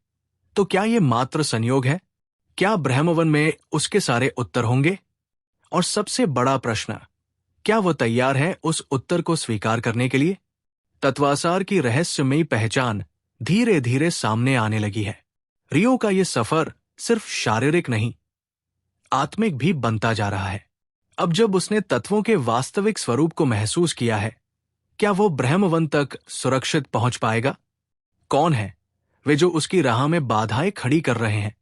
तो क्या यह मात्र संयोग है? क्या ब्रह्मवन में उसके सारे उत्तर होंगे? और सबसे बड़ा प्रश्न, क्या वो तैयार है उस उत्तर को स्वीकार करने के लिए? तत्वासार की रहस्यमयी पहचान धीरे धीरे सामने आने लगी है। रियो का यह सफर सिर्फ शारीरिक नहीं, आत्मिक भी बनता जा रहा है। अब जब उसने तत्वों के वास्तविक स्वरूप को महसूस किया है, क्या वो ब्रह्मवन तक सुरक्षित पहुंच पाएगा? कौन है वे जो उसकी राह में बाधाएं खड़ी कर रहे हैं?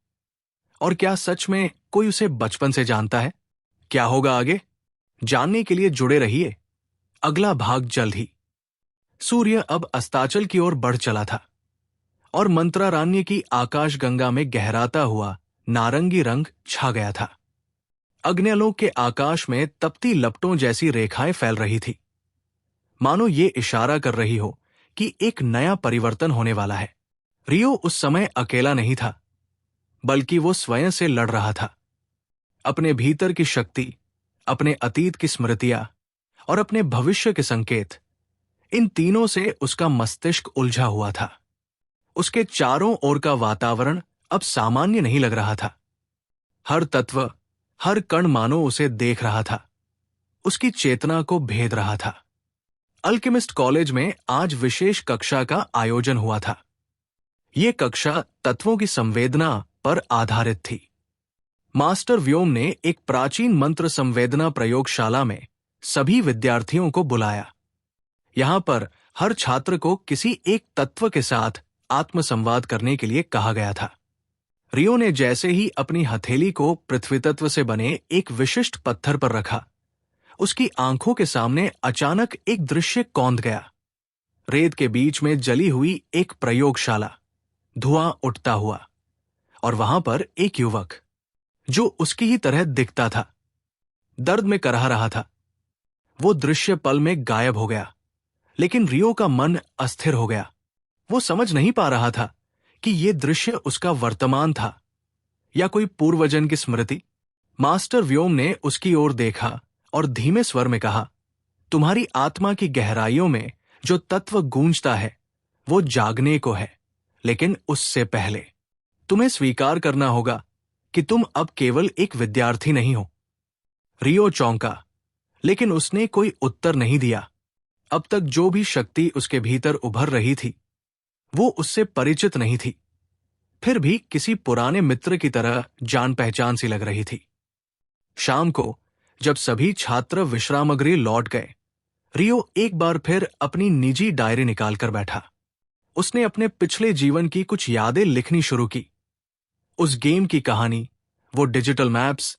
और क्या सच में कोई उसे बचपन से जानता है? क्या होगा आगे? जानने के लिए जुड़े रहिए। अगला भाग जल्द ही। सूर्य अब अस्ताचल की ओर बढ़ चला था और मंत्रारण्य की आकाशगंगा में गहराता हुआ नारंगी रंग छा गया था। अग्न्यलोक के आकाश में तपती लपटों जैसी रेखाएं फैल रही थी, मानो ये इशारा कर रही हो कि एक नया परिवर्तन होने वाला है। रियो उस समय अकेला नहीं था। बल्कि वो स्वयं से लड़ रहा था। अपने भीतर की शक्ति, अपने अतीत की स्मृतियां और अपने भविष्य के संकेत, इन तीनों से उसका मस्तिष्क उलझा हुआ था। उसके चारों ओर का वातावरण अब सामान्य नहीं लग रहा था। हर तत्व, हर कण मानो उसे देख रहा था, उसकी चेतना को भेद रहा था। अल्केमिस्ट कॉलेज में आज विशेष कक्षा का आयोजन हुआ था। यह कक्षा तत्वों की संवेदना पर आधारित थी। मास्टर व्योम ने एक प्राचीन मंत्र संवेदना प्रयोगशाला में सभी विद्यार्थियों को बुलाया। यहां पर हर छात्र को किसी एक तत्व के साथ आत्मसंवाद करने के लिए कहा गया था। रियो ने जैसे ही अपनी हथेली को पृथ्वी तत्व से बने एक विशिष्ट पत्थर पर रखा, उसकी आंखों के सामने अचानक एक दृश्य कौंध गया। रेत के बीच में जली हुई एक प्रयोगशाला, धुआं उठता हुआ, और वहां पर एक युवक जो उसकी ही तरह दिखता था, दर्द में कराह रहा था। वो दृश्य पल में गायब हो गया, लेकिन रियो का मन अस्थिर हो गया। वो समझ नहीं पा रहा था कि ये दृश्य उसका वर्तमान था या कोई पूर्वजन्म की स्मृति। मास्टर व्योम ने उसकी ओर देखा और धीमे स्वर में कहा, तुम्हारी आत्मा की गहराइयों में जो तत्व गूंजता है वो जागने को है, लेकिन उससे पहले तुम्हें स्वीकार करना होगा कि तुम अब केवल एक विद्यार्थी नहीं हो। रियो चौंका, लेकिन उसने कोई उत्तर नहीं दिया। अब तक जो भी शक्ति उसके भीतर उभर रही थी वो उससे परिचित नहीं थी, फिर भी किसी पुराने मित्र की तरह जान पहचान सी लग रही थी। शाम को जब सभी छात्र विश्रामगृह लौट गए, रियो एक बार फिर अपनी निजी डायरी निकालकर बैठा। उसने अपने पिछले जीवन की कुछ यादें लिखनी शुरू की। उस गेम की कहानी, वो डिजिटल मैप्स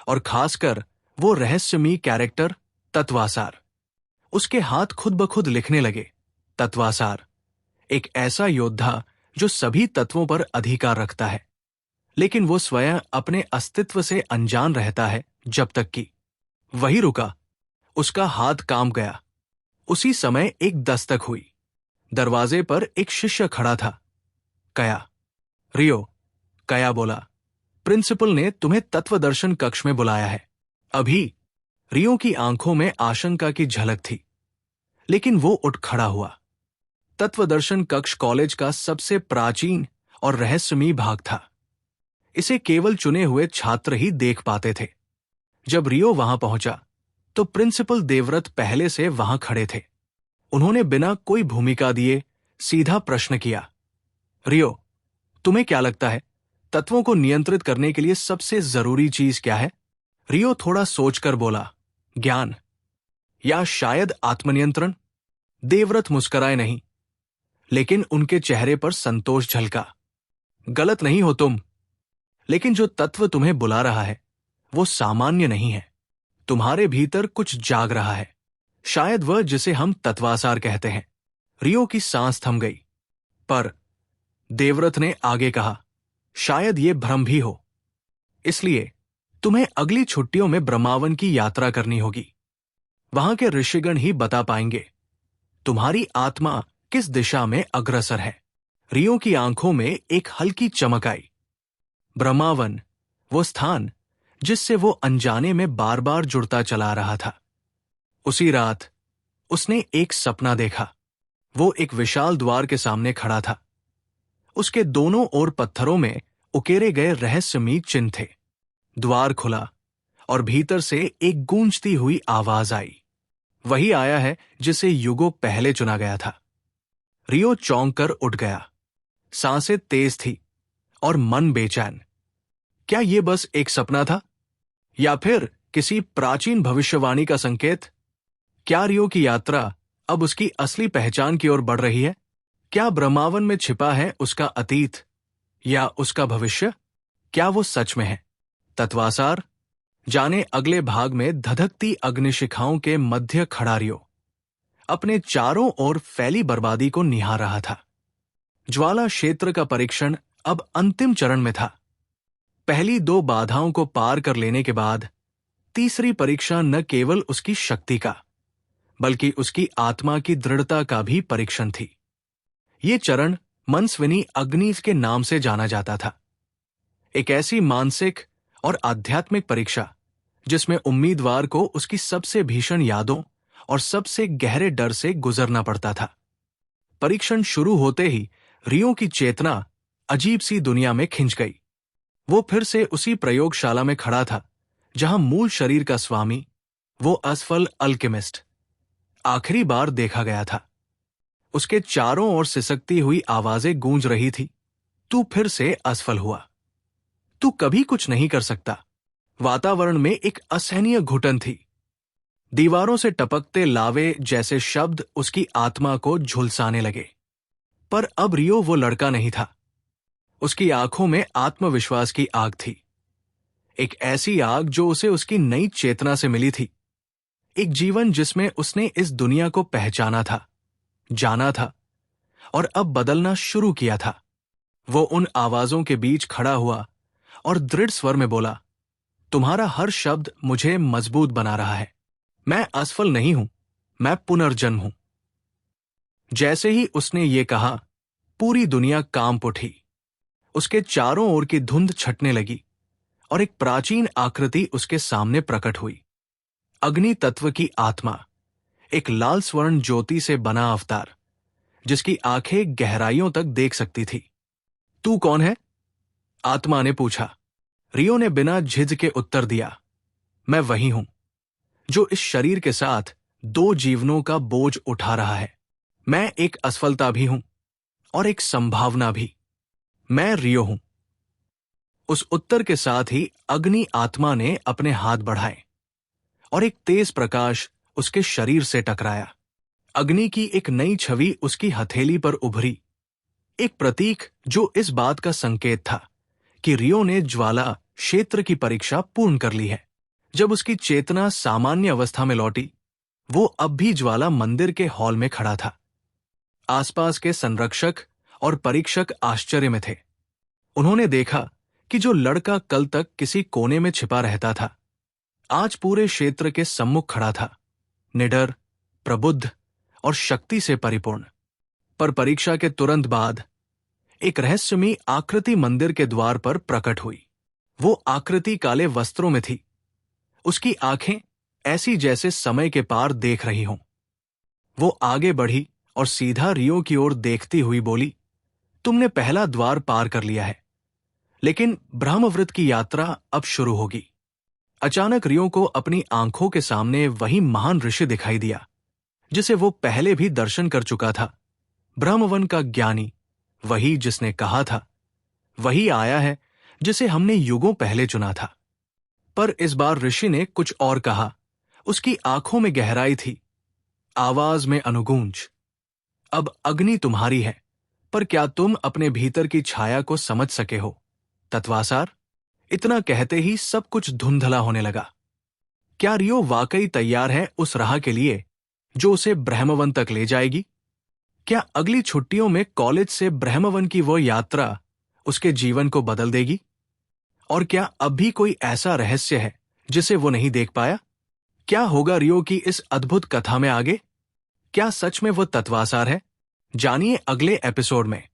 और खासकर वो रहस्यमयी कैरेक्टर तत्वासार। उसके हाथ खुद ब खुद लिखने लगे। तत्वासार, एक ऐसा योद्धा जो सभी तत्वों पर अधिकार रखता है, लेकिन वो स्वयं अपने अस्तित्व से अनजान रहता है जब तक कि। वही रुका, उसका हाथ कांप गया। उसी समय एक दस्तक हुई। दरवाजे पर एक शिष्य खड़ा था। कया। रियो, कया बोला, प्रिंसिपल ने तुम्हें तत्वदर्शन कक्ष में बुलाया है अभी। रियो की आंखों में आशंका की झलक थी, लेकिन वो उठ खड़ा हुआ। तत्वदर्शन कक्ष कॉलेज का सबसे प्राचीन और रहस्यमयी भाग था। इसे केवल चुने हुए छात्र ही देख पाते थे। जब रियो वहां पहुंचा तो प्रिंसिपल देवव्रत पहले से वहां खड़े थे। उन्होंने बिना कोई भूमिका दिए सीधा प्रश्न किया, रियो, तुम्हें क्या लगता है तत्वों को नियंत्रित करने के लिए सबसे जरूरी चीज क्या है? रियो थोड़ा सोचकर बोला, ज्ञान, या शायद आत्मनियंत्रण। देवव्रत मुस्कुराए नहीं, लेकिन उनके चेहरे पर संतोष झलका। गलत नहीं हो तुम, लेकिन जो तत्व तुम्हें बुला रहा है वो सामान्य नहीं है। तुम्हारे भीतर कुछ जाग रहा है, शायद वह जिसे हम तत्वासार कहते हैं। रियो की सांस थम गई, पर देवव्रत ने आगे कहा, शायद ये भ्रम भी हो। इसलिए तुम्हें अगली छुट्टियों में ब्रह्मावन की यात्रा करनी होगी। वहां के ऋषिगण ही बता पाएंगे तुम्हारी आत्मा किस दिशा में अग्रसर है। रियो की आंखों में एक हल्की चमक आई। ब्रह्मावन, वो स्थान जिससे वो अनजाने में बार बार जुड़ता चला रहा था। उसी रात उसने एक सपना देखा। वो एक विशाल द्वार के सामने खड़ा था। उसके दोनों ओर पत्थरों में उकेरे गए रहस्यमयी चिन्ह थे। द्वार खुला और भीतर से एक गूंजती हुई आवाज आई, वही आया है जिसे युगों पहले चुना गया था। रियो चौंक कर उठ गया। सांसें तेज थी और मन बेचैन। क्या यह बस एक सपना था या फिर किसी प्राचीन भविष्यवाणी का संकेत? क्या रियो की यात्रा अब उसकी असली पहचान की ओर बढ़ रही है? क्या ब्रह्मावन में छिपा है उसका अतीत या उसका भविष्य? क्या वो सच में है तत्वासार? जाने अगले भाग में धधकती अग्निशिखाओं के मध्य खड़ा रियो अपने चारों ओर फैली बर्बादी को निहार रहा था। ज्वाला क्षेत्र का परीक्षण अब अंतिम चरण में था। पहली दो बाधाओं को पार कर लेने के बाद तीसरी परीक्षा न केवल उसकी शक्ति का बल्कि उसकी आत्मा की दृढ़ता का भी परीक्षण थी। ये चरण मनस्विनी अग्नि के नाम से जाना जाता था। एक ऐसी मानसिक और आध्यात्मिक परीक्षा जिसमें उम्मीदवार को उसकी सबसे भीषण यादों और सबसे गहरे डर से गुजरना पड़ता था। परीक्षण शुरू होते ही रियो की चेतना अजीब सी दुनिया में खिंच गई। वो फिर से उसी प्रयोगशाला में खड़ा था जहां मूल शरीर का स्वामी, वो असफल अल्केमिस्ट, आखिरी बार देखा गया था। उसके चारों ओर सिसकती हुई आवाजें गूंज रही थी, तू फिर से असफल हुआ, तू कभी कुछ नहीं कर सकता। वातावरण में एक असहनीय घुटन थी। दीवारों से टपकते लावे जैसे शब्द उसकी आत्मा को झुलसाने लगे। पर अब रियो वो लड़का नहीं था। उसकी आंखों में आत्मविश्वास की आग थी, एक ऐसी आग जो उसे उसकी नई चेतना से मिली थी। एक जीवन जिसमें उसने इस दुनिया को पहचाना था, जाना था और अब बदलना शुरू किया था। वो उन आवाजों के बीच खड़ा हुआ और दृढ़ स्वर में बोला, तुम्हारा हर शब्द मुझे मजबूत बना रहा है। मैं असफल नहीं हूं, मैं पुनर्जन्म हूं। जैसे ही उसने ये कहा, पूरी दुनिया कांप उठी। उसके चारों ओर की धुंध छटने लगी और एक प्राचीन आकृति उसके सामने प्रकट हुई। अग्नि तत्व की आत्मा, एक लाल स्वर्ण ज्योति से बना अवतार जिसकी आंखें गहराइयों तक देख सकती थी। तू कौन है? आत्मा ने पूछा। रियो ने बिना झिझके उत्तर दिया, मैं वही हूं जो इस शरीर के साथ दो जीवनों का बोझ उठा रहा है। मैं एक असफलता भी हूं और एक संभावना भी। मैं रियो हूं। उस उत्तर के साथ ही अग्नि आत्मा ने अपने हाथ बढ़ाए और एक तेज प्रकाश उसके शरीर से टकराया। अग्नि की एक नई छवि उसकी हथेली पर उभरी, एक प्रतीक जो इस बात का संकेत था कि रियो ने ज्वाला क्षेत्र की परीक्षा पूर्ण कर ली है। जब उसकी चेतना सामान्य अवस्था में लौटी, वो अब भी ज्वाला मंदिर के हॉल में खड़ा था। आसपास के संरक्षक और परीक्षक आश्चर्य में थे। उन्होंने देखा कि जो लड़का कल तक किसी कोने में छिपा रहता था, आज पूरे क्षेत्र के सम्मुख खड़ा था, निडर, प्रबुद्ध और शक्ति से परिपूर्ण। पर परीक्षा के तुरंत बाद एक रहस्यमयी आकृति मंदिर के द्वार पर प्रकट हुई। वो आकृति काले वस्त्रों में थी। उसकी आंखें ऐसी जैसे समय के पार देख रही हों। वो आगे बढ़ी और सीधा रियो की ओर देखती हुई बोली, तुमने पहला द्वार पार कर लिया है, लेकिन ब्रह्मवृत्त की यात्रा अब शुरू होगी। अचानक रियो को अपनी आंखों के सामने वही महान ऋषि दिखाई दिया जिसे वो पहले भी दर्शन कर चुका था। ब्रह्मवन का ज्ञानी, वही जिसने कहा था, वही आया है जिसे हमने युगों पहले चुना था। पर इस बार ऋषि ने कुछ और कहा। उसकी आंखों में गहराई थी, आवाज में अनुगूंज। अब अग्नि तुम्हारी है, पर क्या तुम अपने भीतर की छाया को समझ सके हो? तत्वासार? इतना कहते ही सब कुछ धुंधला होने लगा। क्या रियो वाकई तैयार है उस राह के लिए जो उसे ब्रह्मवन तक ले जाएगी? क्या अगली छुट्टियों में कॉलेज से ब्रह्मवन की वो यात्रा उसके जीवन को बदल देगी? और क्या अब भी कोई ऐसा रहस्य है जिसे वो नहीं देख पाया? क्या होगा रियो की इस अद्भुत कथा में आगे? क्या सच में वो तत्वासार है? जानिए अगले एपिसोड में।